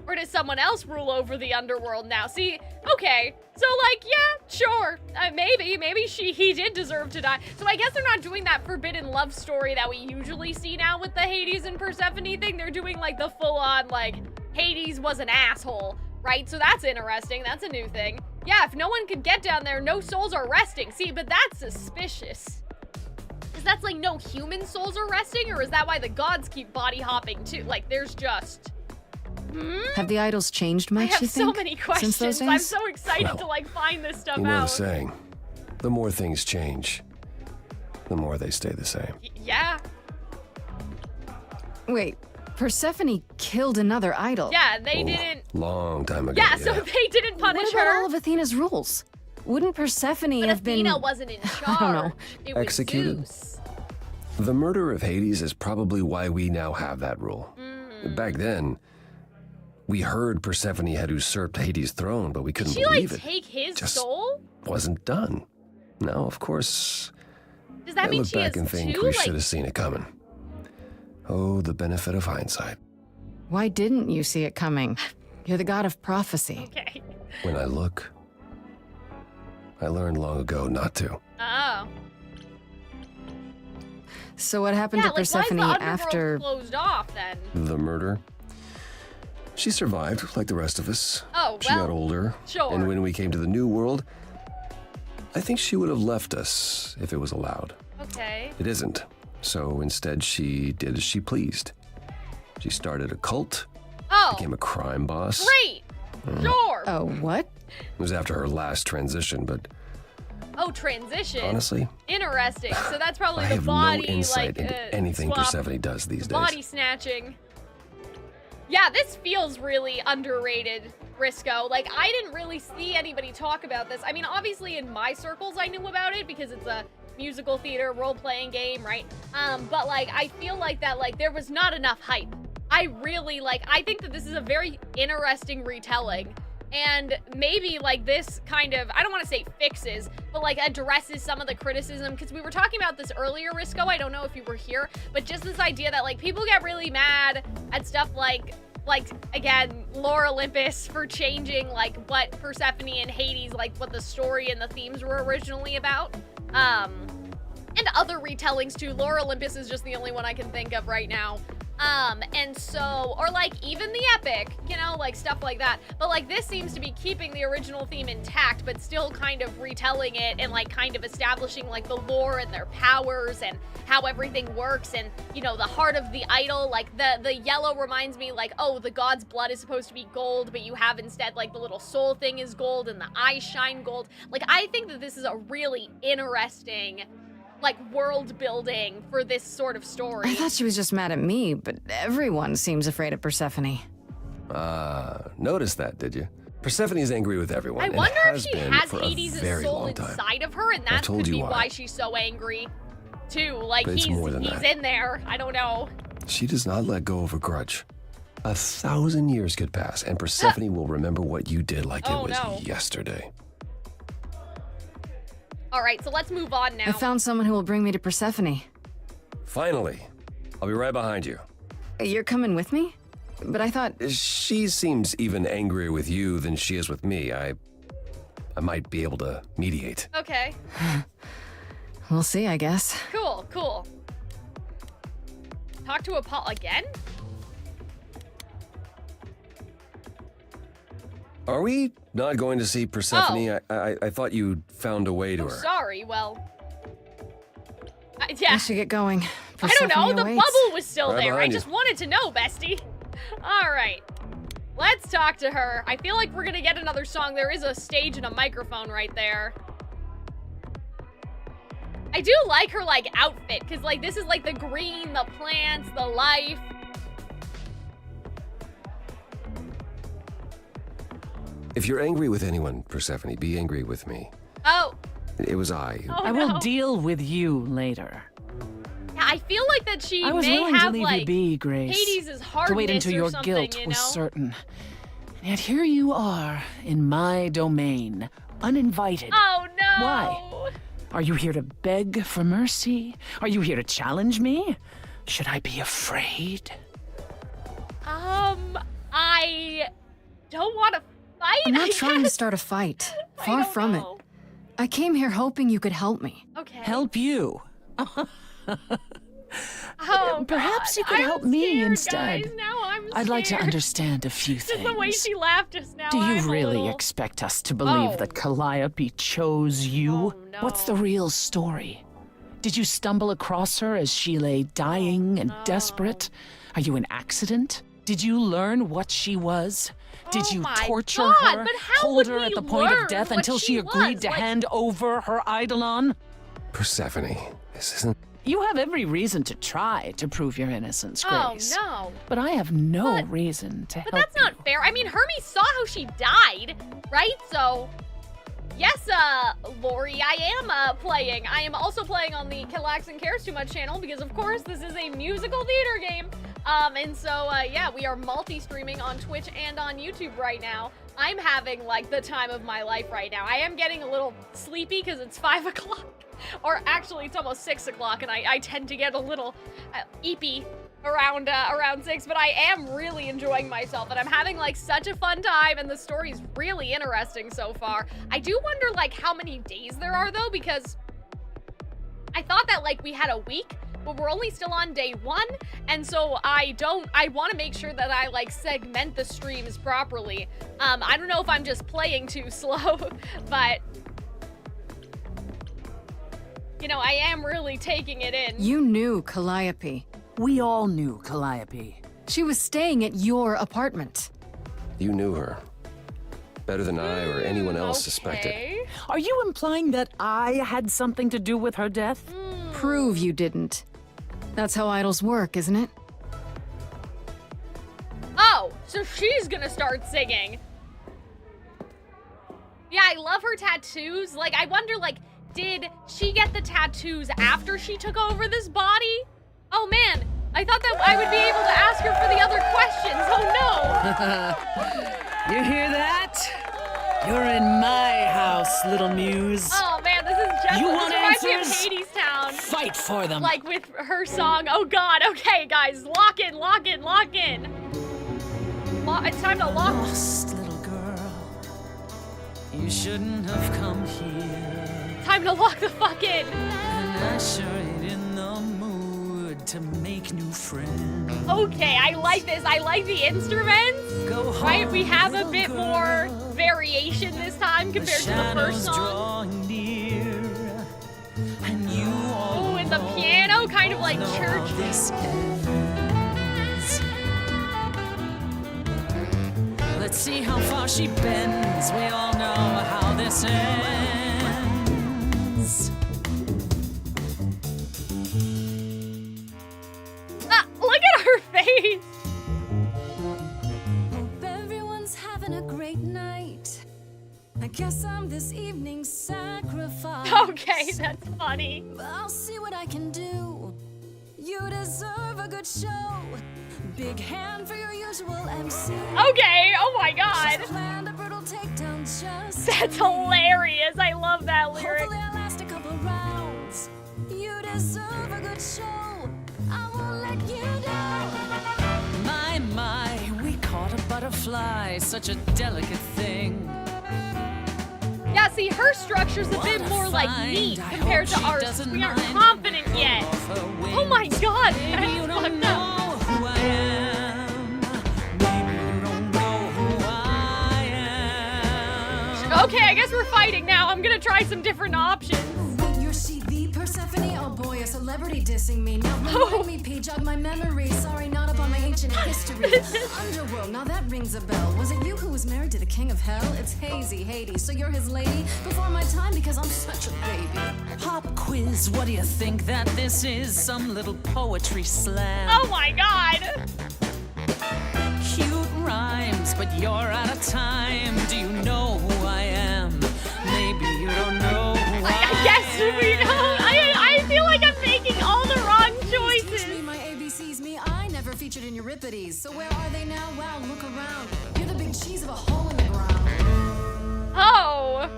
or does someone else rule over the underworld now? See, okay, so like, yeah, sure, maybe he did deserve to die. So I guess they're not doing that forbidden love story that we usually see now with the Hades and Persephone thing. They're doing like the full-on like Hades was an asshole, right? So that's interesting. That's a new thing. Yeah, if no one could get down there, no souls are resting. See, but that's suspicious. Because that's like no human souls are resting, or is that why the gods keep body hopping too? Like there's just... Have the idols changed much, I have you so think, many since questions. those days? I'm so excited Well, to like find this stuff You know the out. saying. The more things change, the more they stay the same. Yeah. Wait, Persephone killed another idol. Yeah, they didn't. Long time ago. Yeah, so they didn't punish What about her. all of Athena's rules? Wouldn't Persephone But have Athena been... wasn't in charge. I don't know. It was Executed? Zeus. The murder of Hades is probably why we now have that rule. Back then, we heard Persephone had usurped Hades' throne, but we couldn't Did she like believe it. take his Just soul? Wasn't done. Now, of course, Does that I mean look she back has and think two? we Like, should have seen it coming. Oh, the benefit of hindsight. Why didn't you see it coming? You're the god of prophecy. okay. When I look, I learned long ago not to. Oh. So what happened Yeah, to like why is the Persephone underworld after... closed off then? The murder? She survived, like the rest of us. Oh, She got well, older. sure. And when we came to the new world, I think she would have left us if it was allowed. Okay. It isn't. So instead, she did as she pleased. She started a cult, Oh, became a crime boss. great. Sure. Oh, what? It was after her last transition, but Oh, transition. honestly, Interesting. So that's probably I the have body, no insight like, into anything swap, Persephone does these days. body snatching. Yeah, this feels really underrated, Briscoe. Like, I didn't really see anybody talk about this. I mean, obviously in my circles I knew about it because it's a musical theater role-playing game, right? But like, I feel like that, like, there was not enough hype. I really, like, I think that this is a very interesting retelling. And maybe like this kind of, I don't want to say fixes, but like addresses some of the criticism, because we were talking about this earlier, Risco, I don't know if you were here, but just this idea that like people get really mad at stuff like again, Lore Olympus for changing like what Persephone and Hades, like what the story and the themes were originally about. And other retellings too. Lore Olympus is just the only one I can think of right now. And so, or like even the epic, you know, like stuff like that. But like this seems to be keeping the original theme intact, but still kind of retelling it and like kind of establishing like the lore and their powers and how everything works. And, you know, the heart of the idol, like the yellow reminds me like, oh, the god's blood is supposed to be gold, but you have instead like the little soul thing is gold and the eyes shine gold. Like, I think that this is a really interesting like world building for this sort of story. I thought she was just mad at me, but everyone seems afraid of Persephone. Noticed that, did you? Persephone's angry with everyone. I and wonder if has she been has for a Hades' very soul long time. inside of her, and that told could you be why. why she's so angry, too. Like, But it's he's more than that. in there. I don't know. She does not let go of a grudge. 1,000 years could pass, and Persephone will remember what you did like Oh, it was no. yesterday. All right, so let's move on now. I found someone who will bring me to Persephone. Finally. I'll be right behind you. You're coming with me? But I thought... She seems even angrier with you than she is with me. I might be able to mediate. Okay. We'll see, I guess. Cool, cool. Talk to Apollo again? Are we not going to see Persephone? I thought you found a way to her. Sorry, well... yeah. I should get going. I don't know, the awaits. bubble was still Right there. I behind just you. wanted to know, bestie. All right. Let's talk to her. I feel like we're gonna get another song. There is a stage and a microphone right there. I do like her, like, outfit, because, like, this is, like, the green, the plants, the life. If you're angry with anyone, Persephone, be angry with me. Oh. It was I. Oh, I will no. deal with you later. Yeah, I feel like that she I was may willing to have, leave like, you be, Grace. Hades' hardness to wait until or your something, guilt you was know? certain. And yet here you are, in my domain, uninvited. Oh, no. Why? Are you here to beg for mercy? Are you here to challenge me? Should I be afraid? I don't want to fight. I'm not I trying to guess. start a fight. I Far don't from know. it. I came here hoping you could help me. Okay. Help you? Oh, Perhaps God. you could I'm help me scared, instead. Guys. Now I'm scared. I'd like to understand a few Just things. the way she laughed just now. Do you I'm a really little... expect us to believe Oh. that Calliope chose you? Oh, no. What's the real story? Did you stumble across her as she lay dying and desperate? Are you an accident? Did you learn what she was? Did Oh you my torture God, her, but how hold would her we at the point learn of death what until she she agreed was? to Like- hand over her eidolon? Persephone, this isn't... You have every reason to try to prove your innocence, Oh, Grace. no. But I have no But- reason to But help that's not fair. I mean, Hermes saw how she died, right? So, yes, Lori, I am playing. I am also playing on the Calxiyn Cares Too Much channel because, of course, this is a musical theater game. And so, yeah, we are multi-streaming on Twitch and on YouTube right now. I'm having, like, the time of my life right now. I am getting a little sleepy because it's 5 o'clock. Or actually, it's almost 6 o'clock, and I tend to get a little eepy around 6, but I am really enjoying myself, and I'm having, like, such a fun time, and the story's really interesting so far. I do wonder, like, how many days there are, though, because I thought that, like, we had a week, but we're only still on day 1, and so I want to make sure that I, like, segment the streams properly. I don't know if I'm just playing too slow, but... You know, I am really taking it in. You knew Calliope. We all knew Calliope. She was staying at your apartment. You knew her. Better than I or anyone else suspected. Okay. Are you implying that I had something to do with her death? Prove you didn't. That's how idols work, isn't it? Oh, so she's gonna start singing. Yeah, I love her tattoos. Like, I wonder, like, did she get the tattoos after she took over this body? Oh man, I thought that I would be able to ask her for the other questions. Oh no. You hear that? You're in my house, little muse. Oh man, this is just You this want reminds me of answers? Hades Town. Fight for them. Like with her song. Oh god, okay guys, lock in, lock in, lock in. It's time to lock. Lost little girl, you shouldn't have come here. Time to lock the fuck in. And I sure ain't in the mood to make new friends. Okay, I like this. I like the instruments. Go Right, we have a home, bit little more girl. variation this time The compared to the first shadows song. drawing near, and you all Oh, and the piano, kind of like know how church. this ends. Let's see how far she bends. We all know how this ends. Ah, look at her face. That's funny. But I'll see what I can do. You deserve a good show. Big hand for your usual MC. Okay, oh my god. She's planned a brutal takedown just That's hilarious. I love that lyric. Hopefully I'll last a couple rounds. You deserve a good show. I won't let you down. My, we caught a butterfly, such a delicate thing. Yeah, see, her structure's a bit more like neat compared to ours. We aren't confident yet. Oh my god, that's You don't fucked know up. who I am. Maybe you don't know who I am. Okay, I guess we're fighting now. I'm gonna try some different options. You're she the Persephone? Oh boy, a celebrity dissing me. Now remind me, P, jog my memory. Sorry, not up on my ancient history. Underworld, now that rings a bell. Was it you who was married to the king of hell? It's hazy, Hades. So you're his lady before my time because I'm such a baby. Pop quiz, what do you think that this is? Some little poetry slam. Oh my god. Cute rhymes, but you're out of time. Do you know who I am? Maybe you don't know who I guess we don't. I feel like I'm making all the wrong choices. Me, my ABCs, me, I never featured in Euripides. So where are they now? Wow, look around. You're the big cheese of a hole in the ground. Oh.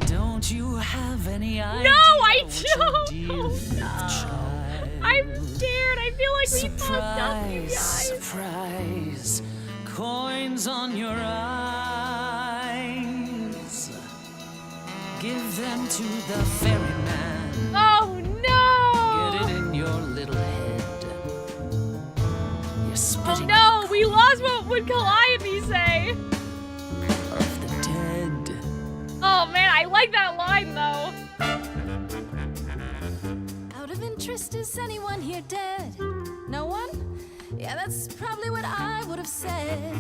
Don't you have any idea? No, I what don't. you're dealing with, child? I'm scared. I feel like we fucked up, you guys. Surprise, coins on your eyes. Give them to the ferryman. Oh no! Get it in your little head. You're Oh spitting no, we lost. What would Calliope say? of the dead. Oh man, I like that line though. Out of interest, is anyone here dead? No one? Yeah, that's probably what I would have said.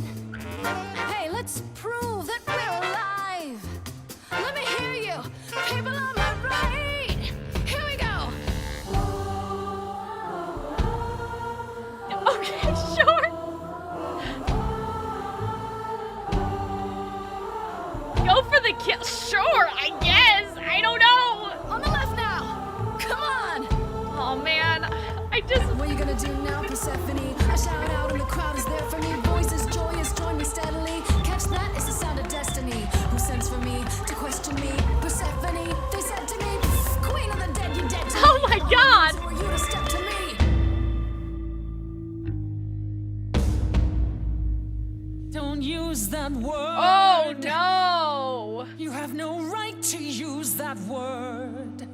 Hey, let's prove that we're alive. Let me hear you, people on my right. Here we go. Okay, sure. Go for the kill. Sure, I guess. I don't know. On the left now. Come on. Oh man, I just. What are you gonna do now, Persephone? I shout out and the crowd is there for me. Voices joyous, join me steadily. Catch that, it's the sound of destiny. Who sends for me to question me? Persephone, they said to me, Queen of the dead, you dead to me. Oh my god. Who are you to step to me? Don't use that word. Oh no. You have no right to use that word.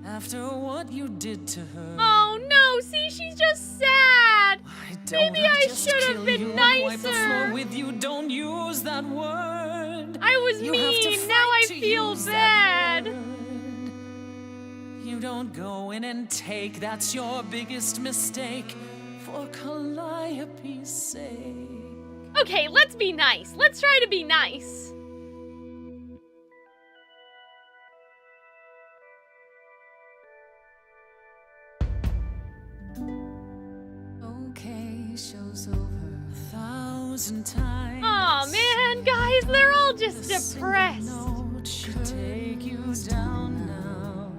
After what you did to her. Oh no, see, she's just sad. Maybe I just should have kill been you and wipe the floor nicer. with you. Don't use that word. I was You have to mean, now I fight to feel use that bad. word. You don't go in and take. That's your biggest mistake. For Calliope's sake. Okay, let's be nice. Let's try to be nice. Okay, show's over. 1,000 times. Aw, man, guys, they're all just The depressed. single note should take you down now.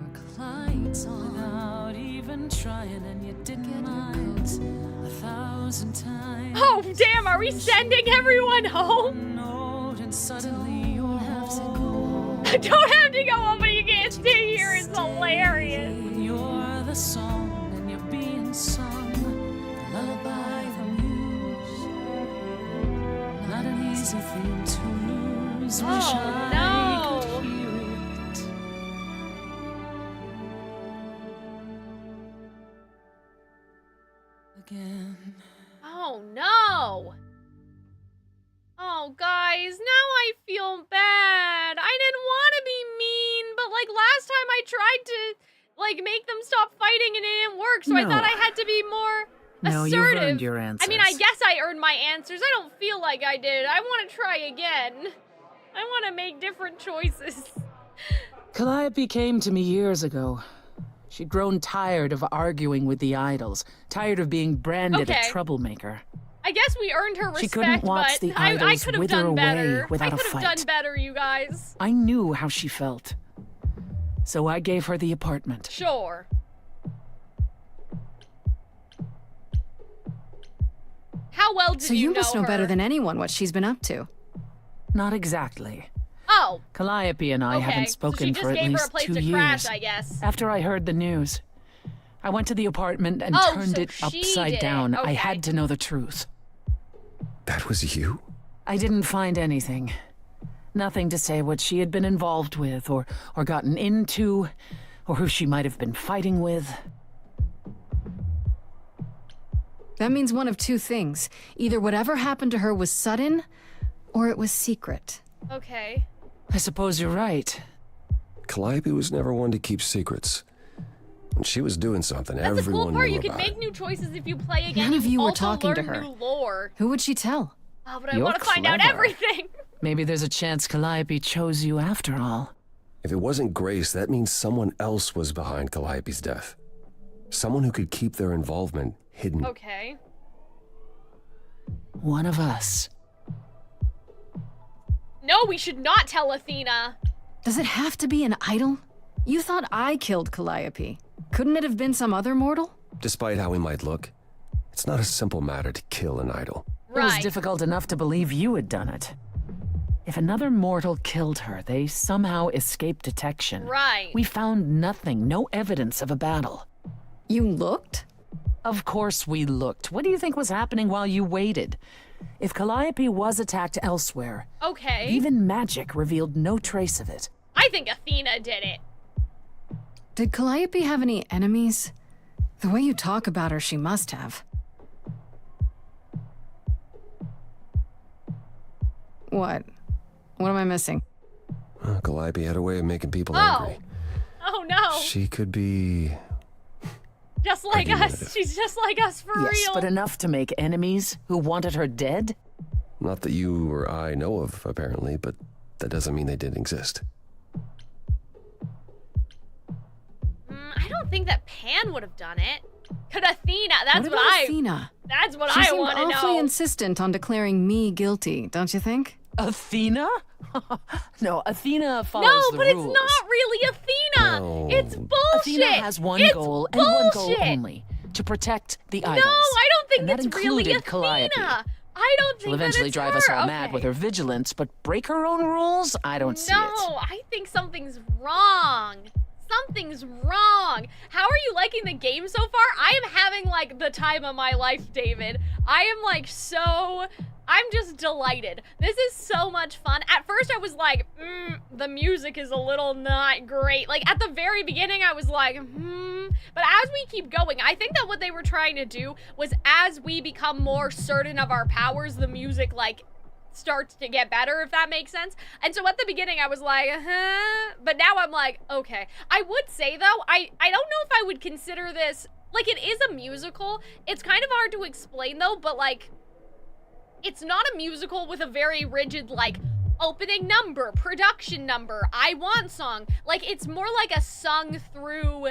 Work lights on. Without even trying, and you didn't mind. 1,000 times. Oh, damn, are we sending everyone home? Note, and suddenly you'll have to go home. I don't have to go home, but you can't stay here. It's hilarious. When you're the song and you're being sung, the lullaby, the muse. Not an easy thing to lose. Wish Oh, I no. could hear it. Again. Oh, no. Oh, guys, now I feel bad. I didn't want to be mean, but, like, last time I tried to, like, make them stop fighting and it didn't work, so I No. thought I had to be more No, you've assertive. earned your I mean, I answers. guess I earned my answers. I don't feel like I did. I want to try again. I want to make different choices. Calliope came to me years ago. She'd grown tired of arguing with the idols, tired of being branded Okay. a troublemaker. I guess we earned her respect, She couldn't watch but the I idols could have wither done away better. without I a could have fight. done better, you guys. I knew how she felt. So I gave her the apartment. Sure. How well did So you must know her? better than anyone what she's been up to. Not exactly. Oh. Calliope and I Okay. haven't So spoken she just for at gave her a least place 2 to years. crash, I guess. After I heard the news, I went to the apartment and Oh, turned so it she upside did it. down. I Okay. had to know the truth. That was you? I didn't find anything. Nothing to say what she had been involved with, or gotten into, or who she might have been fighting with. That means one of 2 things. Either whatever happened to her was sudden, or it was secret. Okay. I suppose you're right. Calliope was never one to keep secrets. When she was doing something, That's the everyone cool part. knew You can about make it. new choices if you play again. None of you were also talking to learn her. New lore. Who would she tell? Oh, but I You're want to find out clever. everything. Maybe there's a chance Calliope chose you after all. If it wasn't Grace, that means someone else was behind Calliope's death. Someone who could keep their involvement hidden. Okay. One of us. No, we should not tell Athena. Does it have to be an idol? You thought I killed Calliope. Couldn't it have been some other mortal? Despite how he might look, it's not a simple matter to kill an idol. It was Right. difficult enough to believe you had done it. If another mortal killed her, they somehow escaped detection. Right. We found nothing, no evidence of a battle. You looked? Of course we looked. What do you think was happening while you waited? If Calliope was attacked elsewhere, Okay. even magic revealed no trace of it. I think Athena did it. Did Calliope have any enemies? The way you talk about her, she must have. What? What am I missing? Calliope had a way of making people Oh. angry. Oh no. She could be... Just like us. Argumentative. She's just like us for Yes, real. but enough to make enemies who wanted her dead? Not that you or I know of, apparently, but that doesn't mean they didn't exist. I don't think that Pan would have done it. Could Athena? That's what what, about I. Athena? That's what She I seemed want to awfully know. insistent on declaring me guilty, don't you think? Athena? No, Athena follows No, the but rules. it's not really Athena. No. It's bullshit. Athena has one It's goal and bullshit. one goal only: to protect the idols. No, I don't think And that it's really included Athena. Calliope. I don't think She'll eventually that it's drive her. us all Okay. mad with her vigilance, but break her own rules? I don't see it. No, I think something's wrong. Something's wrong. How are you liking the game so far? I am having like the time of my life, David. I am like I'm just delighted. This is so much fun. At first I was like, the music is a little not great. Like at the very beginning I was like, But as we keep going, I think that what they were trying to do was as we become more certain of our powers, the music like starts to get better, if that makes sense. And so at the beginning I was like, but now I'm like, okay. I would say though, I don't know if I would consider this, like it is a musical. It's kind of hard to explain though, but like, it's not a musical with a very rigid like opening number, production number, I want song. Like it's more like a sung through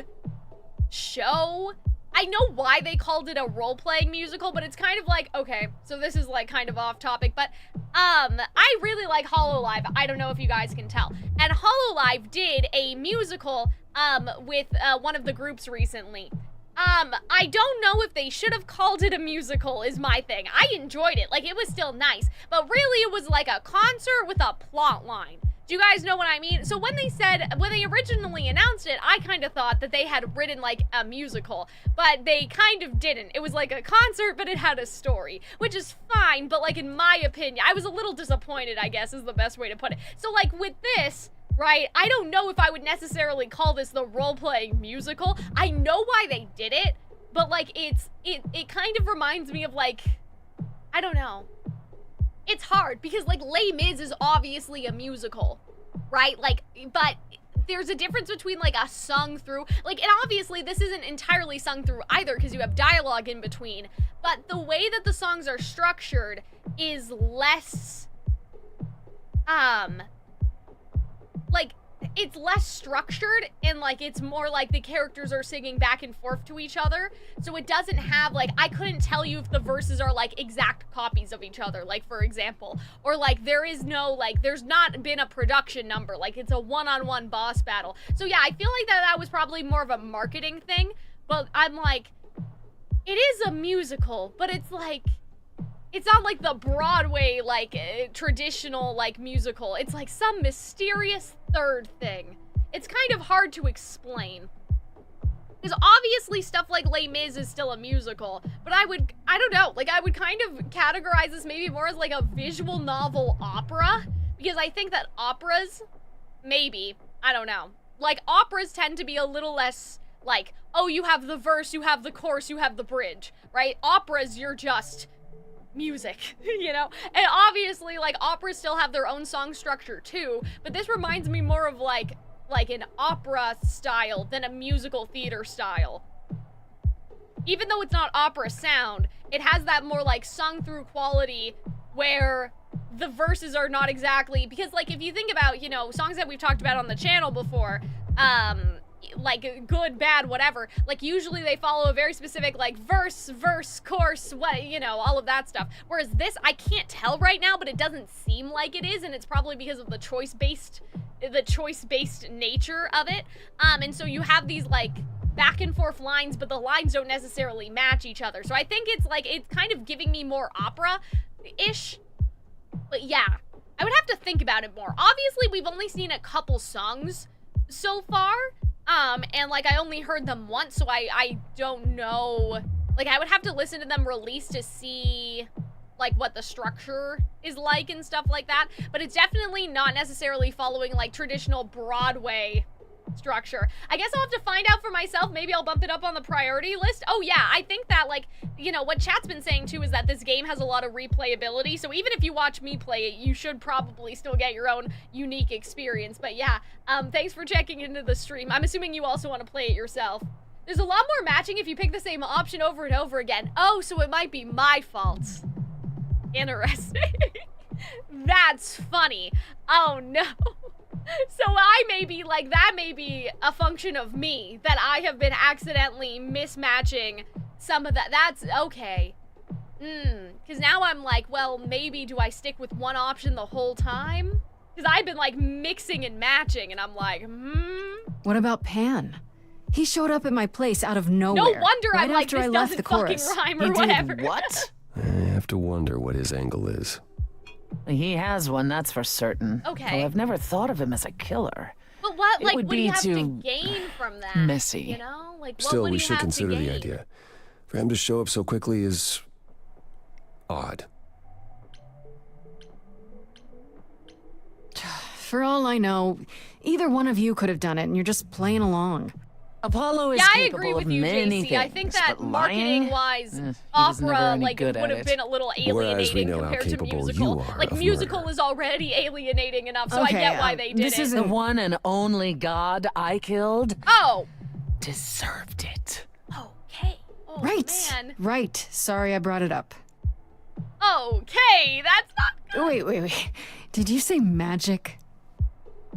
show. I know why they called it a role-playing musical, but it's kind of like, okay, so this is like kind of off topic, but I really like Hololive. I don't know if you guys can tell. And Hololive did a musical with one of the groups recently. I don't know if they should have called it a musical is my thing. I enjoyed it, like it was still nice, but really it was like a concert with a plot line. Do you guys know what I mean? So when they originally announced it, I kind of thought that they had written like a musical, but they kind of didn't. It was like a concert, but it had a story, which is fine, but like in my opinion, I was a little disappointed, I guess is the best way to put it. So like with this, right, I don't know if I would necessarily call this the role-playing musical. I know why they did it, but like it kind of reminds me of like, I don't know. It's hard because like Les Mis is obviously a musical, right? Like, but there's a difference between like a sung through, like, and obviously this isn't entirely sung through either because you have dialogue in between, but the way that the songs are structured is less, like, it's less structured and like it's more like the characters are singing back and forth to each other. So it doesn't have like, I couldn't tell you if the verses are like exact copies of each other, like for example, or like there is no like, there's not been a production number, like it's a one-on-one boss battle. So yeah, I feel like that was probably more of a marketing thing, but I'm like, it is a musical, but it's like, it's not like the Broadway, like, traditional, like, musical. It's like some mysterious third thing. It's kind of hard to explain. Because obviously stuff like Les Mis is still a musical, but I don't know, like, I would kind of categorize this maybe more as like a visual novel opera, because I think that operas, maybe, I don't know, like, operas tend to be a little less, like, oh, you have the verse, you have the chorus, you have the bridge, right? Operas, you're just music, you know? And obviously, like, operas still have their own song structure too, but this reminds me more of like an opera style than a musical theater style. Even though it's not opera sound, it has that more like sung through quality where the verses are not exactly, because like if you think about, you know, songs that we've talked about on the channel before, like good, bad, whatever, like usually they follow a very specific like verse, chorus, what, you know, all of that stuff. Whereas this, I can't tell right now, but it doesn't seem like it is, and it's probably because of the choice-based nature of it. And so you have these like back and forth lines, but the lines don't necessarily match each other. So I think it's like, it's kind of giving me more opera-ish. But yeah, I would have to think about it more. Obviously, we've only seen a couple songs so far, and like I only heard them once, so I don't know, like I would have to listen to them released to see like what the structure is like and stuff like that, but it's definitely not necessarily following like traditional Broadway structure. I guess I'll have to find out for myself. Maybe I'll bump it up on the priority list. Oh yeah, I think that, like, you know, what chat's been saying too is that this game has a lot of replayability, so even if you watch me play it, you should probably still get your own unique experience. But yeah, thanks for checking into the stream. I'm assuming you also want to play it yourself. There's a lot more matching if you pick the same option over and over again. Oh, so it might be my fault. Interesting. That's funny. Oh no. So I may be like, that may be a function of me, that I have been accidentally mismatching some of that. That's okay. Because now I'm like, well, maybe do I stick with one option the whole time? Because I've been like mixing and matching, and I'm like, What about Pan? He showed up at my place out of nowhere. No wonder right I'm like, after this I left doesn't the fucking chorus. rhyme or He did whatever. what? I have to wonder what his angle is. He has one, that's for certain. Okay. Though I've never thought of him as a killer. But what, It like, would what do you be have to too gain from that? messy. You know? Like, what Still, would we he should have to consider the gain? idea. For him to show up so quickly is odd. For all I know, either one of you could have done it, and you're just playing along. Apollo is Yeah, I capable agree with of you, many JC. I think things, that but lying, marketing-wise, he was never opera any like good would at have it. been a little Whereas we alienating know how compared to capable musical. you are Like of musical murder. is already alienating enough, so I get why they did this it. isn't The one and only god I killed Oh, deserved it. okay. Oh, Right. man. Right. Sorry I brought it up. Okay, that's not good. Wait. Did you say magic?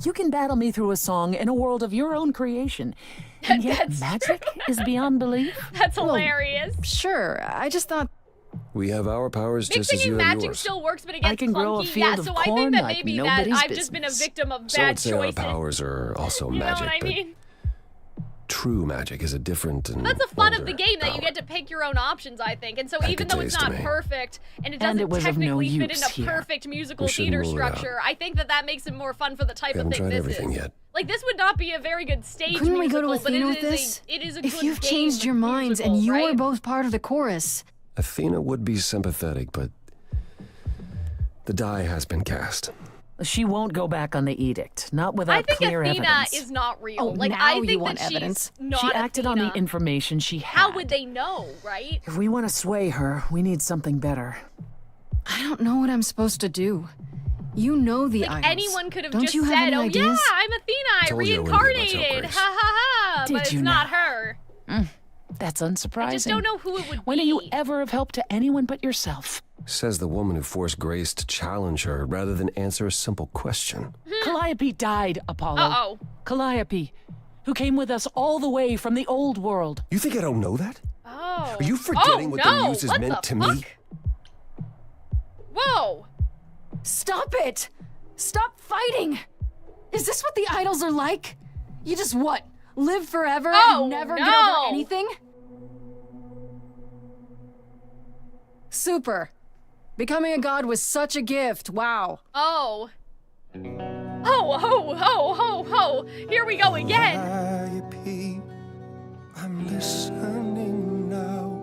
You can battle me through a song in a world of your own creation. And yet That's magic is beyond belief? That's hilarious. Sure. I just thought. We have our powers just Mixing as you and have matching yours. still works, but it gets I can grow a clunky. field Yeah, of so I corn think that like maybe that nobody's I've just been a business. victim of So I bad would say our choices. powers are also You know magic, what I but mean? true magic is a different and That's the fun of the older game, that you power. get to pick your own options, I think. And so That even could though it's taste not to me. perfect, and it And doesn't it was of no technically fit in use a here. perfect musical We shouldn't theater rule it out. structure, I think that makes it more fun for the type We of haven't thing tried this everything is. yet. Like, this would not be a very good stage Couldn't we go musical, to but Athena it with is this? it is a good If you've game changed your minds and musical, you were right? both part of the chorus. Athena would be sympathetic, but the die has been cast. She won't go back on the edict, not I without think clear Athena evidence. is not real. Oh, like, now I you think want that evidence. she's not She acted on the Athena. information she had. How would they know, right? If we want to sway her, we need something better. I don't know what I'm supposed to do. You know the Like, idols. anyone could have Don't just you have said, any oh ideas? yeah, I'm Athena, I Told you it wouldn't be much help, reincarnated, Grace. ha ha ha, Did but it's you not now? her. That's unsurprising. I just don't know who it would When be. are you ever of help to anyone but yourself? Says the woman who forced Grace to challenge her rather than answer a simple question. Calliope died, Apollo. Uh-oh. Calliope, who came with us all the way from the old world. You think I don't know that? Oh. Are you forgetting what no. the muse has What meant the to me? fuck? Whoa. Stop it! Stop fighting! Is this what the idols are like? You just what? Live forever and never get over anything? Super. Becoming a god was such a gift. Wow. Oh. Ho, ho, ho, ho, ho. Here we go again. Calliope, I'm listening now.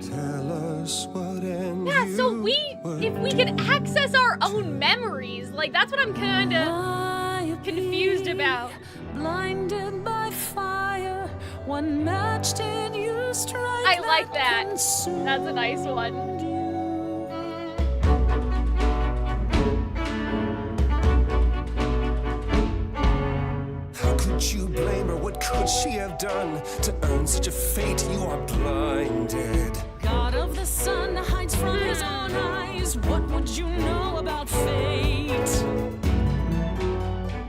Tell us what and Yeah, so you if we could access our own memories, like that's what I'm kind of confused about. Blinded by fire, one match did you strike. I like that. That's a nice one. How could you blame her? What could she have done to earn such a fate? You are blinded. God of the sun hides from his own eyes. What would you know about fate?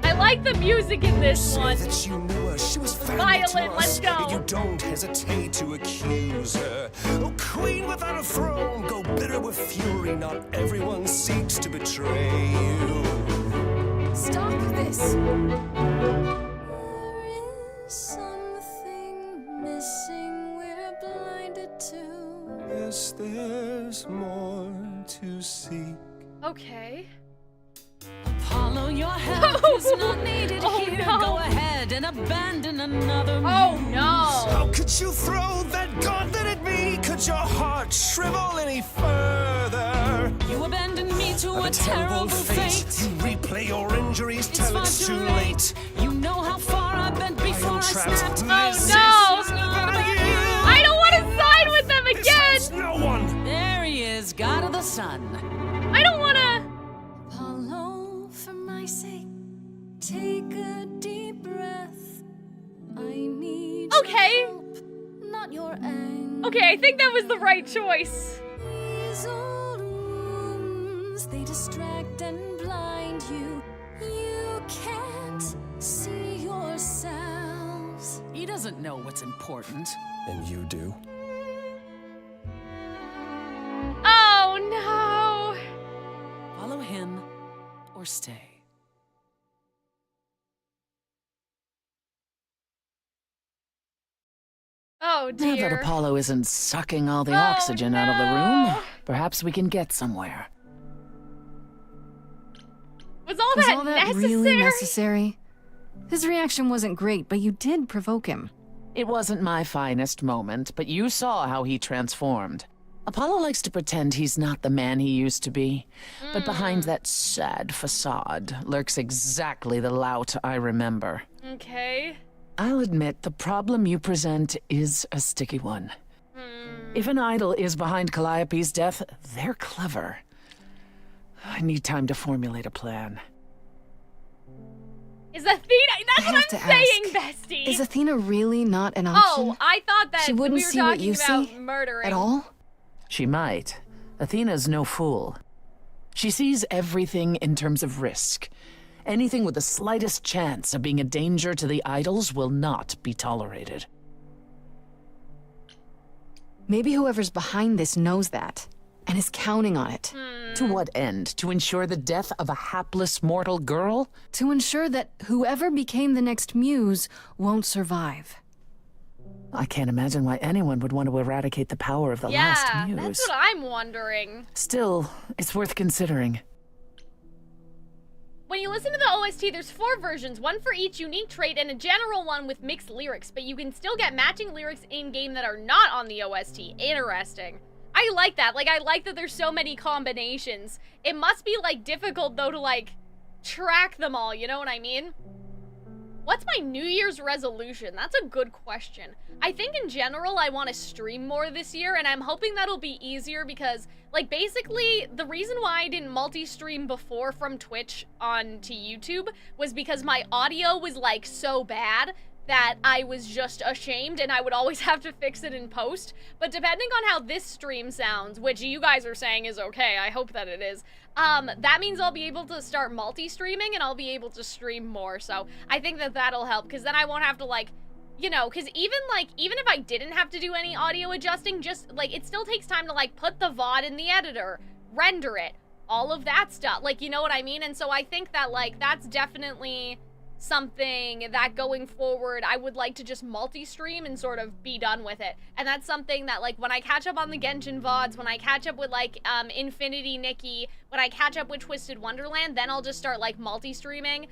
I like the music in this Say one. that you knew her. She was Violent, family to let's us. go. You don't hesitate to accuse her. Oh, queen without a throne, go bitter with fury. Not everyone seeks to betray you. Stop this. There is something missing we're blinded to. Yes, there's more to seek. Okay. Apollo, your help is not needed here. no. Go ahead and abandon another Oh muse. no. How could you throw that gauntlet at me? Could your heart shrivel any further? You abandoned me to A a terrible fate. You replay your injuries It's till far it's too too late. You know how far I've been before I trapped. snapped. This no. is not about you. I don't want to side with them This again. helps no one. There he is, God of the sun. I don't want to. Apollo, for my sake, take a deep breath. I need Okay. your help, not your anger. Okay, I think that was the right choice. These old wounds, they distract and blind you. You can't see yourselves. He doesn't know what's important. And you do? Oh no. Follow him or stay. Oh Now that dear. Apollo isn't sucking all the Oh, oxygen out of the room, no. perhaps we can get somewhere. Was all Was that all that necessary? really necessary? His reaction wasn't great, but you did provoke him. It wasn't my finest moment, but you saw how he transformed. Apollo likes to pretend he's not the man he used to be, but behind that sad facade lurks exactly the lout I remember. Okay. I'll admit the problem you present is a sticky one. If an idol is behind Calliope's death, they're clever. I need time to formulate a plan. Is Athena? That's I what have I'm to saying, ask, bestie. Is Athena really not an option? Oh, I thought that She wouldn't we were see what talking you about see murdering. at all? She might. Athena's no fool. She sees everything in terms of risk. Anything with the slightest chance of being a danger to the idols will not be tolerated. Maybe whoever's behind this knows that, and is counting on it. To what end? To ensure the death of a hapless mortal girl? To ensure that whoever became the next muse won't survive. I can't imagine why anyone would want to eradicate the power of the last Yeah, muse. that's what I'm wondering. Still, it's worth considering. When you listen to the OST, there's 4 versions, one for each unique trait and a general one with mixed lyrics, but you can still get matching lyrics in-game that are not on the OST. Interesting. I like that. Like, I like that there's so many combinations. It must be, like, difficult, though, to, like, track them all, you know what I mean? What's my New Year's resolution? That's a good question. I think in general I want to stream more this year, and I'm hoping that'll be easier because, like, basically the reason why I didn't multi-stream before from Twitch on to YouTube was because my audio was, like, so bad that I was just ashamed and I would always have to fix it in post. But depending on how this stream sounds, which you guys are saying is okay, I hope that it is, that means I'll be able to start multi-streaming and I'll be able to stream more. So I think that that'll help, because then I won't have to, like, you know, because even if I didn't have to do any audio adjusting, just, like, it still takes time to, like, put the VOD in the editor, render it, all of that stuff, like, you know what I mean? And so I think that, like, that's definitely something that going forward I would like to just multi-stream and sort of be done with it. And that's something that, like, when I catch up on the Genshin VODs, when I catch up with, like, Infinity Nikki, when I catch up with Twisted Wonderland, then I'll just start, like, multi-streaming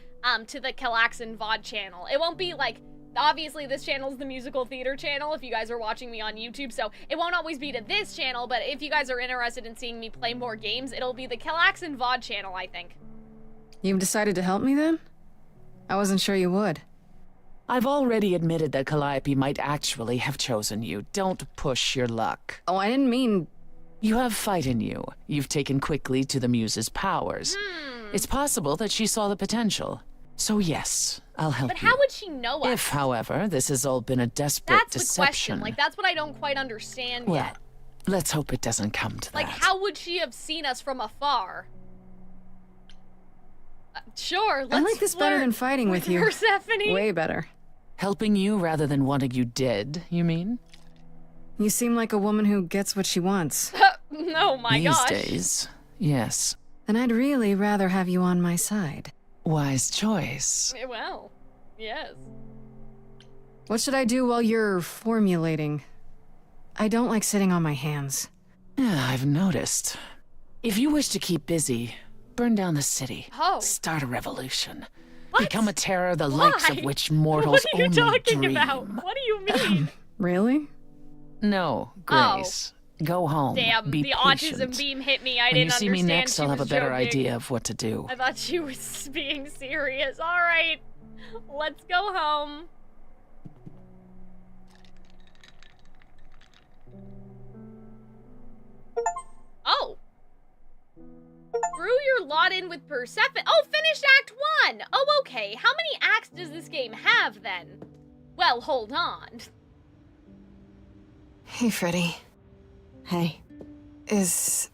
to the Calxiyn VOD channel. It won't be, like, obviously this channel is the musical theater channel if you guys are watching me on YouTube, so it won't always be to this channel, but if you guys are interested in seeing me play more games, it'll be the Calxiyn VOD channel, I think. You've decided to help me then? I wasn't sure you would. I've already admitted that Calliope might actually have chosen you. Don't push your luck. Oh, I didn't mean... You have fight in you. You've taken quickly to the Muse's powers. It's possible that she saw the potential. So yes, I'll help you. But how would she know us? If, however, this has all been a desperate That's deception. the question. Like, that's what I don't quite understand Well, yet. let's hope it doesn't come to Like, that. how would she have seen us from afar? Sure, let's I like this better flirt than fighting with you. Persephone. Way better. Helping you rather than wanting you dead, you mean? You seem like a woman who gets what she wants. Oh my These gosh. days, yes. Then I'd really rather have you on my side. Wise choice. Well, yes. What should I do while you're formulating? I don't like sitting on my hands. Yeah, I've noticed. If you wish to keep busy, burn down the city. Oh. Start a revolution. What? Become a terror the likes of Why? which mortals What are you only talking dream. about? What do you mean? Really? No, Oh. Grace. Go home. Damn, Be the patient. autism beam hit me. I When didn't you see understand me next, she I'll have a was better joking. idea of what to do. I thought she was being serious. All right, let's go home. Oh. Threw your lot in with Persephone. Oh, finished Act 1. Oh, okay. How many acts does this game have, then? Well, hold on. Hey, Freddy. Hey. Is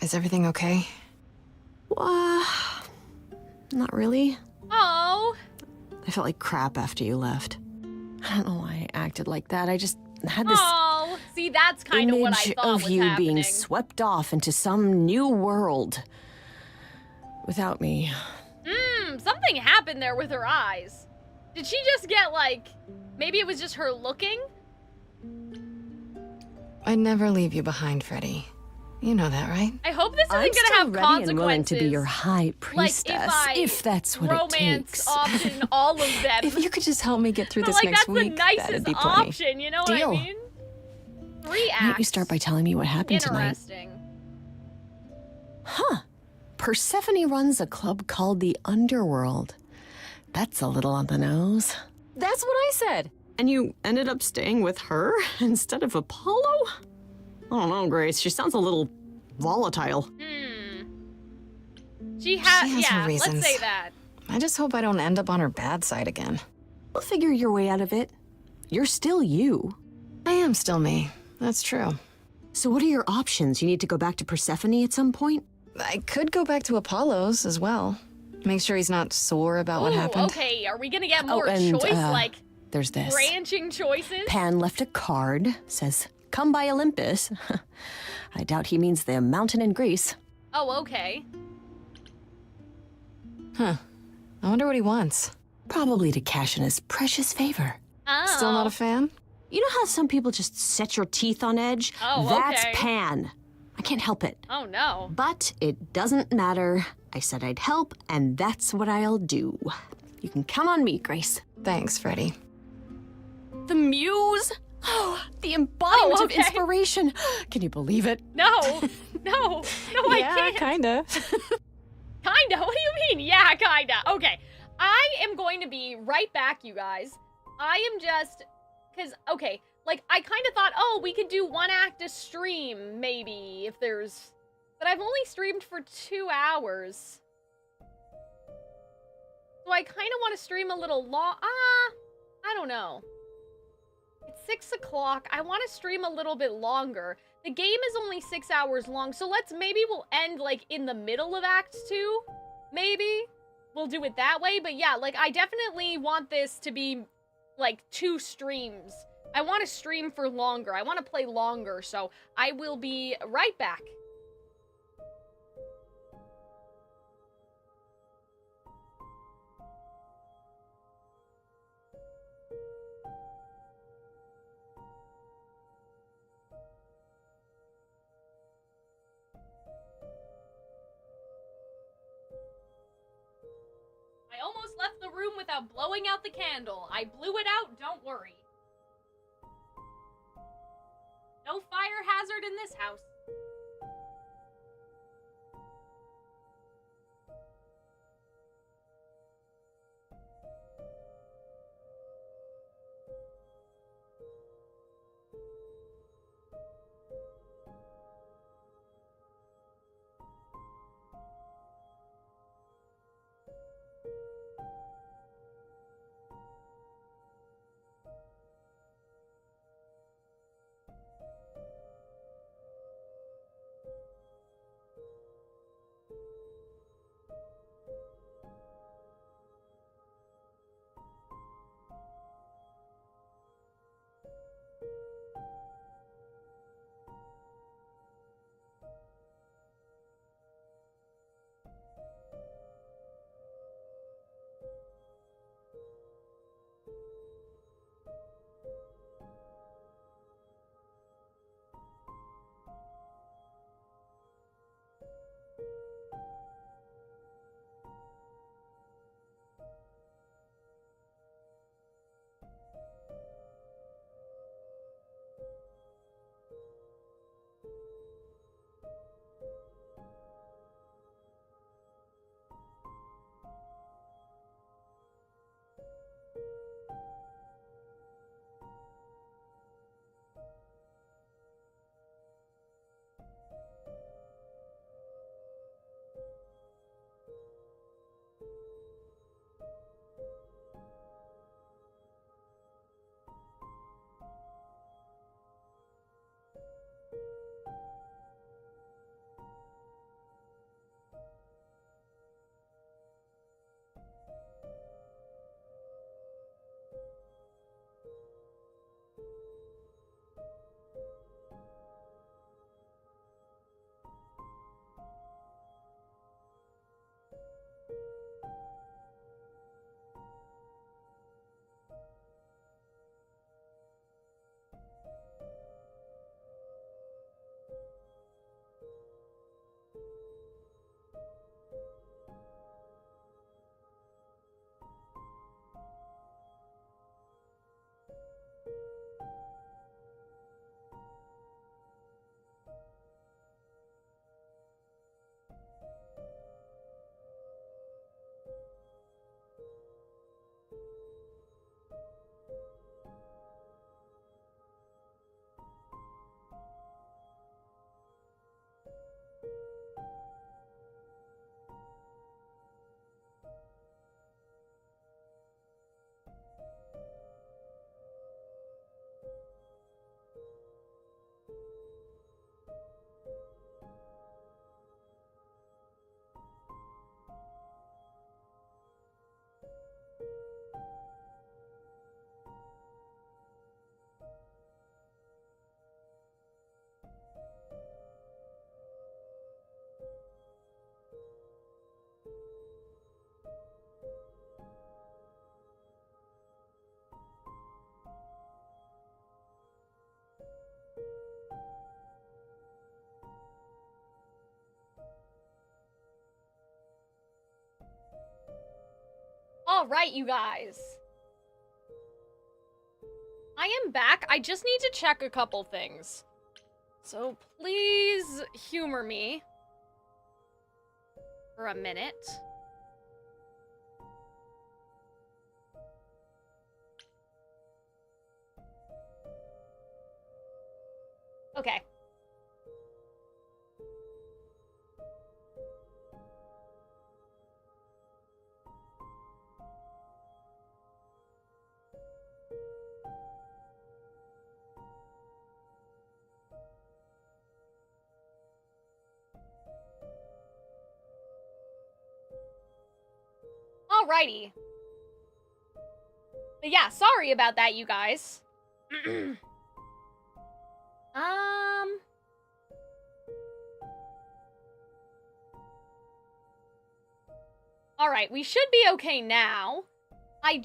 everything okay? Not really. Oh. I felt like crap after you left. I don't know why I acted like that. I just had this Oh. See, that's kind of what I image thought of was you happening. being swept off into some new world without me. Something happened there with her eyes. Did she just get, like, maybe it was just her looking? I'd never leave you behind, Freddy. You know that, right? I hope this isn't I'm gonna still have ready consequences. and willing to be your high priestess, like if that's what it romance takes. option all of them. If you could just help me get through But, this like, next that's week, the that'd nicest be plenty. option, you know Deal. what I mean? 3 Why acts. don't you start by telling me what happened tonight? Interesting. Huh. Persephone runs a club called the Underworld. That's a little on the nose. That's what I said. And you ended up staying with her instead of Apollo? I don't know, Grace. She sounds a little volatile. She has, She has her yeah, let's reasons. say that. I just hope I don't end up on her bad side again. We'll figure your way out of it. You're still you. I am still me. That's true. So what are your options? You need to go back to Persephone at some point? I could go back to Apollo's as well. Make sure he's not sore about what Ooh, happened. okay, are we gonna get more and, choice, like, There's this. branching choices? Pan left a card, says, come by Olympus. I doubt he means the mountain in Greece. Oh, okay. Huh. I wonder what he wants. Probably to cash in his precious favor. Oh. Still not a fan? You know how some people just set your teeth on edge? Oh, That's okay. Pan. I can't help it. Oh, no. But it doesn't matter. I said I'd help, and that's what I'll do. You can count on me, Grace. Thanks, Freddy. The muse? Oh, the embodiment okay. of inspiration. Can you believe it? No. No, I can't. kinda. Kinda? What do you mean? Yeah, kinda. Okay. I am going to be right back, you guys. I am just... Because, okay, like, I kind of thought, oh, we could do 1 act a stream, maybe, if there's... But I've only streamed for 2 hours. So I kind of want to stream a little I don't know. It's 6 o'clock. I want to stream a little bit longer. The game is only 6 hours long, so maybe we'll end, like, in the middle of Act 2? Maybe? We'll do it that way, but yeah, like, I definitely want this to be, like, 2 streams. I want to stream for longer. I want to play longer, so I will be right back. I almost left the room without blowing out the candle. I blew it out, don't worry. No fire hazard in this house. All right, you guys. I am back. I just need to check a couple things. So please humor me for a minute. Okay. Alrighty. But yeah, sorry about that, you guys. Alright, we should be okay now. I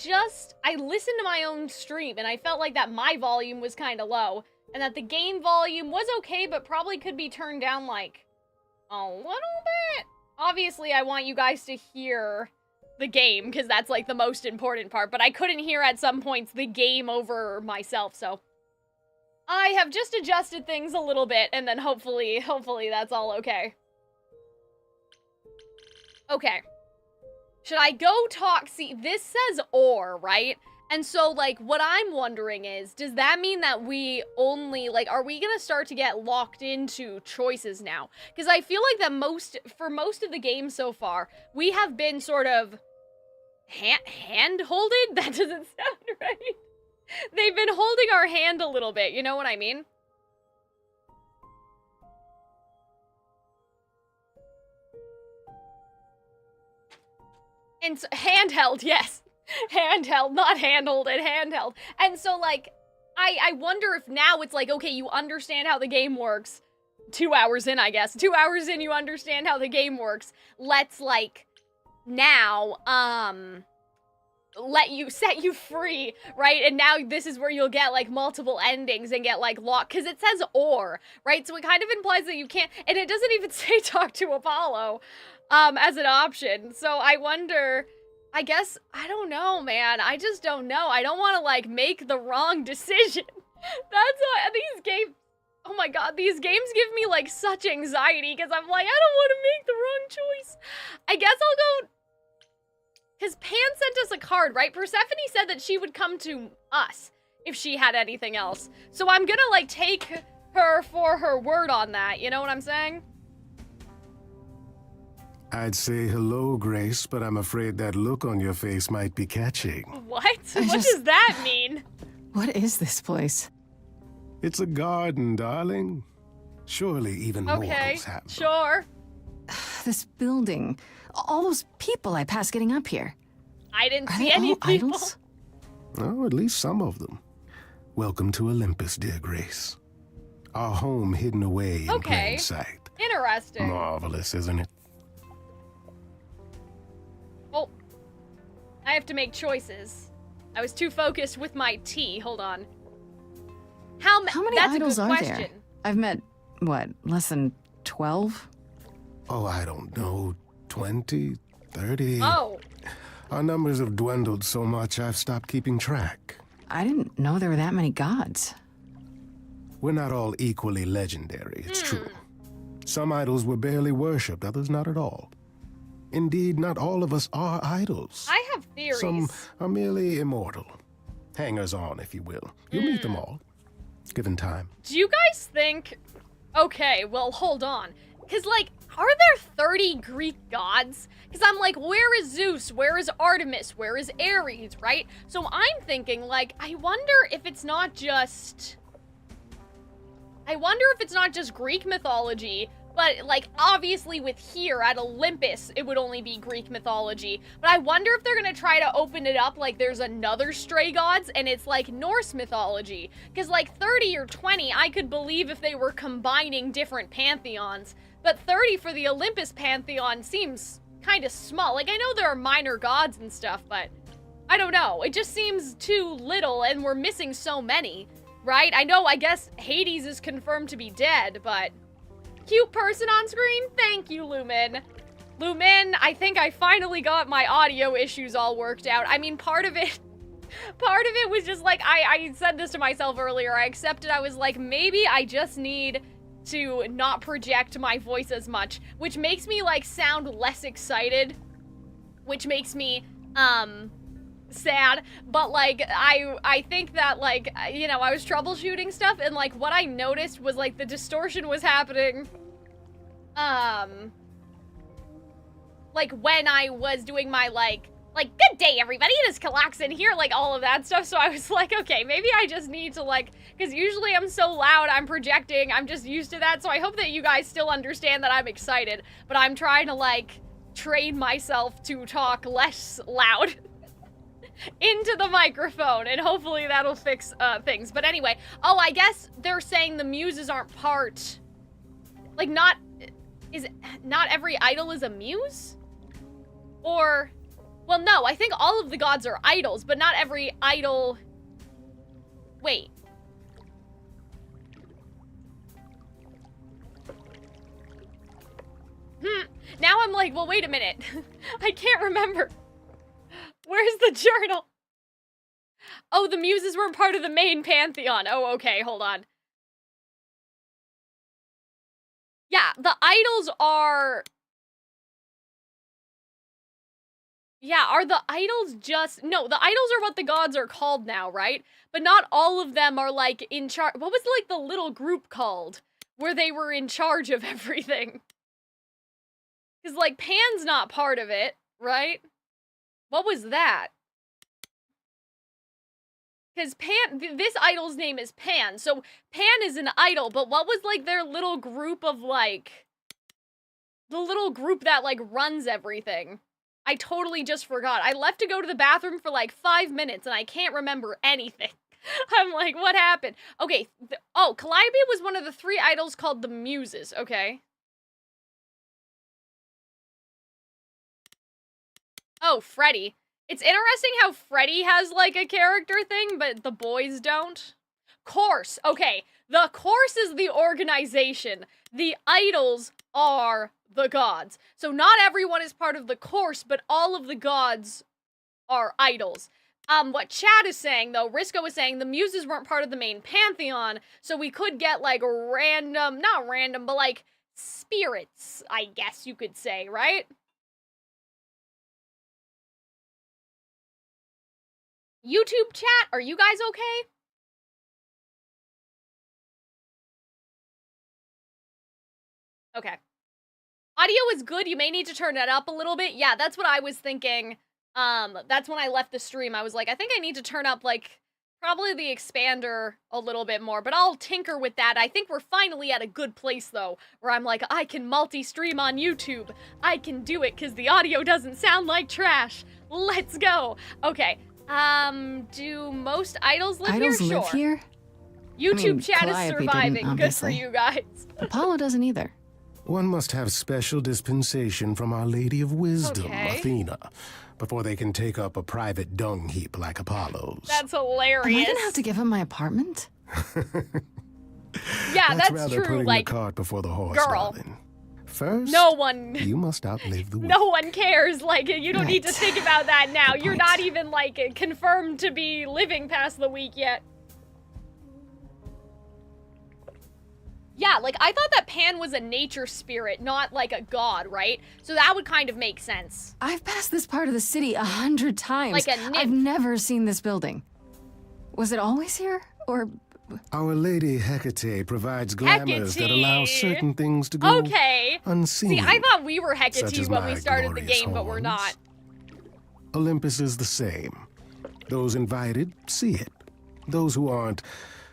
listened to my own stream, and I felt like that my volume was kind of low, and that the game volume was okay, but probably could be turned down, like, a little bit. Obviously, I want you guys to hear the game, because that's, like, the most important part, but I couldn't hear at some points the game over myself, so I have just adjusted things a little bit, and then hopefully that's all okay. Okay. Should I go talk? See, this says or, right? And so, like, what I'm wondering is, does that mean that we only, like, are we gonna start to get locked into choices now? Because I feel like that for most of the game so far, we have been sort of hand-holded? That doesn't sound right. They've been holding our hand a little bit, you know what I mean? And so, handheld, yes. Handheld, not hand-holded, handheld. And so, like, I wonder if now it's like, okay, you understand how the game works. 2 hours in, I guess. 2 hours in, you understand how the game works. Let's, like, now, set you free, right? And now this is where you'll get, like, multiple endings and get, like, locked. Because it says or, right? So it kind of implies that you can't, and it doesn't even say talk to Apollo. As an option. So I wonder, I guess, I don't know, man. I just don't know. I don't want to, like, make the wrong decision. That's why these games, oh my god, these games give me, like, such anxiety, because I'm like, I don't want to make the wrong choice. I guess I'll go, because Pan sent us a card, right? Persephone said that she would come to us if she had anything else. So I'm gonna, like, take her for her word on that, you know what I'm saying? I'd say hello, Grace, but I'm afraid that look on your face might be catching. What? What does that mean? What is this place? It's a garden, darling. Surely even mortals have them. Sure. This building. All those people I passed getting up here. I didn't Are see they any all people. idols? Oh, at least some of them. Welcome to Olympus, dear Grace. Our home hidden away in plain sight. Interesting. Marvelous, isn't it? Oh. I have to make choices. I was too focused with my tea. Hold on. How many That's idols a good are question. there? I've met, what, less than 12? Oh, I don't know. 20, 30. Oh. Our numbers have dwindled so much I've stopped keeping track. I didn't know there were that many gods. We're not all equally legendary, it's true. Some idols were barely worshipped, others not at all. Indeed, not all of us are idols. I have theories. Some are merely immortal. Hangers-on, if you will. You'll meet them all, given time. Do you guys think... Okay, well, hold on. Because, like, are there 30 Greek gods? Because I'm like, where is Zeus? Where is Artemis? Where is Ares, right? So I'm thinking, like, I wonder if it's not just Greek mythology, but, like, obviously with here at Olympus, it would only be Greek mythology. But I wonder if they're gonna try to open it up like there's another stray gods and it's, like, Norse mythology. Because, like, 30 or 20, I could believe if they were combining different pantheons. But 30 for the Olympus pantheon seems kind of small. Like, I know there are minor gods and stuff, but I don't know. It just seems too little and we're missing so many, right? I guess Hades is confirmed to be dead, but... Cute person on screen? Thank you, Lumen. Lumen, I think I finally got my audio issues all worked out. I mean, part of it was just like, I said this to myself earlier. I accepted, I was like, maybe I just need to not project my voice as much, which makes me, like, sound less excited, which makes me, sad, but, like, I think that, like, you know, I was troubleshooting stuff, and, like, what I noticed was, like, the distortion was happening, like, when I was doing my, like, good day, everybody, it is Calxiyn here, like, all of that stuff, so I was like, okay, maybe I just need to, like, because usually I'm so loud, I'm projecting, I'm just used to that, so I hope that you guys still understand that I'm excited, but I'm trying to, like, train myself to talk less loud into the microphone, and hopefully that'll fix things. But anyway, oh, I guess they're saying the muses aren't part, like, not every idol is a muse? Or, well, no, I think all of the gods are idols, but not every idol. Wait. Now I'm like, well, wait a minute. I can't remember. Where's the journal? Oh, the muses weren't part of the main pantheon. Oh, okay, hold on. Yeah, the idols are... Yeah, are the idols just... No, the idols are what the gods are called now, right? But not all of them are, like, in charge... What was, like, the little group called? Where they were in charge of everything? Because, like, Pan's not part of it, right? What was that? Because Pan... This idol's name is Pan, so Pan is an idol, but what was, like, their little group of, like... The little group that, like, runs everything? I totally just forgot. I left to go to the bathroom for like 5 minutes and I can't remember anything. I'm like, what happened? Okay, oh, Calliope was one of the 3 idols called the Muses, okay. Oh, Freddy. It's interesting how Freddy has like a character thing, but the boys don't. Course, okay. The course is the organization. The idols are the gods. So not everyone is part of the course, but all of the gods are idols. What Chad is saying, though, Risco is saying the muses weren't part of the main pantheon, so we could get, like, random, not random, but, like, spirits, I guess you could say, right? YouTube chat, are you guys okay? Okay. Audio is good, you may need to turn it up a little bit. Yeah, that's what I was thinking. That's when I left the stream. I was like, I think I need to turn up, like, probably the expander a little bit more, but I'll tinker with that. I think we're finally at a good place, though, where I'm like, I can multi-stream on YouTube. I can do it, because the audio doesn't sound like trash. Let's go. Okay, do most idols live here? Sure. Live here? YouTube chat is Calliope surviving. didn't, Good for you guys. Apollo doesn't either. One must have special dispensation from Our Lady of Wisdom, Athena, before they can take up a private dung heap like Apollo's. That's hilarious. Am I gonna have to give him my apartment? Yeah, that's rather true. Putting Like, the cart before the horse, girl. darling. First, No one. you must outlive the week. No one cares. Like, you don't need to think about that now. You're not even, like, confirmed to be living past the week yet. Yeah, like, I thought that Pan was a nature spirit, not, like, a god, right? So that would kind of make sense. I've passed this part of the city 100 times. Like a nymph. I've never seen this building. Was it always here? Or... Our Lady Hecate provides glamours that allow certain things to go unseen. See, I thought we were Hecate such as when we my started the glorious game, but we're not. Olympus is the same. Those invited see it. Those who aren't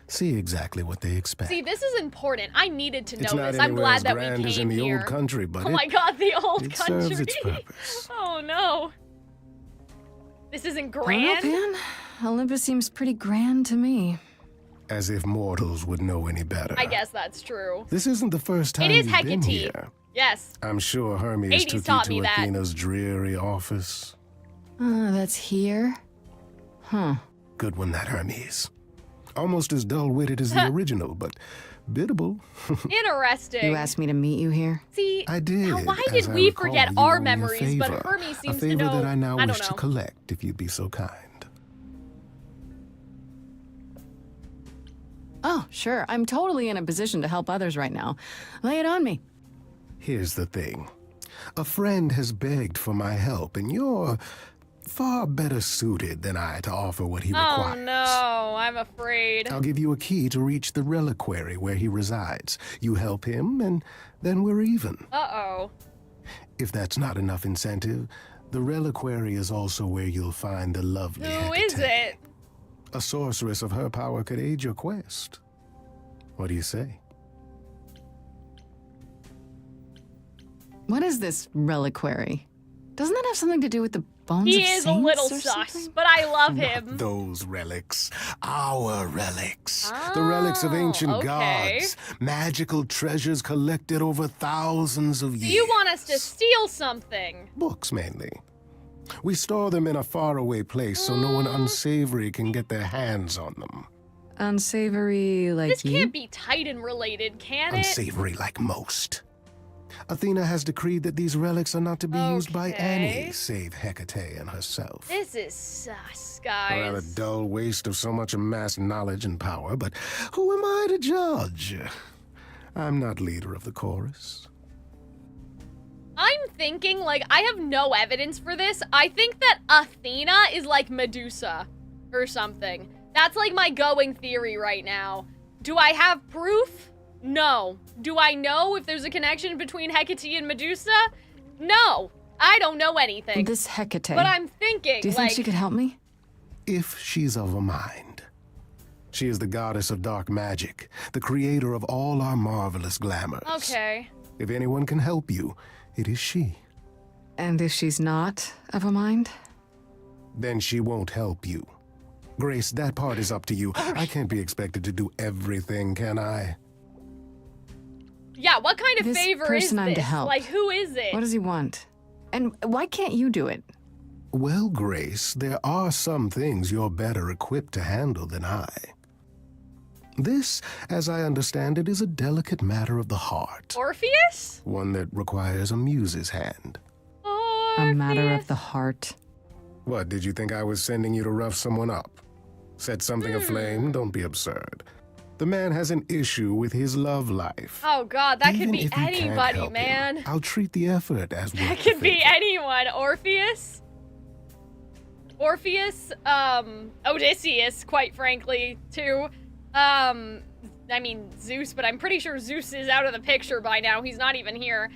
see exactly what they expect. See, this is important. I needed to know It's not this. I'm anywhere glad as that we grand came as in the here. old country, but oh my god, the old it country. serves its purpose. Oh no. This isn't I grand? don't know, Pan. Olympus seems pretty grand to me. As if mortals would know any better. I guess that's true. This isn't the first time It is you've been Hecate. here. Yes. I'm sure Hermes Hades took taught you me to that. Athena's dreary office. That's here? Huh. Good one, that Hermes. Almost as dull-witted as the original, but biddable. Interesting. You asked me to meet you here? See, I did. now why as did I we recall, forget you our owe me a memories, but favor. Hermes seems a favor to know. that I now I wish don't to know. collect, if you'd be so kind. Oh, sure. I'm totally in a position to help others right now. Lay it on me. Here's the thing. A friend has begged for my help, and you're far better suited than I to offer what he requires. Oh no, I'm afraid. I'll give you a key to reach the reliquary where he resides. You help him, and then we're even. Uh-oh. If that's not enough incentive, the reliquary is also where you'll find the lovely Who Hecate. is it? A sorceress of her power could aid your quest. What do you say? What is this reliquary? Doesn't that have something to do with the bones He of is a saints little or sus, something? but I love Not him. those relics. Our relics. The relics of ancient okay. gods. Magical treasures collected over thousands of years. You want us to steal something? Books, mainly. We store them in a faraway place so no one unsavory can get their hands on them. Unsavory like This you? can't be Titan related, can it? Unsavory like most. Athena has decreed that these relics are not to be used by any save Hecate and herself. This is sus, A rather guys. dull waste of so much amassed knowledge and power, but who am I to judge? I'm not leader of the chorus. I'm thinking, like, I have no evidence for this. I think that Athena is like Medusa or something. That's like my going theory right now. Do I have proof? No. Do I know if there's a connection between Hecate and Medusa? No. I don't know anything. This Hecate. But I'm thinking, Do you think like, she could help me? If she's of a mind. She is the goddess of dark magic, the creator of all our marvelous glamours. okay. If anyone can help you, it is she. And if she's not of a mind? Then she won't help you. Grace, that part is up to you. I can't be expected to do everything, can I? Yeah, what kind of This favor is person I'm this? to help. Like, who is it? What does he want? And why can't you do it? Well, Grace, there are some things you're better equipped to handle than I. This, as I understand it, is a delicate matter of the heart. Orpheus? One that requires a muse's hand. A matter of the heart. What, did you think I was sending you to rough someone up? Set something aflame? Don't be absurd. The man has an issue with his love life. Oh god, that Even could be if you can't anybody, help him, man. I'll treat the effort as worth That the could be favor. anyone. Orpheus? Orpheus, Odysseus, quite frankly, too. I mean, Zeus, but I'm pretty sure Zeus is out of the picture by now. He's not even here.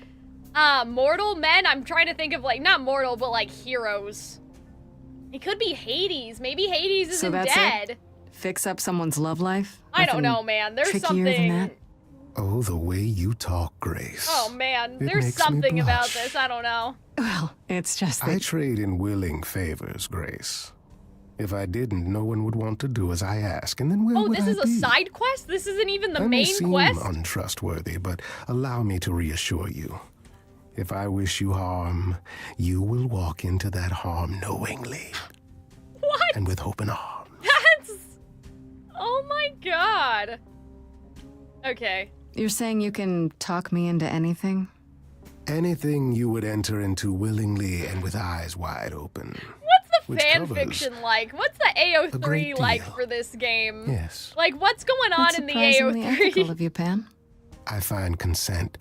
Mortal men, I'm trying to think of, like, not mortal, but, like, heroes. It could be Hades. Maybe Hades So isn't that's dead. it? Fix up someone's love life? I don't Nothing know, man. There's trickier something... than that? Oh, the way you talk, Grace. Oh, man. It There's makes me something about blush. this. I don't know. Well, it's just I that trade in willing favors, Grace. If I didn't, no one would want to do as I ask, and then where Oh, would this I is a be? side quest? This isn't even the I may main seem quest? untrustworthy, but allow me to reassure you. If I wish you harm, you will walk into that harm knowingly. What? And with open arms. That's... Oh my god. Okay. you're saying you can talk me into anything? Anything you would enter into willingly and with eyes wide open. What's the Which fan covers fiction like? What's the a AO3 great like deal. for this game? Yes. Like, what's going on That's in the surprisingly ethical AO3? of you, Pan. I find consent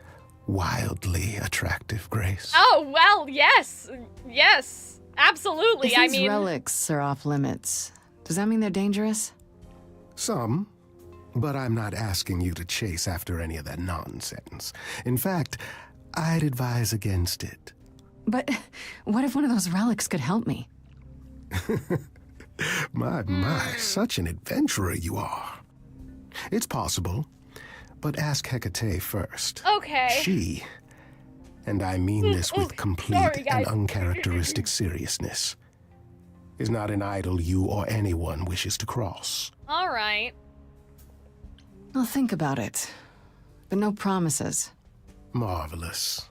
wildly attractive, Grace. Oh, well, yes. Yes. Absolutely. If I these mean, relics are off limits, does that mean they're dangerous? Some, but I'm not asking you to chase after any of that nonsense. In fact, I'd advise against it. But what if one of those relics could help me? My, such an adventurer you are. It's possible, but ask Hecate first. okay. She, and I mean this with complete sorry, and guys. uncharacteristic seriousness, is not an idol you or anyone wishes to cross. All right. I'll think about it, but no promises. Marvelous.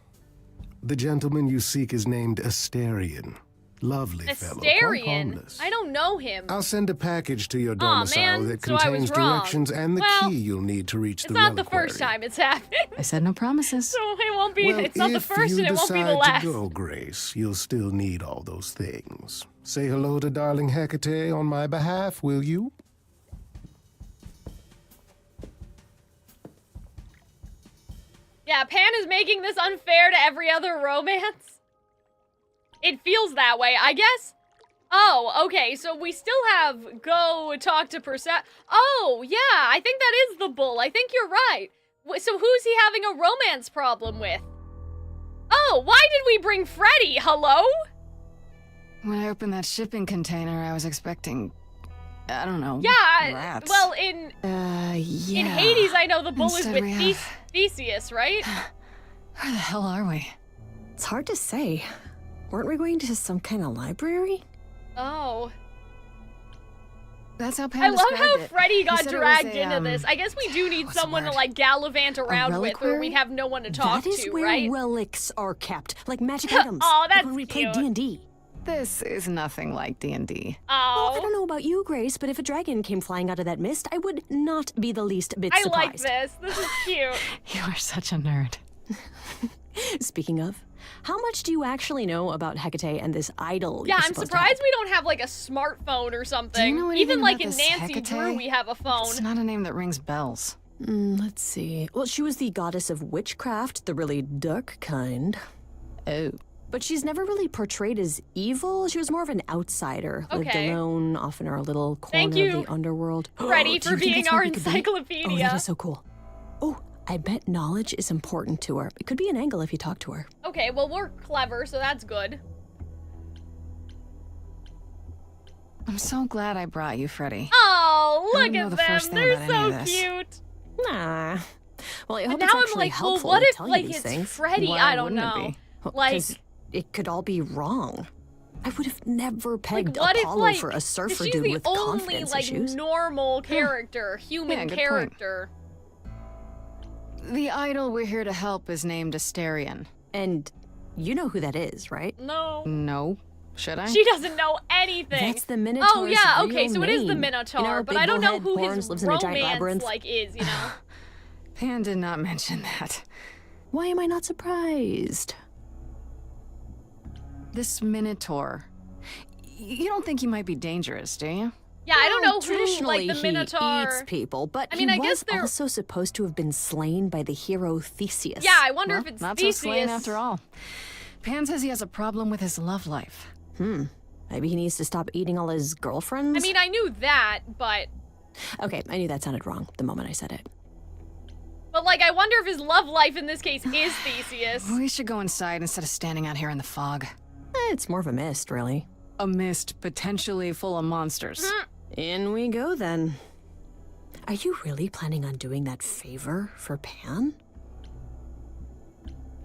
The gentleman you seek is named Asterion. Lovely fellow, quite Asterion. harmless. I don't know him. I'll send a package to your Aw, domicile man, that so I was contains wrong. directions and the Well, key you'll need to reach It's the not the reliquary. first time it's happened. I said no promises. So it won't be. Well, it's not the if first you and it won't be the decide last. to go, Grace, you'll still need all those things. Say hello to darling Hecate on my behalf, will you? Yeah, Pan is making this unfair to every other romance. It feels that way, I guess. Oh, okay, so we still have go talk to Oh, yeah, I think that is the bull. I think you're right. So who's he having a romance problem with? Oh, why did we bring Freddy? Hello? When I opened that shipping container, I was expecting, I don't know, Yeah, rats. well, in yeah. Hades, I know the bull is Instead with we have- Theseus, right? Where the hell are we? It's hard to say. Weren't we going to some kind of library? Oh. That's how Pam I love how described it. Freddy He got said it was dragged a, into this. I guess we do need what's the someone to word? like gallivant around with, or reliquary? we'd have no one to talk That is to, where right? relics are kept, like magic items. Aw, like that's when we played cute. D&D. This is nothing like D&D. Well, I Oh, don't know about you, Grace, but if a dragon came flying out of that mist, I would not be the least bit I like surprised. this. This is cute. You are such a nerd. Speaking of, how much do you actually know about Hecate and this idol? Yeah, you're I'm supposed to surprised have? we don't have like a smartphone or something. know anything Even like about in this Nancy Hecate? Drew, we have a phone. It's not a name that rings bells. Let's see. Well, she was the goddess of witchcraft, the really dark kind. Oh. But she's never really portrayed as evil. She was more of an outsider. Lived Okay. alone, often in our little Thank corner you, of the underworld. Freddie, Do for you think being that's where our we could be? Oh, encyclopedia. that is so cool. Oh, I bet knowledge is important to her. It could be an angle if you talk to her. Okay, well, we're clever, so that's good. I'm so glad I brought you, Freddie. Oh, I look don't know at the them. first thing They're about any so of this. cute. Nah. Well, I But hope now it's I'm actually like, well, helpful what to if tell you like these it's things. Freddie? Why I don't wouldn't it know. be? Well, Like, 'cause it could all be wrong. I would have never pegged what if Apollo like for a surfer she's dude the with only confidence like issues. normal character, human Yeah, good point. character. The idol we're here to help is named Asterion. And you know who that is, right? No, No. Should I? she doesn't know anything. That's the Minotaur's Oh yeah, okay, real so it is the name. Minotaur, You know, but big I don't know bullhead, who horns, his lives in a giant romance labyrinth. like is. You know. Pan did not mention that. Why am I not surprised? This Minotaur. You don't think he might be dangerous, do you? Yeah, I don't know who Traditionally, like the Minotaur. he eats people, but I mean, he I guess was they're- also supposed to have been slain by the hero Theseus. Yeah, I wonder Well, if it's not Theseus. so slain after all. Pan says he has a problem with his love life. Maybe he needs to stop eating all his girlfriends? I mean, I knew that, but Okay, I knew that sounded wrong the moment I said it. like, I wonder if his love life in this case is Theseus. We should go inside instead of standing out here in the fog. It's more of a mist, really. A mist potentially full of monsters. In we go, then. Are you really planning on doing that favor for Pan?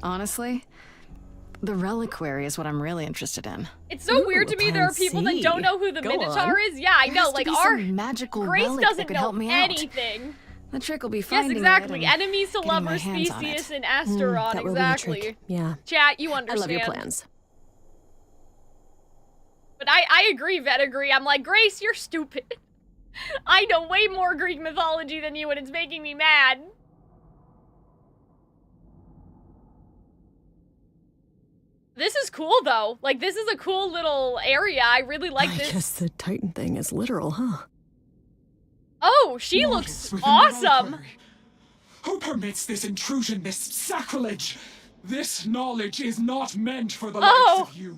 Honestly, the reliquary is what I'm really interested in. It's so weird to me there are people that don't know who the Go Minotaur on. is. Yeah, I There know, has to like be our some magical Grace relic that doesn't could know help me out. anything. The trick will be Yes, finding exactly. it and Enemies to getting my lovers, hands on Theseus it. and Asteron, That will be the exactly. trick. Yeah. Chat, you I understand. love your plans. But I agree, Vet agree. I'm like, Grace, you're stupid. I know way more Greek mythology than you, and it's making me mad. This is cool, though. Like, this is a cool little area. I really like I this. guess the Titan thing is literal, huh? Oh, she looks Mortals within the awesome. reliquary. Who permits this intrusion, this sacrilege? This knowledge is not meant for the Oh. likes of you.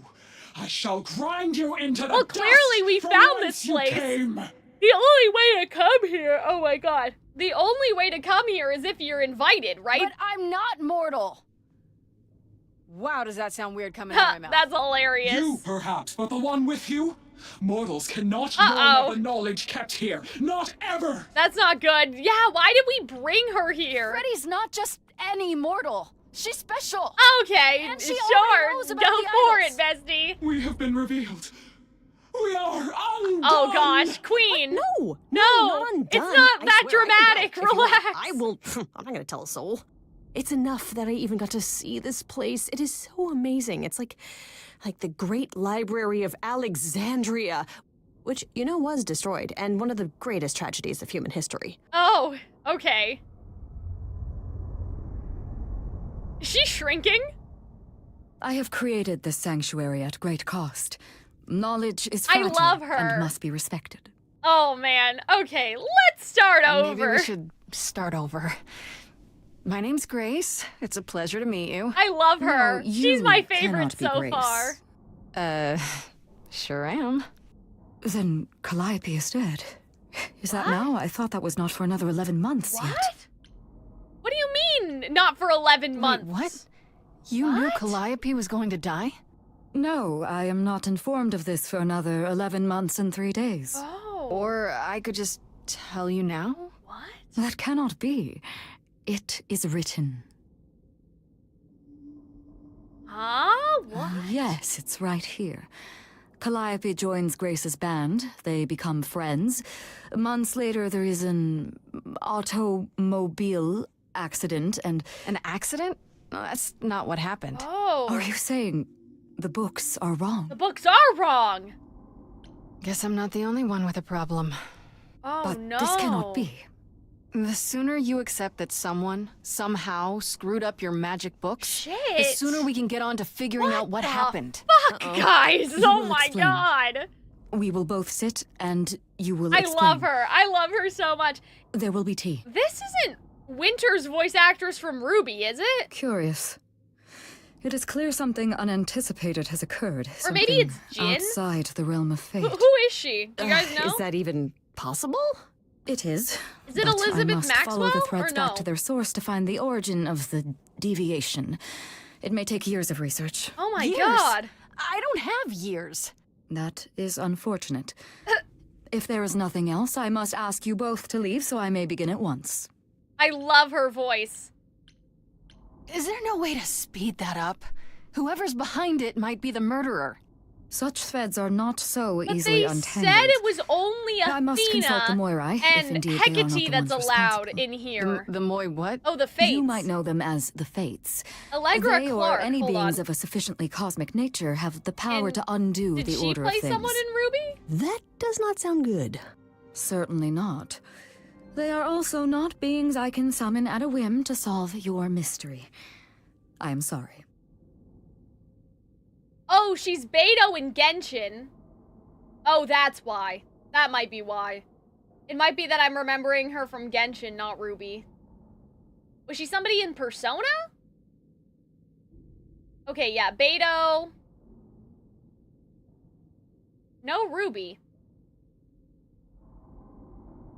I shall grind you into the Well, dust clearly we from found whence this you place. came. The only way to come here, oh my god. The only way to come here is if you're invited, right? But I'm not mortal. Wow, does that sound weird coming out of my mouth? That's hilarious. You, perhaps, but the one with you? Mortals cannot Uh-oh. learn of the knowledge kept here. Not ever! That's not good. Yeah, why did we bring her here? Freddie's not just any mortal. She's special. Okay, And she sure. already knows about Go the for idols. it, bestie. We have been revealed. We are undone! Oh gosh, Queen. No, No, not undone. it's not I that swear, I can dramatic. go. If you want, Relax. I will. I'm not gonna tell a soul. It's enough that I even got to see this place. It is so amazing. It's like the Great Library of Alexandria, which you know was destroyed, and one of the greatest tragedies of human history. Oh, okay. Is she shrinking? I have created this sanctuary at great cost. Knowledge is I fragile love her. and must be respected. Oh man. Okay, let's start over. Maybe we should start over. My name's Grace. It's a pleasure to meet you. I love her. No, She's you my favorite cannot be so Grace. far. Sure am. Then Calliope is dead. Is that now? I thought that was not for another 11 months What? yet. What do you mean, not for 11 months? Wait, what? You knew Calliope was going to die? No, I am not informed of this for another 11 months and 3 days. Oh. Or I could just tell you now? What? That cannot be. It is written. Huh? Huh? What? Yes, it's right here. Calliope joins Grace's band. They become friends. Months later, there is an automobile accident and... An accident? No, that's not what happened. Oh. Are you saying the books are wrong? The books are wrong. Guess I'm not the only one with a problem. Oh, But no. this cannot be. The sooner you accept that someone, somehow, screwed up your magic books, the Shit. sooner we can get on to figuring out what the happened. Fuck, guys. Oh will my explain. god. We will both sit and you will I explain. love her. I love her so much. There will be tea. This isn't Winter's voice actress from Ruby, is it? Curious. It is clear something unanticipated has occurred. Or maybe something it's Jin? outside the realm of fate. Who is she? Do you guys know? Is that even possible? It is. Is it but Elizabeth I must follow Maxwell, the threads or back no? to their source to find the origin of the deviation. It may take years of research. Oh my Years? god. I don't have years. That is unfortunate. If there is nothing else, I must ask you both to leave so I may begin at once. I love her voice. Is there no way to speed that up? Whoever's behind it might be the murderer. Such threads are not so But easily they untangled. said it was only Athena I must consult the Moirai, if and indeed they are not Hecate the that's ones allowed responsible. in here. The Moy what? Oh, the Fates. You might know them as the Fates. Allegra They Clark. or any Hold beings on. of a sufficiently cosmic nature have the power And to undo Did the she order play of things. someone in Ruby? That does not sound good. Certainly not. They are also not beings I can summon at a whim to solve your mystery. I am sorry. Oh, she's Beto in Genshin. Oh, that's why. That might be why. It might be that I'm remembering her from Genshin, not Ruby. Was she somebody in Persona? Okay, yeah, Beto. No Ruby.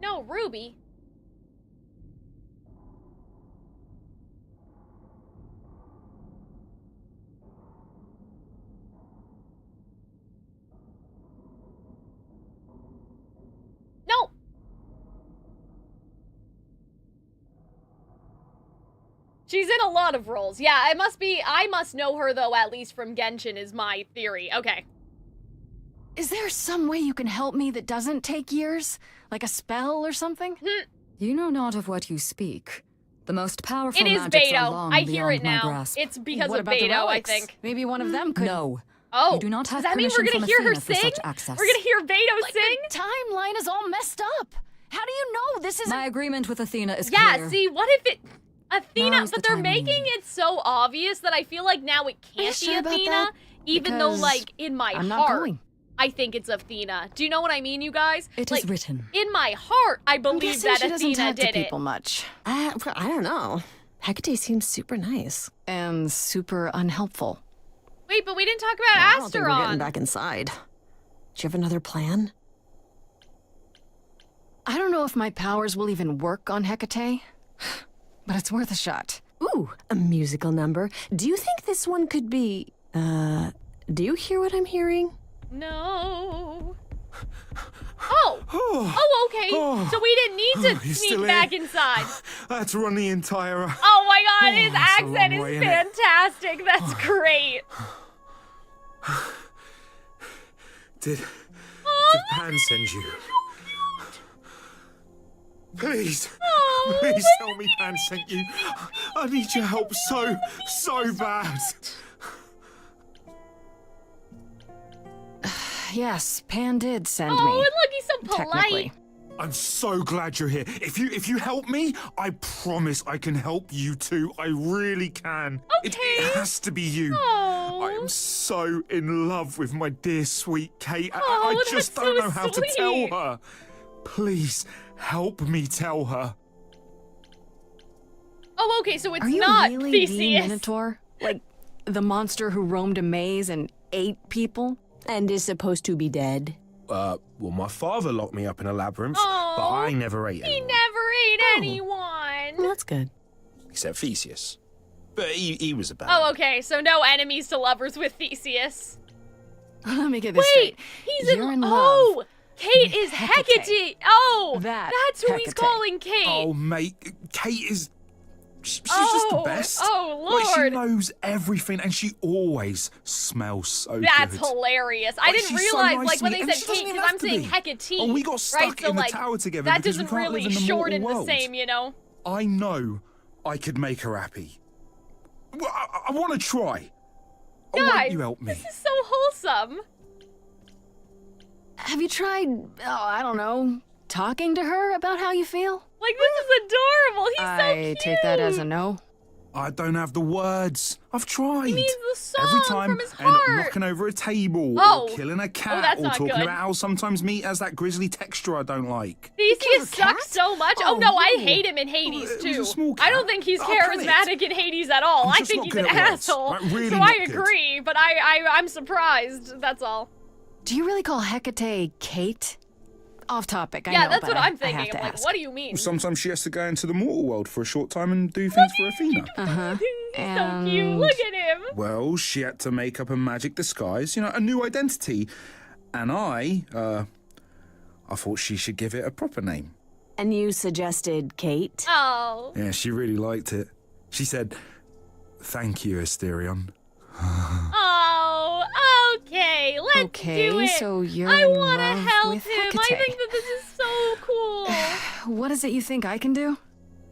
No Ruby. No. She's in a lot of roles. Yeah, it must be. I must know her, though, at least from Genshin, is my theory. Okay. Is there some way you can help me that doesn't take years? Like a spell or something? You know not of what you speak. The most powerful It is magics are Beto. long I hear beyond it my now. grasp. It's because What of about the Beto, I relics? think. Maybe one of them could. No. Oh, You do not have does that mean we're permission gonna from hear her Athena for sing? such access. We're gonna hear Beto Like sing? the timeline is all messed up. How do you know this isn't? My agreement with Athena is Yeah, clear. see, what if it... Athena, Now's but the they're time we making need. it so obvious that I feel like now it Are you can't be sure about Athena, that? even though, Because like, in my I'm not heart, going. I think it's Athena. Do you know what I mean, you guys? It is like, written. in my heart, I I'm believe guessing that she doesn't Athena talk to did it. people much. I don't know. Hecate seems super nice. And super unhelpful. Wait, but we didn't talk about I don't think we're Asteron. getting back inside. Do you have another plan? I don't know if my powers will even work on Hecate, but it's worth a shot. Ooh, a musical number. Do you think this one could be... do you hear what I'm hearing? No. Oh, okay. So we didn't need to he's sneak still back here. inside. I had to run the entire... Oh my god, his that's a long accent way, is innit? fantastic. That's great. Did Pan send you? Please, please tell me Pan sent you. I need your help so bad. Yes, Pan did send Oh, me. and look, he's so polite. Technically. I'm so glad you're here. If you help me, I promise I can help you too. I really can. It has to be you. Oh. I am so in love with my dear sweet Kate. I Oh, just that's don't so know how to sweet. tell her. Please help me tell her. Oh, okay, so it's Are you not really the Theseus. Minotaur? Like the monster who roamed a maze and ate people? And is supposed to be dead? Well, my father locked me up in a labyrinth, Aw, but I never ate He anyone, never ate Well, anyone. that's good. except Theseus. But he was a bad. Oh, okay, so no enemies to lovers with Theseus. Let me get this Wait, straight. he's You're in in Oh, love Kate with is Hecate. Hecate. Oh, That that's who he's Hecate. calling Kate. Oh, mate, Kate is... She's just the best. Oh, Like, she Lord. knows everything, and she always smells so That's good. hilarious. I Like, didn't she's so realize, nice like, to when me, they and said she doesn't Kate, even because I'm have to saying be. Hecate. Oh, we got stuck right? So, in the like, tower together that because we doesn't can't really live in the shorten mortal the world. same, you know? I know I could make her happy. Well, I want to try. Why Guys, don't you help me? this is so wholesome. Have you tried, I don't know, talking to her about how you feel? Like, this is adorable. He's so I cute. take that as a no. I don't have the words. I've tried. He needs the song Every time from his I end up heart. knocking over a table, Oh. or killing a cat, that's or not talking good. about how sometimes meat has that grisly texture I don't like. Theseus sucks so much. Oh, no, I no. hate him in Hades, It was too. a small I don't cat. think he's I'll kill it. charismatic in Hades at all. I'm I just think not he's good an at words. asshole. Right, really so not I good. agree, but I'm surprised. That's all. Do you really call Hecate Kate? Off topic, I Yeah, know, that's but what I'm I thinking. have I'm to like, ask. what do you mean? Well, sometimes she has to go into the mortal world for a short time and do things for Athena. Uh-huh. So cute. Look at him. Well, she had to make up a magic disguise, a new identity. And I thought she should give it a proper name. And you suggested Kate? Oh. Yeah, she really liked it. She said, "Thank you, Asterion." Oh, okay. Let's Okay, do it. so you're I in want to love help with him. I Hecate. think that this is so cool. What is it you think I can do?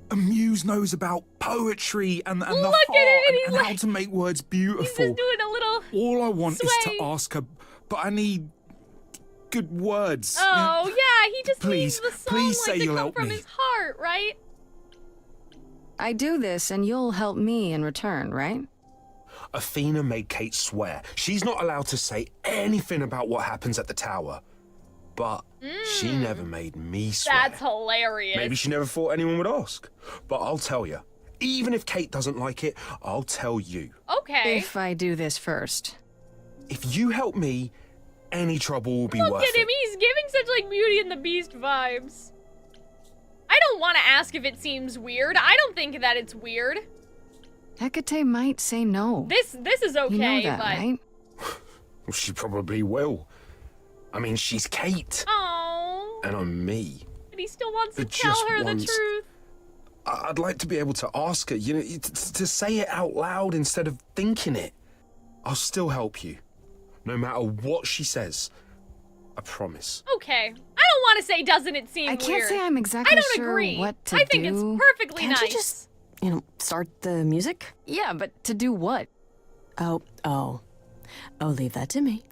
A muse knows about poetry and the Look heart at him, and he's and how like- to make words He's beautiful. just doing a little. All I want is sway. to ask her, but I need good words. Oh, yeah. He just Please, needs the song please like say to you'll come help from me. his heart, right? I do this and you'll help me in return, right? Athena made Kate swear she's not allowed to say anything about what happens at the tower. But she never made me swear. That's hilarious. Maybe she never thought anyone would ask. But I'll tell you, even if Kate doesn't like it, I'll tell you. Okay. If I do this first. If you help me, any trouble will be Look worth at him. it. He's giving such like Beauty and the Beast vibes. I don't want to ask if it seems weird. I don't think that it's weird. Hecate might say no. This is okay, You know that, but right? Well, she probably will. I mean, she's Kate. oh, And I'm me. but he still wants to It tell just her the wants- truth. I'd like to be able to ask her, to say it out loud instead of thinking it. I'll still help you, no matter what she says. I promise. Okay. I don't want to say doesn't it seem I weird. can't say I'm exactly I don't sure agree. what to I think do. it's perfectly Can't nice. you just, start the music? Yeah, but to do what? Oh, leave that to me.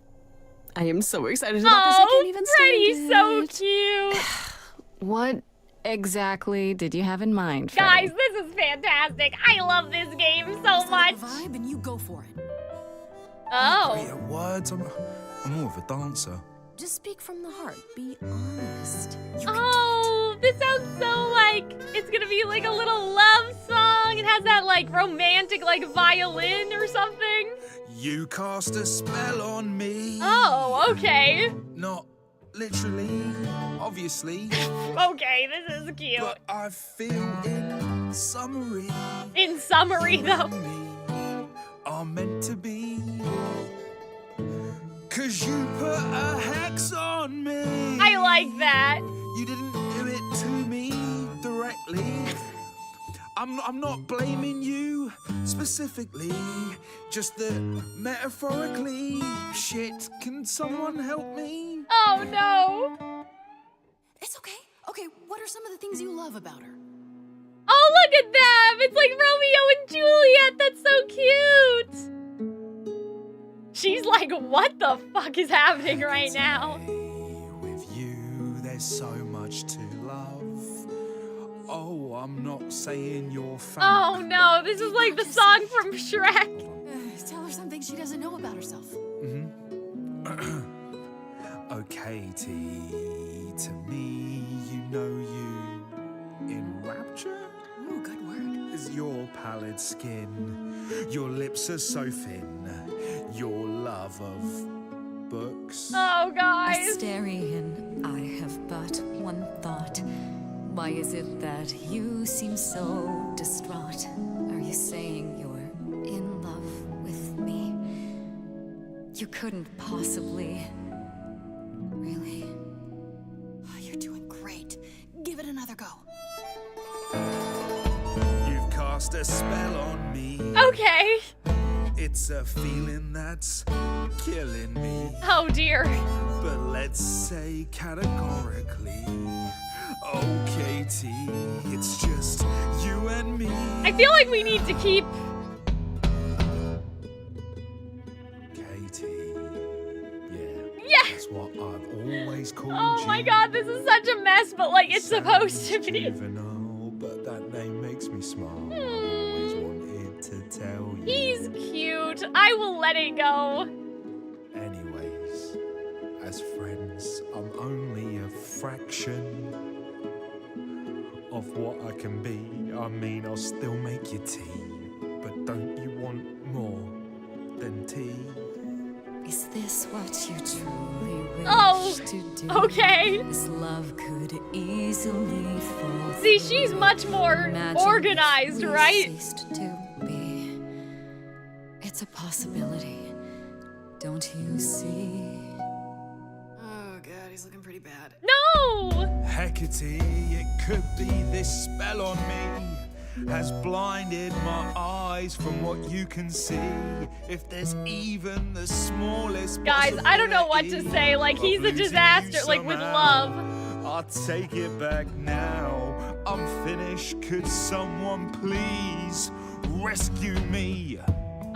I am so excited about this, I can't even Freddie's so stand it. cute. What exactly did you have in mind, Guys, Freddie? this is fantastic. I love this game so much. Vibe and you go for it. Oh. Great at words. I'm more of a dancer. Just speak from the heart. Be honest. Oh, this sounds so like it's gonna be like a little love song. It has that like romantic like violin or something. You cast a spell on me. Oh, okay. Not literally, obviously. Okay, this is cute. But I feel in summary. In summary, though. Are meant to be. 'Cause you put a hex on me. I like that. You didn't do it to me directly. I'm not blaming you specifically, just that metaphorically. Shit, can someone help me? Oh no. It's okay. Okay, what are some of the things you love about her? Oh, look at them. It's like Romeo and Juliet. That's so cute. She's like, what the fuck is happening right now? With you, there's so much to love. Oh, I'm not saying you're Oh no, this is like the song from Shrek. Tell her something she doesn't know about herself. Okay, T, to me, you know you in rapture? Ooh, good word. Is your pallid skin, your lips are so thin, your love of books. Oh, guys. Asterion, I have but one thought. Why is it that you seem so distraught? Are you saying you're in love with me? You couldn't possibly. Really? Oh, you're doing great. Give it another go. You've cast cast a spell on me. Okay. It's a feeling that's killing me. Oh dear. But let's say categorically, oh Katie, it's just you and me. I feel like we need to keep... Katie, yeah. Yeah. That's what I've always called Oh you. my god, this is such a mess, but like it's supposed to be. Juvenile, but that name makes me smile. I've always wanted to tell you. He's cute. I will let it go. Anyways, as friends, I'm only a fraction of what I can be. I mean, I'll still make you tea, but don't you want more than tea? Is this what you truly wish Oh, to do? okay. This love could easily fall. See, she's much more organized, we right? ceased to be. It's a possibility. Don't you see? Oh god, he's looking pretty bad. No! Hecate, it could be this spell on me has blinded my eyes from what you can see. If there's even the smallest Guys, I don't know what to say. Like, he's a disaster, like, with love. I'll take it back now. I'm finished. Could someone please rescue me?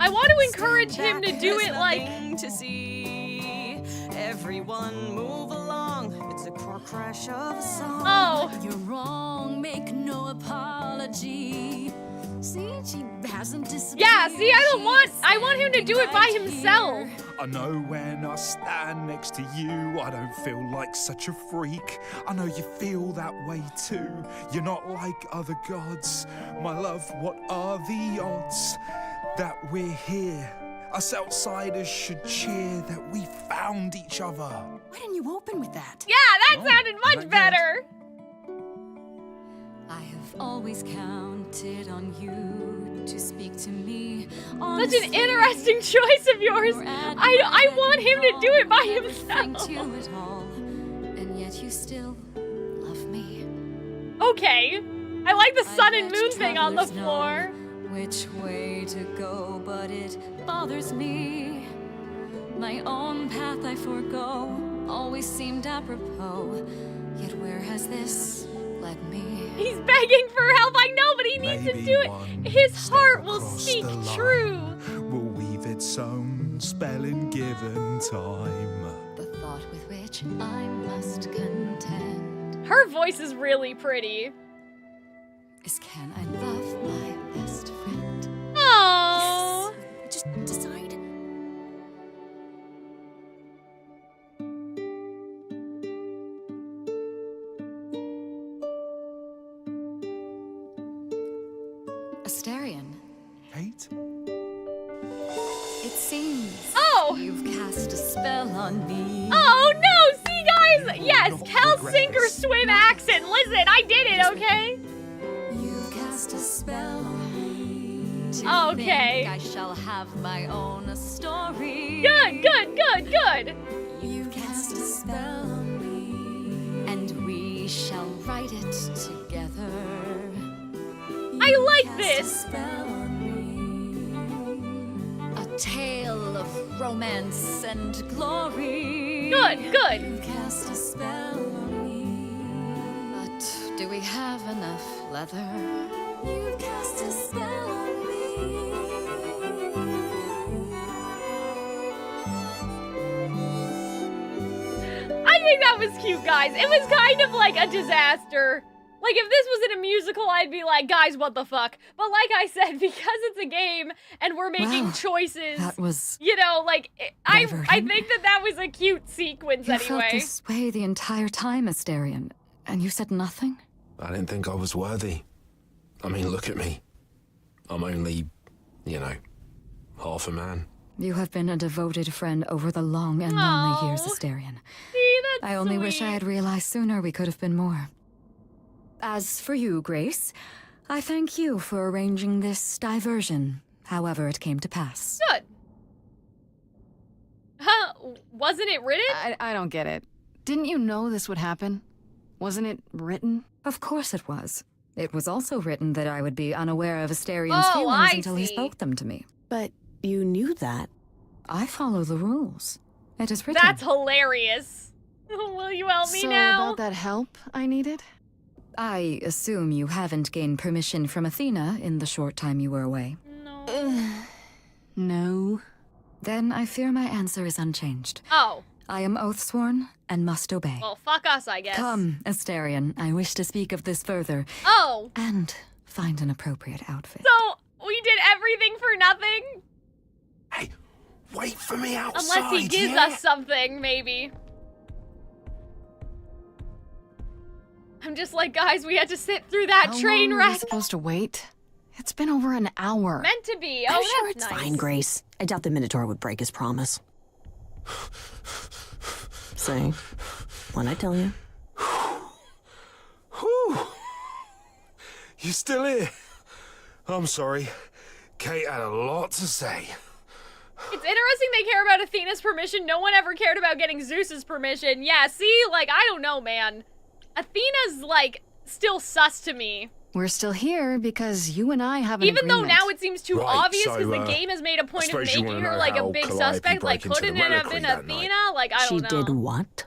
I want to encourage him to do it like... to see. Everyone move along. It's a car crash of a song. Oh. You're wrong, make no apology. See, she hasn't disappeared. Yeah, see, I want him to do it by himself. I know when I stand next to you, I don't feel like such a freak. I know you feel that way too. You're not like other gods. My love, what are the odds that we're here? Us outsiders should cheer that we found each other. Why didn't you open with that? Yeah, that sounded much better. I have always counted on you to speak to me. Such an interesting choice of yours. I want him to do it by himself. To it all, and yet you still love me. Okay. I like the sun and moon thing on the floor. Which way to go, but it bothers me. My own path I forego, always seemed apropos. Yet where has this led me? He's begging for help, I know, but he needs to do it. His heart will speak true. We'll weave its own spell in given time. The thought with which I must contend Her voice is really pretty. is, can I love my best friend? Oh. Just decide. Asterion, Kate? it seems you've cast a spell on me. Oh no, see guys? Yes, Calxiyn or swim accent. Listen, I did it, okay? You've cast a spell on me. To Okay. think I shall have my own story. Good, good, good, good. You've cast a spell on me, and we shall write it together. I like this. A tale of romance and glory. Good, good. You've cast a spell on me. But do we have enough leather? You've cast a spell on me. I think that was cute, guys. It was kind of like a disaster. Like, if this was in a musical, I'd be like, guys, what the fuck? But like I said, because it's a game and we're making Wow, choices, that was you know, like, I diverting. think that was a cute sequence You felt anyway. this way the entire time, Asterion, and you said nothing? I didn't think I was worthy. I mean, look at me. I'm only, half a man. You have been a devoted friend over the long and lonely years, Asterion. See, that's I only wish I sweet. had realized sooner we could have been more. As for you, Grace, I thank you for arranging this diversion, however it came to pass. Good. Huh? Wasn't it written? I don't get it. Didn't you know this would happen? Wasn't it written? Of course it was. It was also written that I would be unaware of Asterian's Oh, feelings I until he see. spoke them to me. But you knew that. I follow the rules. It is written. That's hilarious. Will you help me So now? about that help I needed? I assume you haven't gained permission from Athena in the short time you were away. No. Then I fear my answer is unchanged. Oh. I am oath-sworn and must obey. Well, fuck us, I guess. Come, Asterian. I wish to speak of this further. Oh. And find an appropriate outfit. So, we did everything for nothing? Wait for me outside. Unless he gives us something, maybe. I'm just like, guys, we had to sit through that How train long are we wreck. supposed to wait? It's been over an hour. Meant to be. I'm Oh, sure that's it's nice. fine, Grace. I doubt the Minotaur would break his promise. Say, when I tell you. Whew. You still here? I'm sorry. Kate had a lot to say. It's interesting they care about Athena's permission. No one ever cared about getting Zeus's permission. Yeah, see? Like, I don't know, man. Athena's, like, still sus to me. We're still here because you and I have an Even though agreement. now it seems too Right, obvious so, because the game has made a point of suppose you making wanna her know like a how big Calliope suspect. Like, broke into couldn't the it have reliquary been that night? Athena? Like, I don't know. She did what?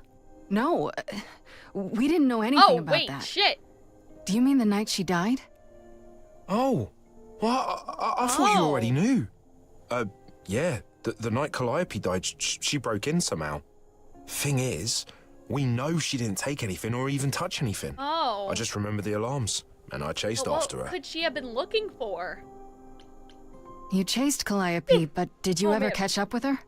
No, we didn't know anything Oh, about wait, that. shit. Do you mean the night she died? Oh. Well, I thought you already knew. Yeah. The night Calliope died, she broke in somehow. Thing is, we know she didn't take anything or even touch anything. Oh. I just remember the alarms, and I chased Well, after what her. could she have been looking for? You chased Calliope, but did you Oh, ever man. catch up with her?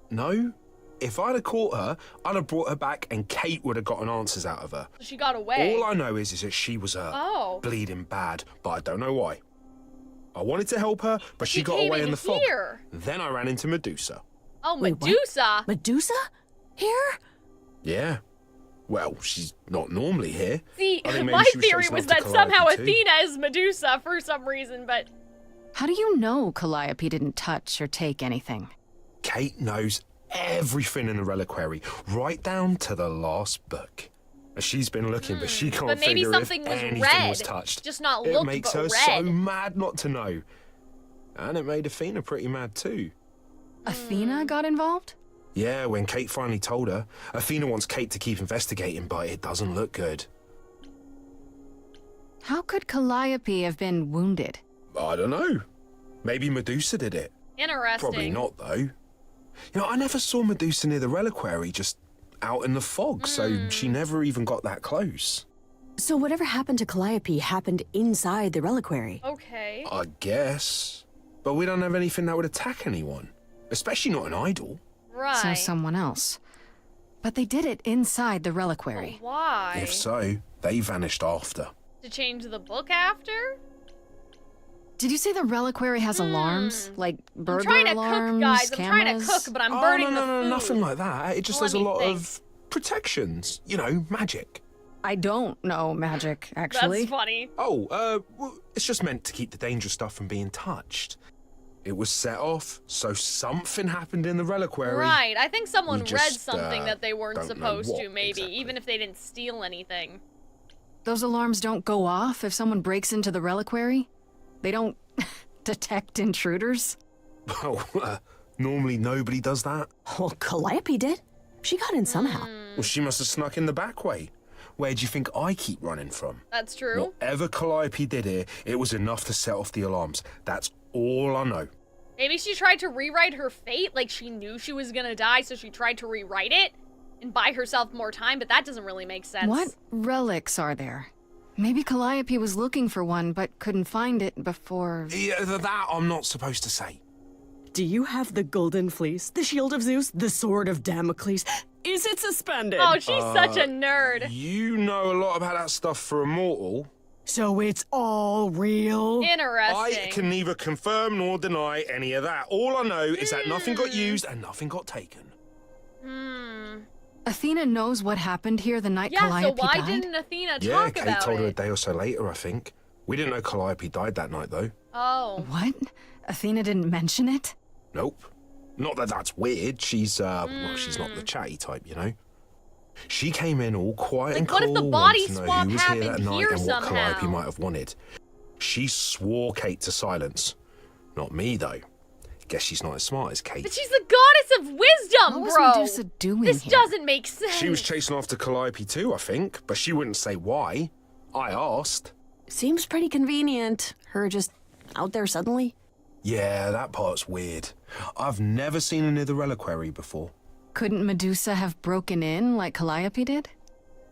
No. If I'd have caught her, I'd have brought her back and Kate would have gotten answers out of her. So she got away. All I know is that she was Oh. bleeding bad, but I don't know why. I wanted to help her, but she got came away in in the fog. here. Then I ran into Medusa. Oh, Wait, what? Medusa? Medusa? Here? Yeah. Well, she's not normally here. See, I think maybe my she was theory chasing was after that somehow Calliope too. Athena is Medusa for some reason, but How do you know Calliope didn't touch or take anything? Kate knows everything in the reliquary, right down to the last book. She's been looking, but she can't but maybe figure something if was anything red, was touched. just not It looked makes but her red. so mad not to know. And it made Athena pretty mad too. Athena got involved? Yeah, when Kate finally told her, Athena wants Kate to keep investigating, but it doesn't look good. How could Calliope have been wounded? I don't know. Maybe Medusa did it. Interesting. Probably not, though. You know, I never saw Medusa near the reliquary, just out in the fog, so she never even got that close. So whatever happened to Calliope happened inside the reliquary. Okay. I guess. But we don't have anything that would attack anyone. Especially not an idol. Right. So someone else. But they did it inside the reliquary. Why? If so, they vanished after. To change the book after? Did you say the reliquary has alarms? Like burglar I'm trying to alarms, cook, guys. I'm cameras? trying to cook, but I'm Oh, burning no, the food. nothing like that. It just Let has a me lot think. of protections. You know, magic. I don't know magic, actually. That's funny. Oh, well, it's just meant to keep the dangerous stuff from being touched. It was set off, so something happened in the reliquary. Right. I think someone We just, read something that they weren't don't know supposed to, what maybe, exactly. even if they didn't steal anything. Those alarms don't go off if someone breaks into the reliquary? They don't detect intruders? Well, normally nobody does that. Well, Calliope did. She got in somehow. Well, she must have snuck in the back way. Where do you think I keep running from? That's true. Whatever Calliope did here, it was enough to set off the alarms. That's all I know. Maybe she tried to rewrite her fate, like she knew she was gonna die, so she tried to rewrite it and buy herself more time, but that doesn't really make sense. What relics are there? Maybe Calliope was looking for one, but couldn't find it before... Yeah, that I'm not supposed to say. Do you have the golden fleece, the shield of Zeus, the sword of Damocles? Is it suspended? Oh, she's such a nerd. You know a lot about that stuff for a mortal. So it's all real? Interesting. I can neither confirm nor deny any of that. All I know is that nothing got used and nothing got taken. Athena knows what happened here the night Yeah, so Calliope why died? didn't Athena Yeah, talk Kate about told her a it? day or so later, I think. We didn't know Calliope died that night, though. Oh. What? Athena didn't mention it? Nope. Not that that's weird. She's, well, she's not the chatty type, you know? She came in all quiet and Like, cool. what if the body wanted to know swap who was here that happened night here and what somehow? Calliope might have wanted. She swore Kate to silence. Not me, though. Guess she's not as smart as Kate. But she's the goddess of wisdom, What was bro. Medusa doing This here? doesn't make sense. She was chasing after Calliope too, I think, but she wouldn't say why. I asked. Seems pretty convenient. Her just out there suddenly. Yeah, that part's weird. I've never seen her near the reliquary before. Couldn't Medusa have broken in like Calliope did?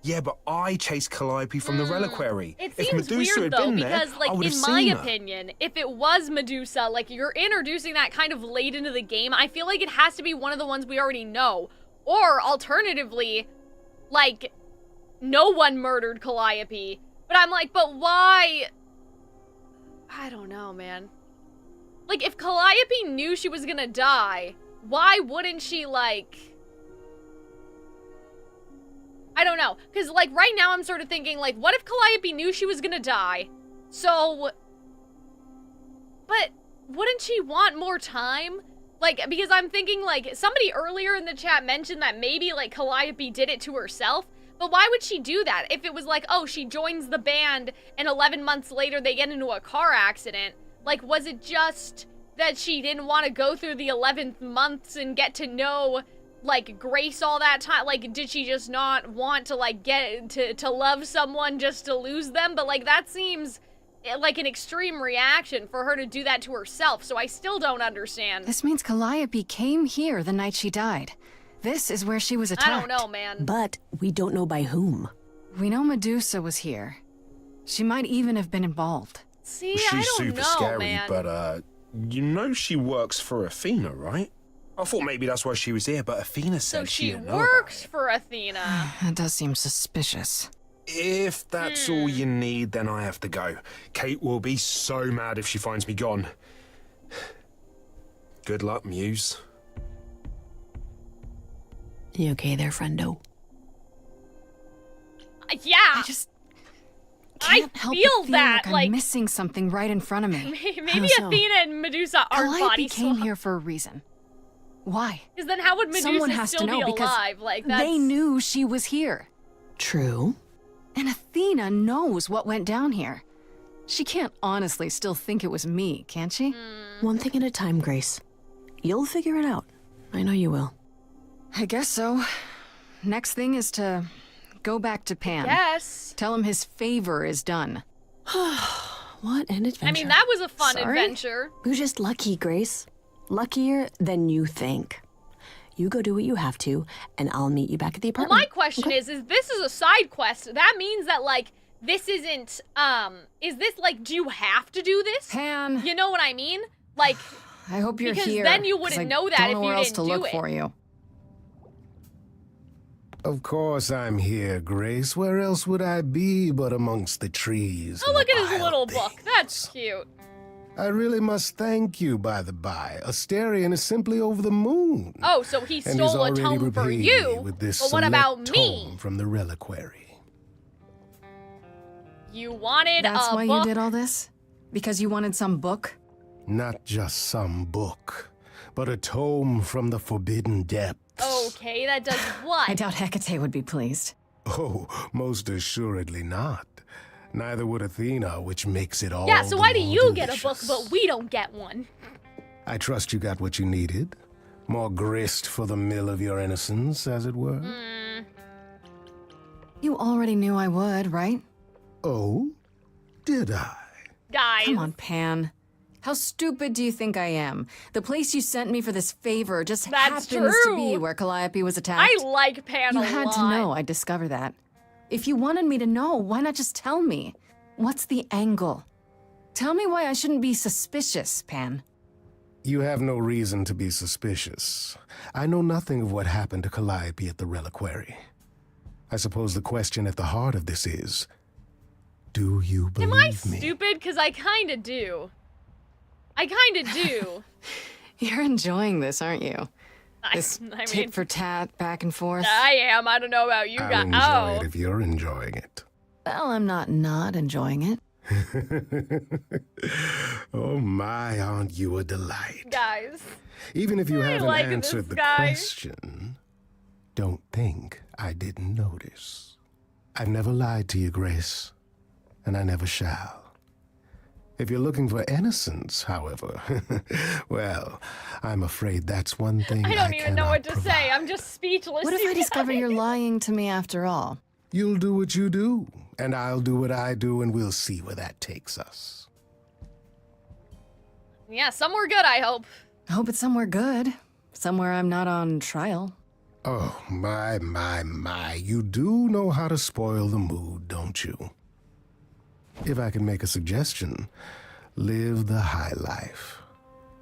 Yeah, but I chased Calliope from the reliquary. It If seems Medusa weird had though, been because there, like I would have in my seen her. opinion, if it was Medusa, like you're introducing that kind of late into the game, I feel like it has to be one of the ones we already know. Or alternatively, like no one murdered Calliope. But I'm like, but why? I don't know, man. Like if Calliope knew she was gonna die, why wouldn't she like... I don't know, because, like, right now I'm sort of thinking, like, what if Calliope knew she was gonna die? So... But wouldn't she want more time? Like, because I'm thinking, like, somebody earlier in the chat mentioned that maybe, like, Calliope did it to herself. But why would she do that? If it was like, oh, she joins the band and 11 months later they get into a car accident. Like, was it just that she didn't want to go through the 11th months and get to know... like Grace all that time? Like, did she just not want to like get to love someone just to lose them? But like that seems like an extreme reaction for her to do that to herself, so I still don't understand. This means Calliope came here the night she died. This is where she was attacked. I don't know, man. But we don't know by whom. We know Medusa was here. She might even have been involved. See, She's I don't super know, scary, man. but you know she works for Athena, right? I thought maybe that's why she was here, but Athena So said she didn't know works for Athena. That does seem suspicious. If that's all you need, then I have to go. Kate will be so mad if she finds me gone. Good luck, Muse. You okay there, friendo? Yeah. I just can't help feel but feel that, like like- I'm missing something right in front of me. Maybe So, Athena and Medusa aren't Calliope body came swap. here for a reason. Why? Because then how would Medusa Someone has still to know be because alive? Like that's... they knew she was here. True. And Athena knows what went down here. She can't honestly still think it was me, can she? One thing at a time, Grace. You'll figure it out. I know you will. I guess so. Next thing is to go back to Pan. Yes. Tell him his favor is done. What an adventure. I mean, that was a fun Sorry? adventure. You're just lucky, Grace. Luckier than you think. You go do what you have to, and I'll meet you back at the Well, apartment. my question is this is a side quest. That means that, like, this isn't, is this, like, do you have to do this? Pan. You know what I mean? Like, I hope you're because here. then you 'cause wouldn't I know that don't if know you where else didn't to do look it. for you. Of course I'm here, Grace. Where else would I be but amongst the trees? Oh, and look the at his wild little things? book. That's cute. I really must thank you, by the by. Asterion is simply over the moon. Oh, so he and he's stole a already tome for repaid you. me with this But what select about me? tome from the reliquary. You wanted That's a why book? you did all this? Because you wanted some book? Not just some book, but a tome from the forbidden depths. Okay, that does what? I doubt Hecate would be pleased. Oh, most assuredly not. Neither would Athena, which makes it all Yeah, so the why do more you get a book, delicious. but we don't get one? I trust you got what you needed. More grist for the mill of your innocence, as it were. You already knew I would, right? Oh? Did I? Guys. Come on, Pan. How stupid do you think I am? The place you sent me for this favor just That's happens true. to be where Calliope was attacked. I like Pan You a had lot. to know I'd discover that. If you wanted me to know, why not just tell me? What's the angle? Tell me why I shouldn't be suspicious, Pan. You have no reason to be suspicious. I know nothing of what happened to Calliope at the reliquary. I suppose the question at the heart of this is, do you believe Am I me? stupid? Because I kind of do. I kind of do. You're enjoying this, aren't you? This I mean, tit for tat, back and forth. I am. I don't know about you I'll guys. enjoy Oh. it if you're enjoying it. Well, I'm not enjoying it. Oh my, aren't you a delight? Guys. Even if you I haven't like answered this the guy. question, don't think I didn't notice. I've never lied to you, Grace, and I never shall. If you're looking for innocence, however, well, I'm afraid that's one thing I don't even know what to say. I'm just speechless. What if I discover you're lying to me after all? You'll do what you do, and I'll do what I do, and we'll see where that takes us. Yeah, somewhere good, I hope. I hope it's somewhere good. Somewhere I'm not on trial. Oh, my. You do know how to spoil the mood, don't you? If I can make a suggestion, live the high life.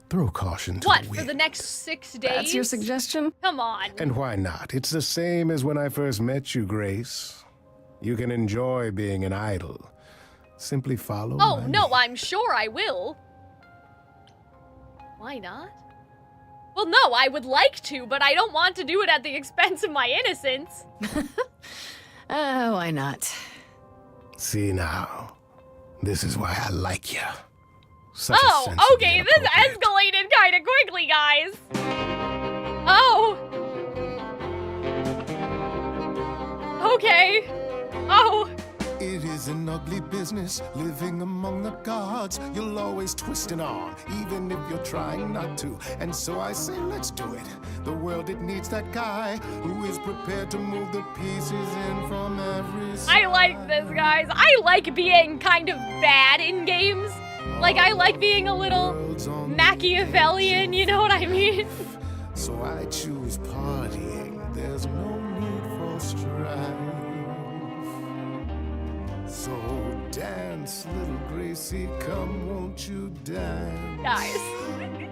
Throw caution to What, the for wind. the next 6 days? That's your suggestion? Come on. And why not? It's the same as when I first met you, Grace. You can enjoy being an idol. Simply follow Oh, my no, lead. I'm sure I will. Why not? Well, no, I would like to, but I don't want to do it at the expense of my innocence. Oh, why not? See now, this is why I like you. Oh, okay, this escalated kind of quickly, guys. Oh. Okay. Oh. It is an ugly business, living among the gods. You'll always twist an arm, even if you're trying not to. And so I say, let's do it. The world, it needs that guy who is prepared to move the pieces in from every side. I like this, guys. I like being kind of bad in games. Like, I like being a little Machiavellian, you know what I mean? So I choose partying. There's no need for strife. So dance, little Gracie, come, won't you dance? Guys.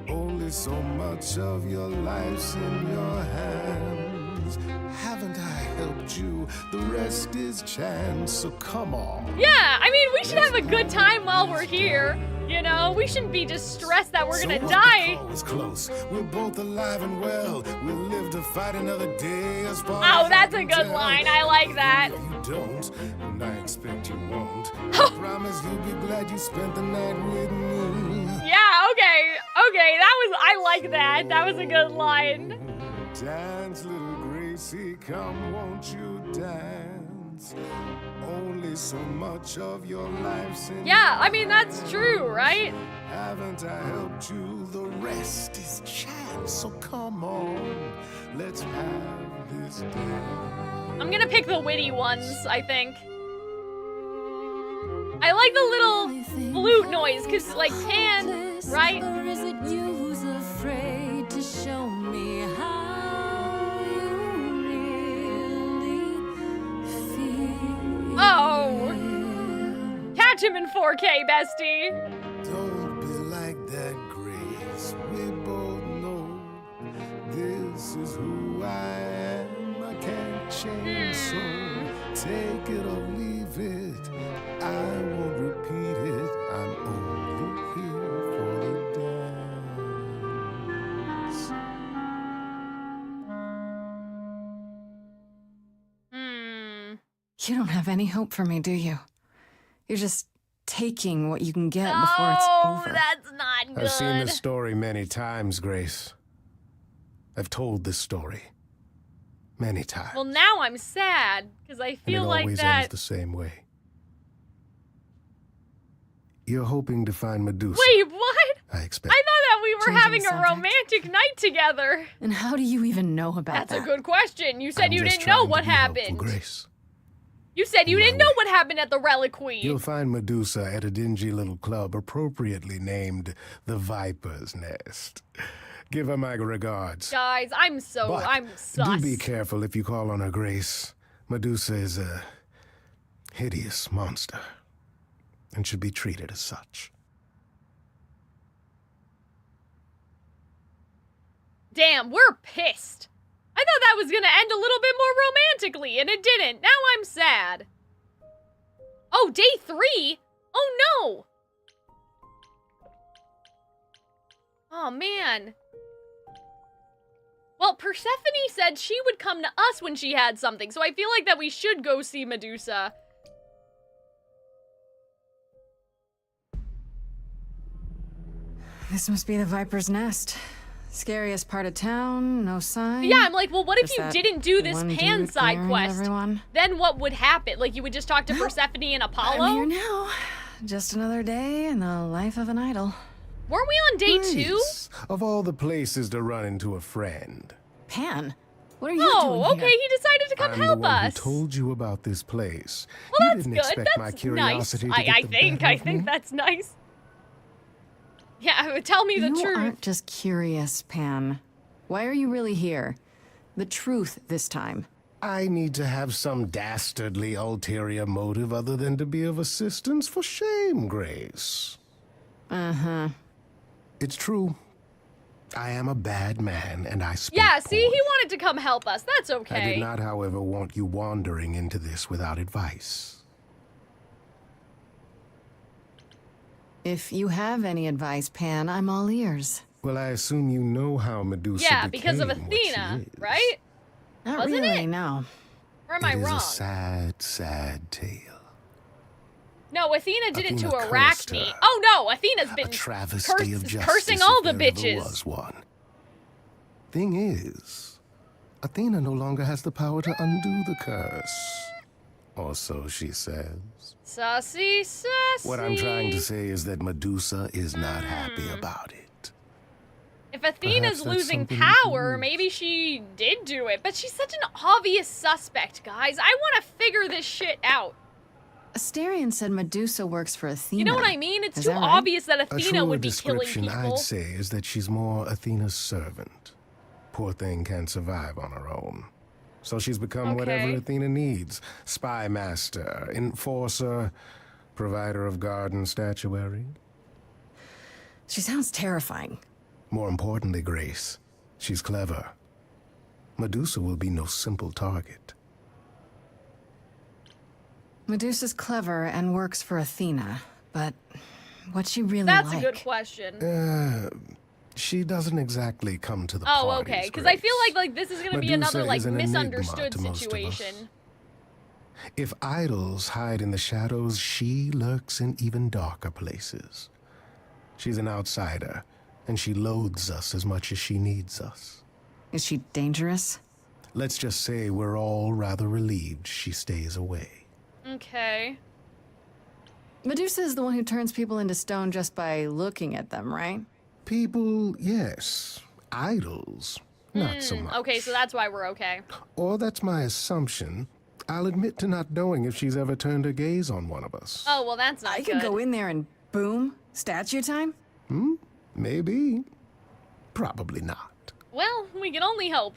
Only so much of your life's in your hands. Haven't I helped you? The rest is chance, so come on. Yeah, I mean, we should have a good time while we're here. You know, we shouldn't be just stressed that we're gonna die. It's close. We're both alive and well. We'll live to fight another day as far Oh, as that's I a can good tell. line. I like that. If you don't, and I expect you won't. I promise you'll be glad you spent the night with me. Yeah, okay. Okay, I like that. That was a good line. Dance, little Gracie, come, won't you dance? Only so much of your life's in Yeah, I mean, that's true, right? Haven't I helped you? The rest is chance, so come on, let's have this dance. I'm gonna pick the witty ones, I think. I like the little flute noise, because, like, can, right? Or is it you who's afraid to show me how you really feel? Oh! Catch him in 4K, bestie! Don't be like that, Grace. We both know this is who I am. I can't change, so take it or leave it. I won't repeat it. I'm only here for the dance. You don't have any hope for me, do you? You're just taking what you can get before it's Oh, over. that's not good. I've seen this story many times, Grace. I've told this story many times. Well, now I'm sad, because I And feel it like always that... ends the same way. You're hoping to find Medusa. Wait, what? I expect. I thought that we were Changing having a subject. romantic night together. And how do you even know about That's that? a good question. You said I'm you just didn't know trying to what be helpful, happened. Grace. You said you didn't know what happened at the Reliquary. You'll find Medusa at a dingy little club appropriately named the Viper's Nest. Give her my regards. Guys, I'm sus. Do be careful if you call on her, Grace. Medusa is a hideous monster and should be treated as such. Damn, we're pissed. I thought that was gonna end a little bit more romantically, and it didn't. Now I'm sad. Oh, day 3? Oh no! Oh man. Well, Persephone said she would come to us when she had something, so I feel like that we should go see Medusa. This must be the Viper's Nest. Scariest part of town, no sign. Yeah, I'm like, well, what if Just you that didn't do this one Pan dude side glaring at quest? everyone. Then what would happen? Like, you would just talk to Persephone and Apollo? I'm here now. Just another day in the life of an idol. Weren't we on day 2? Nice. Of all the places to run into a friend. Pan, what are you doing Oh, okay, here? he decided to come I'm help the one us. who told you about this place. Well, you that's didn't good. expect my That's curiosity nice. to get I the think better of me? that's nice. Yeah, tell me the You truth. aren't just curious, Pan. Why are you really here? The truth this time. I need to have some dastardly ulterior motive other than to be of assistance. For shame, Grace. Uh-huh. It's true. I am a bad man, and I spoke Yeah, see, he wanted to come help us. That's okay. I did not, however, want you wandering into this without advice. If you have any advice, Pan, I'm all ears. Well, I assume you know how Medusa Yeah, because of became what she Athena, is. right? Not Wasn't really, it? no. Or am I It is wrong? a sad, sad tale. No, Athena did it to Athena cursed Arachne. her. Oh no, Athena's been Travesty of justice, cursing all the if there ever bitches. was one. Thing is, Athena no longer has the power to undo the curse. Or so she says. Sussy, sussy. What I'm trying to say is that Medusa is not happy about it. If Athena's Perhaps that's losing something you can power, maybe she did do it. But she's such an obvious suspect, guys. I want to figure this shit out. Asterion said Medusa works for Athena. You know what I mean? It's Is too that right? obvious that A Athena truer would be killing description, people. I'd say, is that she's more Athena's servant. Poor thing can't survive on her own. So she's become whatever Okay. Athena needs. Spy master, enforcer, provider of garden statuary. She sounds terrifying. More importantly, Grace, she's clever. Medusa will be no simple target. Medusa's clever and works for Athena, but what's she really That's like? a good question. She doesn't exactly come to the Oh, parties, okay. Because I feel Grace. like this is gonna be Medusa another like is an enigma misunderstood to most of us. situation. If idols hide in the shadows, she lurks in even darker places. She's an outsider, and she loathes us as much as she needs us. Is she dangerous? Let's just say we're all rather relieved she stays away. Okay. Medusa is the one who turns people into stone just by looking at them, right? People, yes. Idols, not so much. Okay, so that's why we're okay. Or that's my assumption. I'll admit to not knowing if she's ever turned her gaze on one of us. Oh, well, that's not I good. could go in there and boom, statue time? Maybe. Probably not. Well, we can only hope.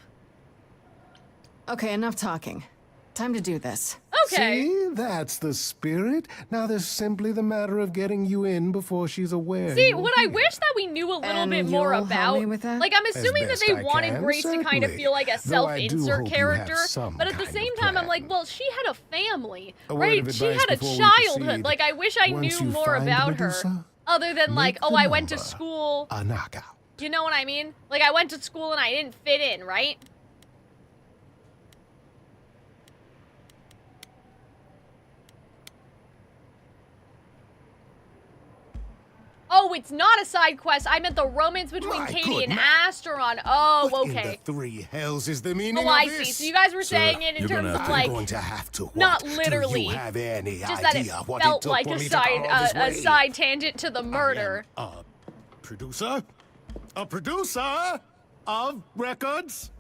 Okay, enough talking. Time to do this. Okay. See, that's the spirit. Now there's simply the matter of getting you in before she's aware. See, you're what I here. wish that we knew a little And bit more you'll help about. me with that? Like, I'm As assuming that best they I wanted can, Grace to kind of certainly. feel like a Though I do self-insert hope you character, have some but at the kind same of time, I'm plan. like, well, she had a family, A word right? of She advice had a before we childhood. proceed. Like, I wish I Once knew you more find about Medusa, her, other than like, make oh, the I went to number school. a knockout. You know what I mean? Like, I went to school and I didn't fit in, right? Oh, it's not a side quest. I meant the romance between My Katie good and man. Asteron. Oh, What in the okay. three hells is the meaning Oh, of I this? see. So you guys were Sir, saying it in you're terms gonna of have like, I'm going to have to what? not Do literally, you have any just that it idea what felt it took like for a me to come all this side, a way? side tangent to the murder. Producer? A producer of records?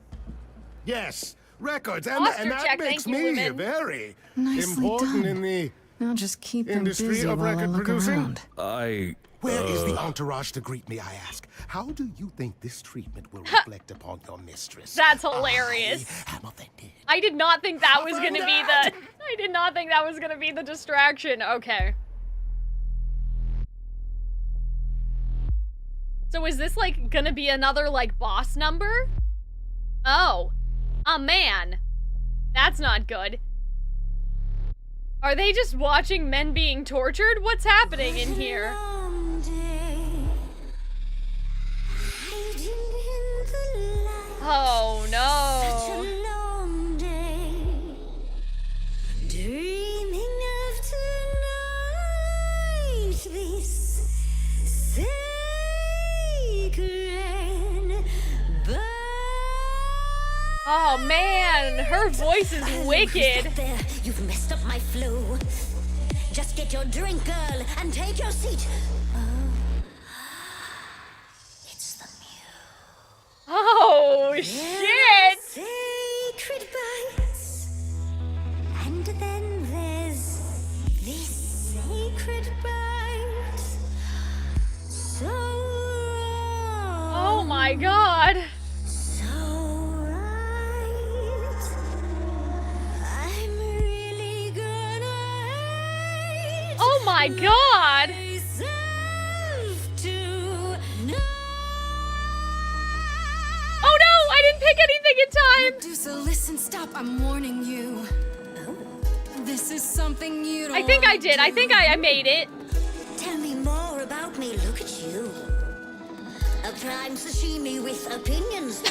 Yes, records. And Posture that check, makes thank you, me women. very Nicely important done. in the Now just keep them industry busy of while I record look producing. around. Where is the entourage to greet me, I ask? How do you think this treatment will reflect upon your mistress? That's hilarious. I'm offended. I did not think that was gonna be the. I did not think that was gonna be the distraction. Okay. So is this like gonna be another like boss number? Oh, man, that's not good. Are they just watching men being tortured? What's happening in here? Oh no. Dreaming of tonight, this sacred Oh man, her voice is wicked. There, you've messed up my flow. Just get your drink, girl, and take your seat. Oh shit! Sacred bites. And then there's this sacred bite. So Oh my god. so right. I'm really gonna hate Oh my god. myself tonight. Oh no, I didn't pick anything in time. Medusa, listen, stop, I'm warning you. This is something you don't I think I wanna did. I do. think I made it. Tell me more about me. Look at you. A prime sashimi with opinions.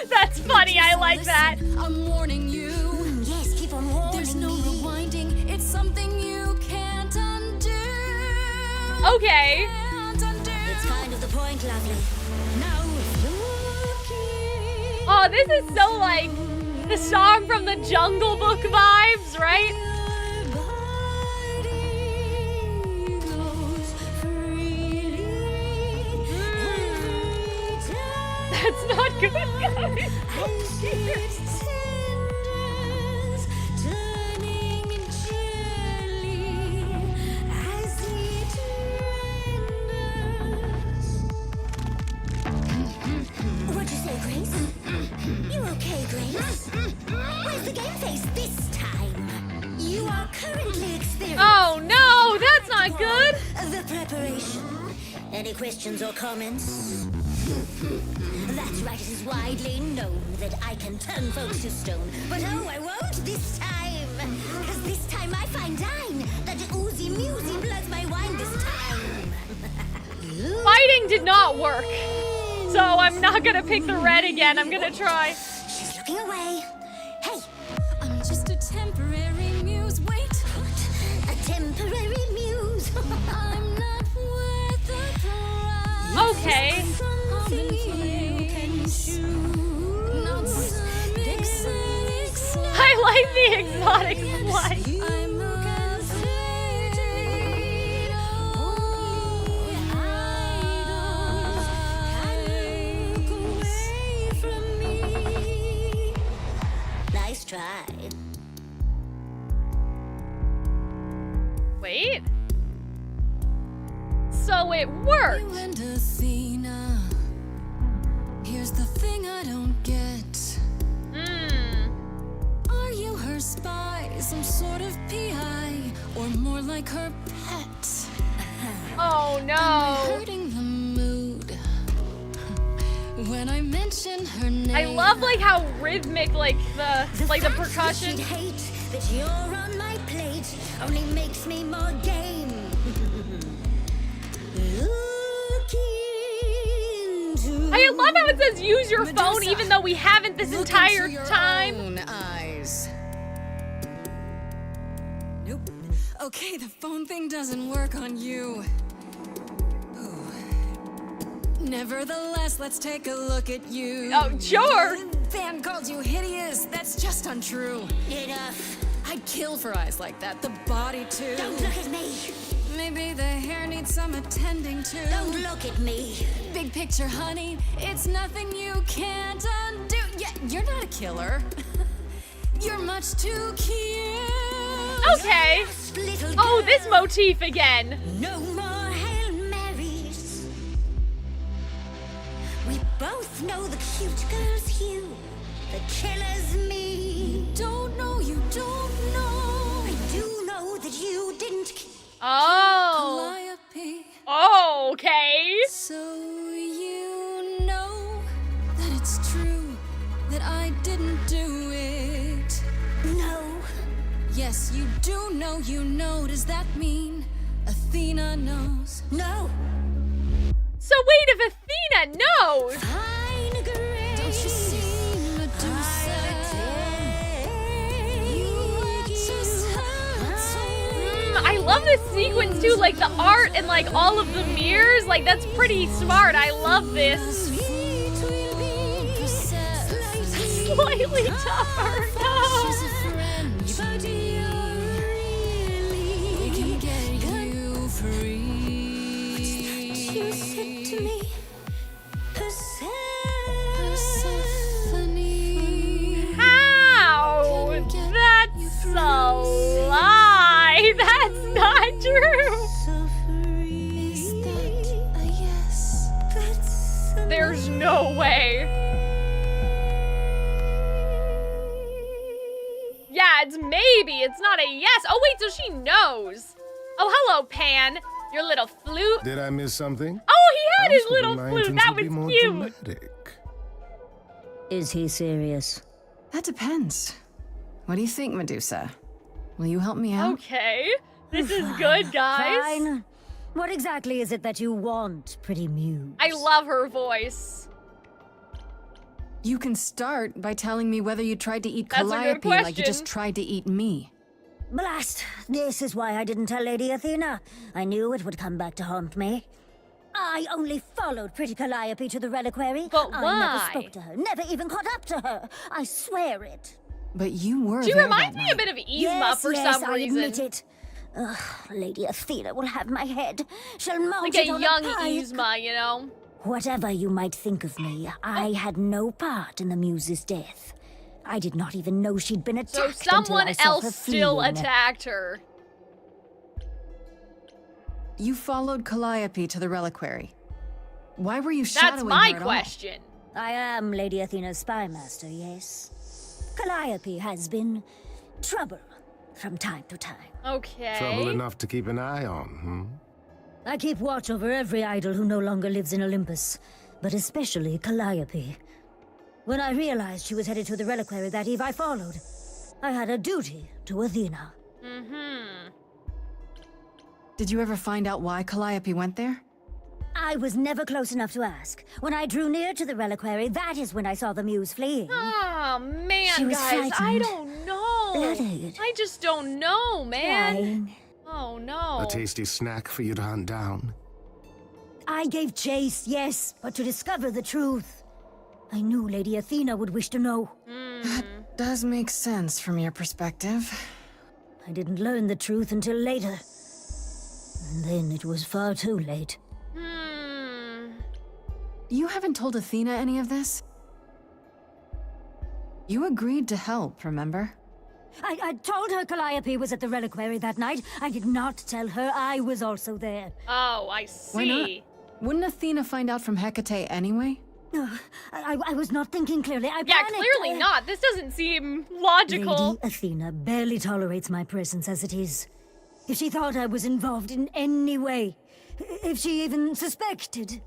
That's funny. I like that. I'm warning you. Yes, keep on warning There's no me. rewinding. It's something you can't undo. Okay. Can't undo. It's kind of the point, lovely. Now looking. Oh, this is so like the song from the Jungle Book vibes, right? That's not good, guys. What'd you say, Grace? You okay, Grace? Where's the game face this time? You are currently experiencing Oh no, that's not good. the preparation. Any questions or comments? That's right, it is widely known that I can turn folks to stone. But oh, I won't this time. Cause this time I find dine that oozy musy bloods my wine this time. Fighting did not work. So I'm not gonna pick the red again. I'm gonna try. She's looking away. Hey, I'm just a temporary muse. Wait. a temporary muse. I'm not worth the price. Okay. Something you can choose. Not some exotic slice. I like the exotic slice. I'm afraid only idols can look away from me. Nice try. Wait. So it worked. You and Athena. Here's the thing I don't get. Are you her spy, some sort of PI, or more like her pet? Oh Am I no. hurting the mood when I mention her name? I love like how rhythmic like the percussion. She'd hate that you're on my plate only makes me more game. I love how it says use your phone even though we haven't this Look entire into your time. own eyes. Nope. Okay, the phone thing doesn't work on you. Ooh. Nevertheless, let's take a look at you. Oh, sure. Fan called you hideous. That's just untrue. Enough. I'd kill for eyes like that. The body too. Don't look at me. Maybe the hair needs some attending to. Don't look at me. Big picture, honey. It's nothing you can't undo. Yeah, you're not a killer. You're much too cute. Okay. Little Oh, girl. this motif again. No more Hail Marys. We both know the cute girl's you. The killer's me. Don't know, you don't know. I do know that you didn't Oh. Calliope. Oh, okay. So you know that it's true that I didn't do it. No. Yes, you do know, you know. Does that mean Athena knows? No. So wait, if Athena knows. Fine grace. Don't you see, Medusa? You are just I love this sequence too, like the art and like all of the mirrors. Like that's pretty smart. I love this. sweet will be possessed. Slightly slightly tougher. No. We can get you free. You said to me, Persephone. How? That's a lie. That's not true. Is that a yes? That's a There's no way. Yeah, it's maybe. It's not a yes. Oh, wait, so she knows. Oh, hello, Pan. Your little flute. Did I miss something? Oh, he had I was his little hoping my flute. entrance That would be was more cute. dramatic. Is he serious? That depends. What do you think, Medusa? Will you help me out? Okay. This is good, guys. Fine. What exactly is it that you want, pretty muse? I love her voice. You can start by telling me whether you tried to eat That's a good Calliope like you question. just tried to eat me. Blast! This is why I didn't tell Lady Athena. I knew it would come back to haunt me. I only followed pretty Calliope to the reliquary. But I why? never spoke to her, never even caught up to her. I swear it. But you were She there reminds that me a night. bit of Yzma Yes, for yes, some I reason. admit it. Ugh, Lady Athena will have my head. She'll mount Like it a on young a pike. Yzma, you know? Whatever you might think of me, I had no part in the muse's death. I did not even know she'd been attacked So until someone I saw her else still fleeing. attacked her. You followed Calliope to the reliquary. Why were you That's shadowing my her at all? question. I am Lady Athena's spy master, yes. Calliope has been trouble from time to time. Okay. Trouble enough to keep an eye on, hmm? I keep watch over every idol who no longer lives in Olympus, but especially Calliope. When I realized she was headed to the reliquary that eve, I followed. I had a duty to Athena. Mm-hmm. Did you ever find out why Calliope went there? I was never close enough to ask. When I drew near to the reliquary, that is when I saw the muse fleeing. Oh, man, She was guys. I frightened. don't know. Blooded. I just don't know, man. Crying. Oh, no. A tasty snack for you to hunt down. I gave chase, yes, but to discover the truth. I knew Lady Athena would wish to know. That does make sense from your perspective. I didn't learn the truth until later. And then it was far too late. You haven't told Athena any of this? You agreed to help, remember? I told her Calliope was at the reliquary that night. I did not tell her I was also there. Oh, I see. Why not? Wouldn't Athena find out from Hecate anyway? I was not thinking clearly. I Yeah, panicked. clearly not. This doesn't seem logical. Lady Athena barely tolerates my presence as it is. If she thought I was involved in any way, if she even suspected.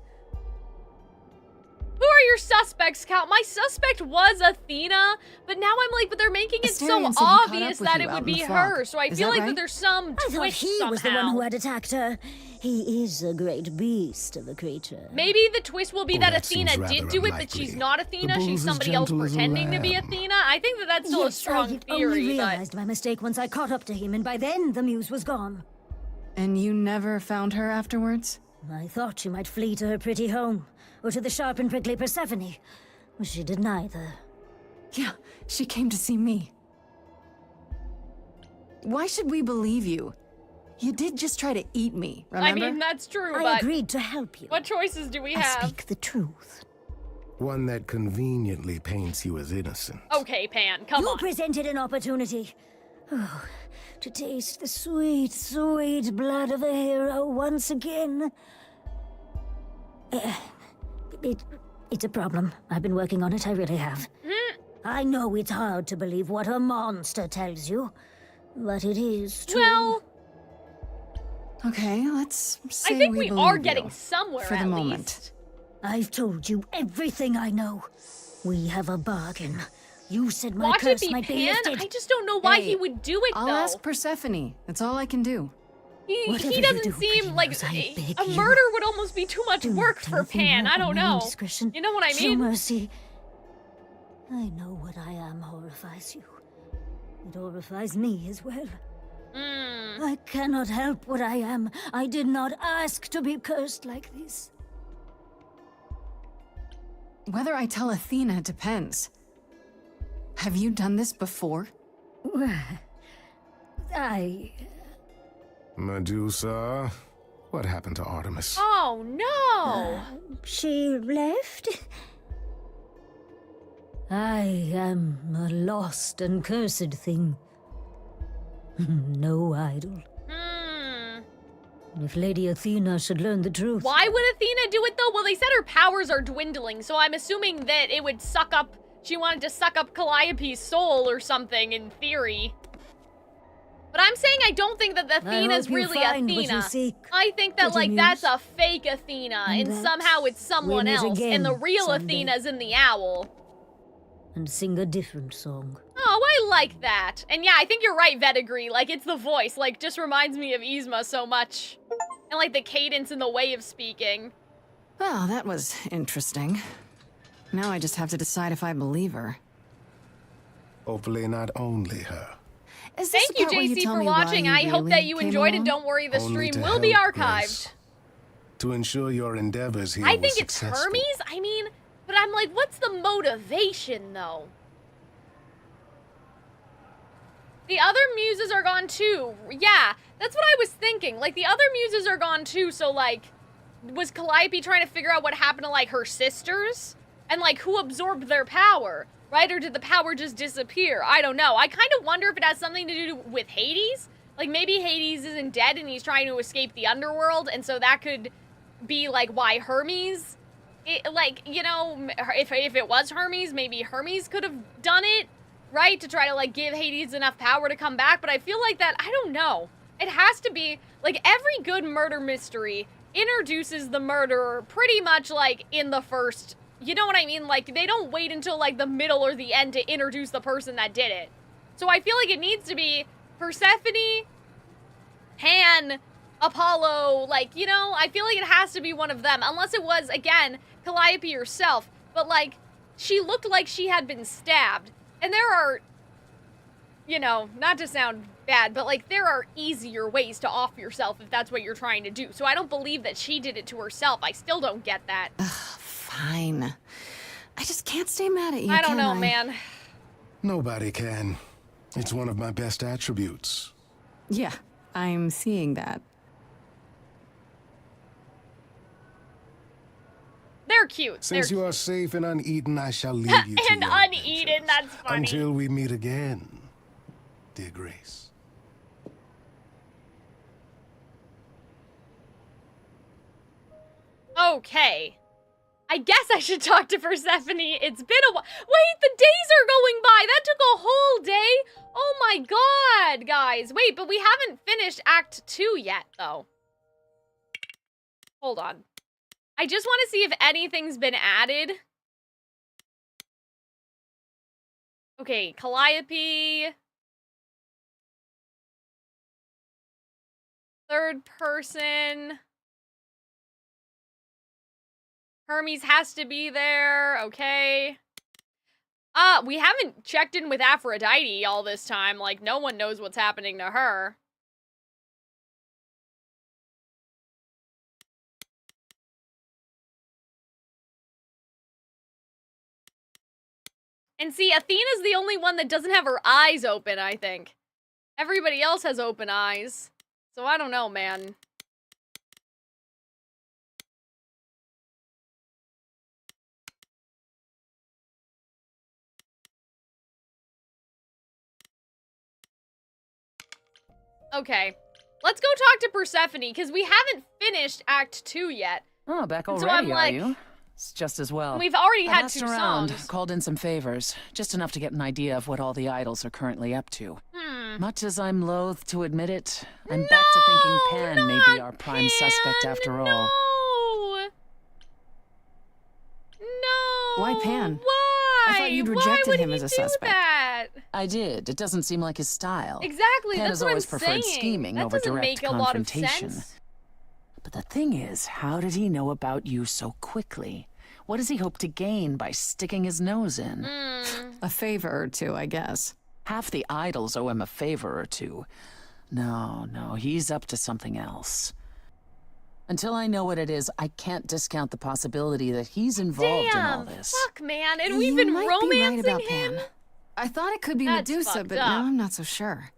Who are your suspects, Cal? My suspect was Athena, but now I'm like, but they're making it so Astarion said he caught obvious up with that you it out would in be the fog. her, so I Is feel that like right? that there's some I thought twist he somehow. was the one who had attacked her. He is a great beast of a creature. Maybe the twist will be Oh, that that seems Athena did rather do it, but unlikely. she's not The Athena. bull's She's as somebody else gentle as a pretending to be lamb. Athena. I think that that's still a Yes, strong I theory, only but realized my mistake once I caught up to him, and by then the muse was gone. And you never found her afterwards? I thought she might flee to her pretty home, or to the sharp and prickly Persephone. She did neither. Yeah, she came to see me. Why should we believe you? You did just try to eat me, remember? I mean, that's true, I but agreed to help you. what choices do we I have? speak the truth. One that conveniently paints you as innocent. Okay, Pan, come you on. presented an opportunity. Oh, to taste the sweet, sweet blood of a hero once again. It's a problem. I've been working on it, I really have. I know it's hard to believe what a monster tells you, but it is true. Well, Okay, let's say I think we are believe getting you. somewhere For the at moment. least. I've told you everything I know. We have a bargain. You said my Watch it curse be might be Pan. lifted. I just don't know why Hey, he would do it, I'll though. ask Persephone. That's all I can do. Whatever He you doesn't do, seem pretty like nose, I beg a you. murder would almost be too much Do work not for anything Pan. more I don't on my know. indiscretion. You know what I Show mean? mercy. I know what I am horrifies you. It horrifies me as well. I cannot help what I am. I did not ask to be cursed like this. Whether I tell Athena depends. Have you done this before? Medusa, what happened to Artemis? Oh no! She left? I am a lost and cursed thing. No idol. If Lady Athena should learn the truth. Why would Athena do it though? Well, they said her powers are dwindling, so I'm assuming that it would suck up. She wanted to suck up Calliope's soul or something, in theory. But I'm saying I don't think that Athena's really Athena. I think that, like, that's a fake Athena, and somehow it's someone else, and the real Athena's in the owl. And sing a different song. Oh, I like that. And yeah, I think you're right, Vetigree. Like, it's the voice. Like, just reminds me of Yzma so much. And, like, the cadence and the way of speaking. Well, that was interesting. Now I just have to decide if I believe her. Hopefully not only her. Thank you, JC, for watching. I hope that you enjoyed, and don't worry, the stream will be archived. To ensure your endeavors here I think it's successful. Hermes? I mean, but I'm like, what's the motivation, though? The other muses are gone, too. Yeah, that's what I was thinking. Like, the other muses are gone, too, so, like, was Calliope trying to figure out what happened to, like, her sisters? And, like, who absorbed their power? Right? Or did the power just disappear? I don't know. I kind of wonder if it has something to do with Hades. Like, maybe Hades isn't dead and he's trying to escape the underworld, and so that could be, like, why Hermes... like, you know, if it was Hermes, maybe Hermes could have done it, right? To try to, like, give Hades enough power to come back, but I feel like that... I don't know. It has to be... Like, every good murder mystery introduces the murderer pretty much, like, in the first... You know what I mean? Like, they don't wait until, like, the middle or the end to introduce the person that did it. So I feel like it needs to be Persephone, Pan, Apollo, like, you know, I feel like it has to be one of them. Unless it was, again, Calliope herself. But, like, she looked like she had been stabbed. And there are, you know, not to sound bad, but, like, there are easier ways to off yourself if that's what you're trying to do. So I don't believe that she did it to herself. I still don't get that. Fine. I just can't stay mad at you, I don't know, man. Nobody can. It's one of my best attributes. Yeah, I'm seeing that. They're cute. Since you are safe and uneaten, I shall leave you to and your uneaten, that's funny. until we meet again, dear Grace. Okay. I guess I should talk to Persephone. It's been a while. Wait, the days are going by. That took a whole day. Oh my god, guys. Wait, but we haven't finished Act 2 yet, though. Hold on. I just want to see if anything's been added. Okay, Calliope. Third person. Hermes has to be there, okay. We haven't checked in with Aphrodite all this time. Like, no one knows what's happening to her. And see, Athena's the only one that doesn't have her eyes open, I think. Everybody else has open eyes. So I don't know, man. Okay, let's go talk to Persephone, because we haven't finished Act 2 yet. Oh, back already, so I'm like, are you? It's just as well. We've already had asked 2 around, songs. Called in some favors, just enough to get an idea of what all the idols are currently up to. Much as I'm loath to admit it, I'm back to thinking Pan may be our prime suspect after all. No! Why Pan? Why? I thought you'd Why rejected would him he as a do suspect. That? I did. It doesn't seem like his style. Exactly, Pan that's has what always I'm preferred saying. scheming That over doesn't direct make a lot of confrontation. sense. But the thing is, how did he know about you so quickly? What does he hope to gain by sticking his nose in? A favor or two, I guess. Half the idols owe him a favor or two. No, he's up to something else. Until I know what it is, I can't discount the possibility that he's involved in all this. Fuck, man, and we've been You might be right romancing about him? Pan. I thought it could be That's Medusa, fucked but up. now I'm not so sure.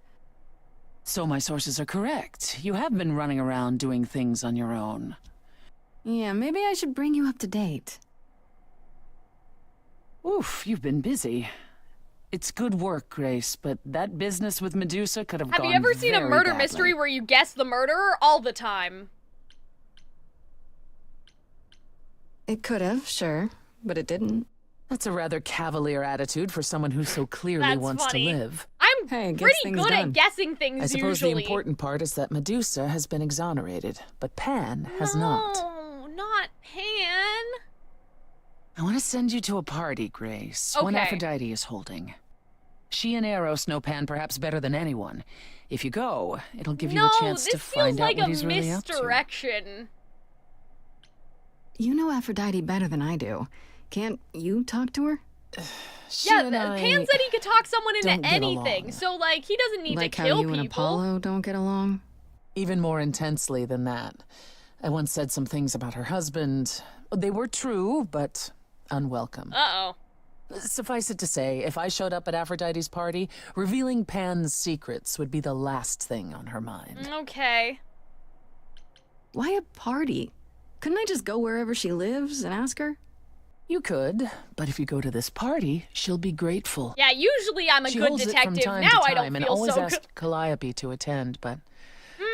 So my sources are correct. You have been running around doing things on your own. Yeah, maybe I should bring you up to date. Oof, you've been busy. It's good work, Grace, but that business with Medusa could have Have gone you ever seen a very murder badly. mystery where you guess the murderer all the time? It could have, sure, but it didn't. That's a rather cavalier attitude for someone who so clearly That's wants funny. to live. I'm Hey, gets pretty things good at done. guessing things I suppose usually. the important part is that Medusa has been exonerated, but Pan has not. No, not Pan. I want to send you to a party, Grace, one Okay. Aphrodite is holding. She and Eros know Pan perhaps better than anyone. If you go, it'll give you a chance to find out like what a he's really up to. misdirection. You know Aphrodite better than I do. Can't you talk to her? Yeah, Pan said he could talk someone into don't get anything, along. so like he doesn't need Like to how kill you people. and Apollo don't get along? Even more intensely than that. I once said some things about her husband. They were true, but unwelcome. Uh-oh. Suffice it to say, if I showed up at Aphrodite's party, revealing Pan's secrets would be the last thing on her mind. Okay. Why a party? Couldn't I just go wherever she lives and ask her? You could, but if you go to this party, she'll be grateful. Yeah, usually I'm a She good holds detective. it from time Now to I time don't and feel always so asked good. Calliope to attend, but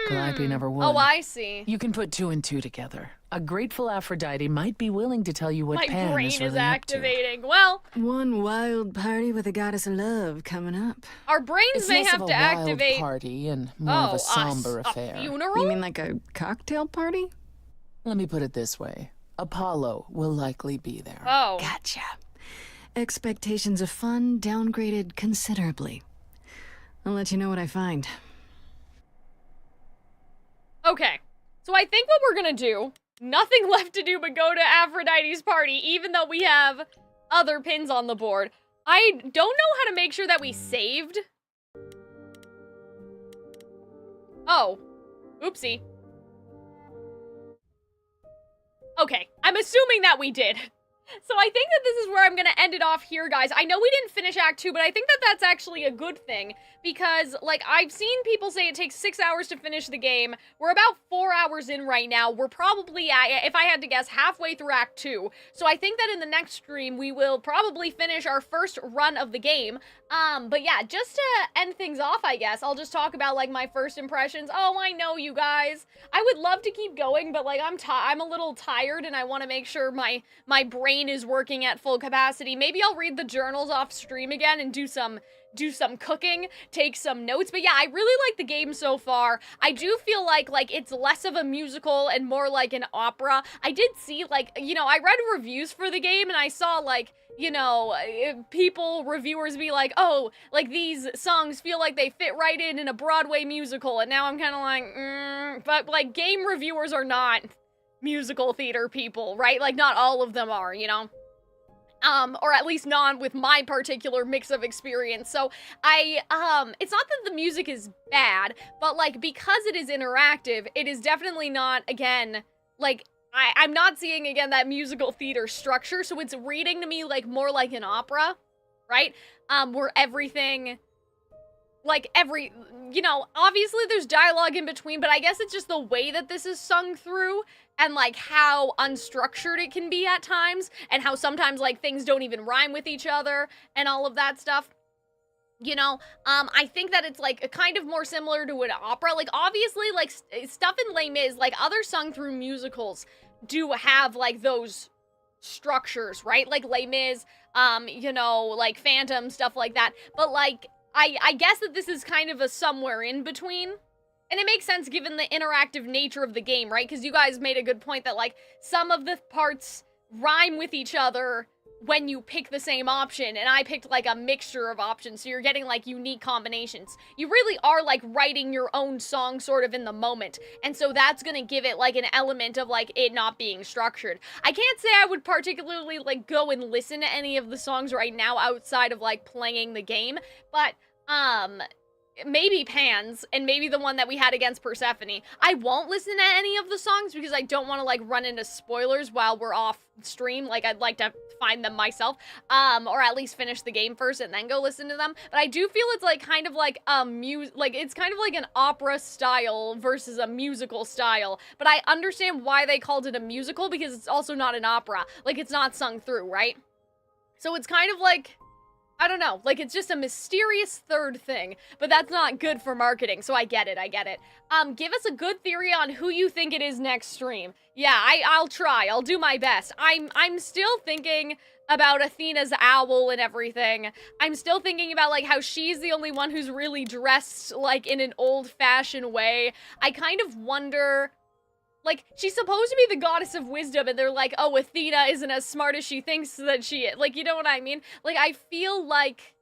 Calliope never would. Oh, I see. You can put two and two together. A grateful Aphrodite might be willing to tell you what My Pan brain is is really up to. activating. Well, One wild party with a goddess of love coming up. our brains It's may less have of a to wild activate. party and more of Oh, a somber a affair. funeral? You mean like a cocktail party? Let me put it this way. Apollo will likely be there. Oh. Gotcha. Expectations of fun downgraded considerably. I'll let you know what I find. Okay. So I think what we're gonna do, nothing left to do but go to Aphrodite's party, even though we have other pins on the board. I don't know how to make sure that we saved. Oh. Oopsie. Okay, I'm assuming that we did. So I think that this is where I'm gonna end it off here, guys. I know we didn't finish Act 2, but I think that that's actually a good thing, because, like, I've seen people say it takes 6 hours to finish the game. We're about 4 hours in right now. We're probably at, if I had to guess, halfway through Act 2. So I think that in the next stream, we will probably finish our first run of the game. But yeah, just to end things off, I guess, I'll just talk about, like, my first impressions. Oh, I know, you guys. I would love to keep going, but, like, I'm a little tired, and I want to make sure my brain is working at full capacity. Maybe I'll read the journals off stream again and do some cooking, take some notes. But yeah, I really like the game so far. I do feel like it's less of a musical and more like an opera. I did see, like, you know, I read reviews for the game and I saw, like, you know, reviewers be like, oh, like, these songs feel like they fit right in a Broadway musical. And now I'm kind of like, but, like, game reviewers are not musical theater people, right? Like, not all of them are, you know? Or at least not with my particular mix of experience. So it's not that the music is bad, but, like, because it is interactive, it is definitely not, again, like, I'm not seeing, again, that musical theater structure, so it's reading to me, like, more like an opera, right? Where everything, like, you know, obviously there's dialogue in between, but I guess it's just the way that this is sung through, and, like, how unstructured it can be at times, and how sometimes, like, things don't even rhyme with each other, and all of that stuff. You know, I think that it's, like, kind of more similar to an opera. Like, obviously, like, stuff in Les Mis, like, other sung-through musicals do have, like, those structures, right? Like, Les Mis, you know, like, Phantom, stuff like that. But, like, I guess that this is kind of a somewhere in between. And it makes sense given the interactive nature of the game, right? Because you guys made a good point that, like, some of the parts rhyme with each other when you pick the same option, and I picked, like, a mixture of options, so you're getting, like, unique combinations. You really are, like, writing your own song sort of in the moment, and so that's gonna give it, like, an element of, like, it not being structured. I can't say I would particularly, like, go and listen to any of the songs right now outside of, like, playing the game, but, maybe Pan's, and maybe the one that we had against Persephone. I won't listen to any of the songs because I don't want to like run into spoilers while we're off stream. Like I'd like to find them myself, or at least finish the game first and then go listen to them. But I do feel it's like kind of like it's kind of like an opera style versus a musical style. But I understand why they called it a musical because it's also not an opera. Like it's not sung through, right? So it's kind of like, I don't know, like it's just a mysterious third thing, but that's not good for marketing, so I get it. Give us a good theory on who you think it is next stream. Yeah, I'll try, I'll do my best. I'm still thinking about Athena's owl and everything. I'm still thinking about like how she's the only one who's really dressed like in an old-fashioned way. I kind of wonder, like, she's supposed to be the goddess of wisdom, and they're like, oh, Athena isn't as smart as she thinks that she is. Like, you know what I mean? Like, I feel like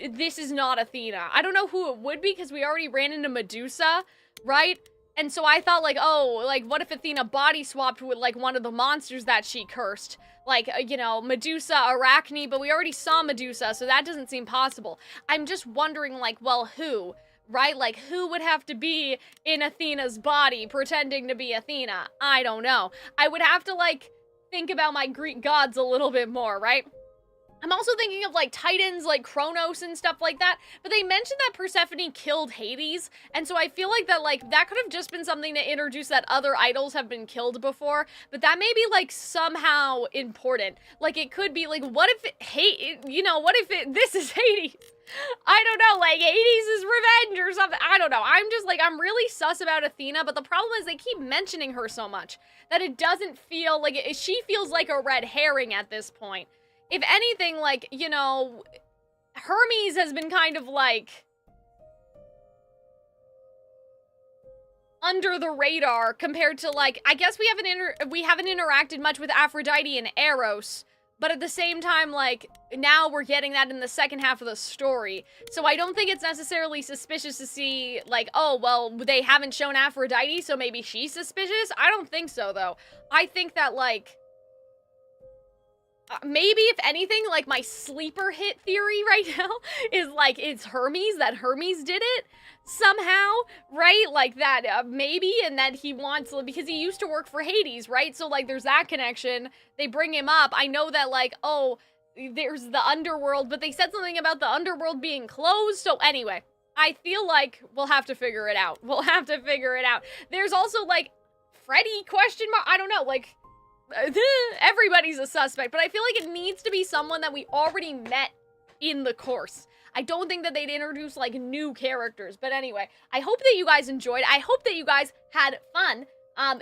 this is not Athena. I don't know who it would be, because we already ran into Medusa, right? And so I thought, like, oh, like, what if Athena body swapped with, like, one of the monsters that she cursed? Like, you know, Medusa, Arachne, but we already saw Medusa, so that doesn't seem possible. I'm just wondering, like, well, who? Right? Like, who would have to be in Athena's body pretending to be Athena? I don't know. I would have to, like, think about my Greek gods a little bit more, right? I'm also thinking of, like, Titans, like Kronos and stuff like that, but they mentioned that Persephone killed Hades, and so I feel like that, like, that could have just been something to introduce that other idols have been killed before, but that may be, like, somehow important. Like, it could be, like, what if this is Hades? I don't know, like, Hades' revenge or something. I don't know. I'm just, like, I'm really sus about Athena, but the problem is they keep mentioning her so much that it doesn't feel like, she feels like a red herring at this point. If anything, like, you know, Hermes has been kind of, like, under the radar compared to, like, I guess we haven't interacted much with Aphrodite and Eros, but at the same time, like, now we're getting that in the second half of the story. So I don't think it's necessarily suspicious to see, like, oh, well, they haven't shown Aphrodite, so maybe she's suspicious? I don't think so, though. I think that, like, maybe, if anything, like, my sleeper hit theory right now is, like, it's Hermes, that Hermes did it somehow, right? Like, that, maybe, and that he wants, because he used to work for Hades, right? So, like, there's that connection. They bring him up. I know that, like, oh, there's the underworld, but they said something about the underworld being closed, so anyway, I feel like we'll have to figure it out. We'll have to figure it out. There's also, like, Freddy, question mark? I don't know, like, everybody's a suspect, but I feel like it needs to be someone that we already met in the course. I don't think that they'd introduce, like, new characters, but anyway, I hope that you guys enjoyed. I hope that you guys had fun.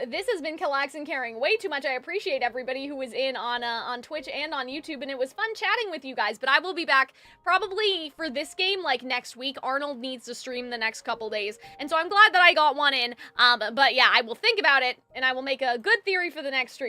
This has been Calxiyn caring way too much. I appreciate everybody who was in on Twitch and on YouTube, and it was fun chatting with you guys, but I will be back probably for this game, like, next week. Arnold needs to stream the next couple days, and so I'm glad that I got one in, but yeah, I will think about it, and I will make a good theory for the next stream.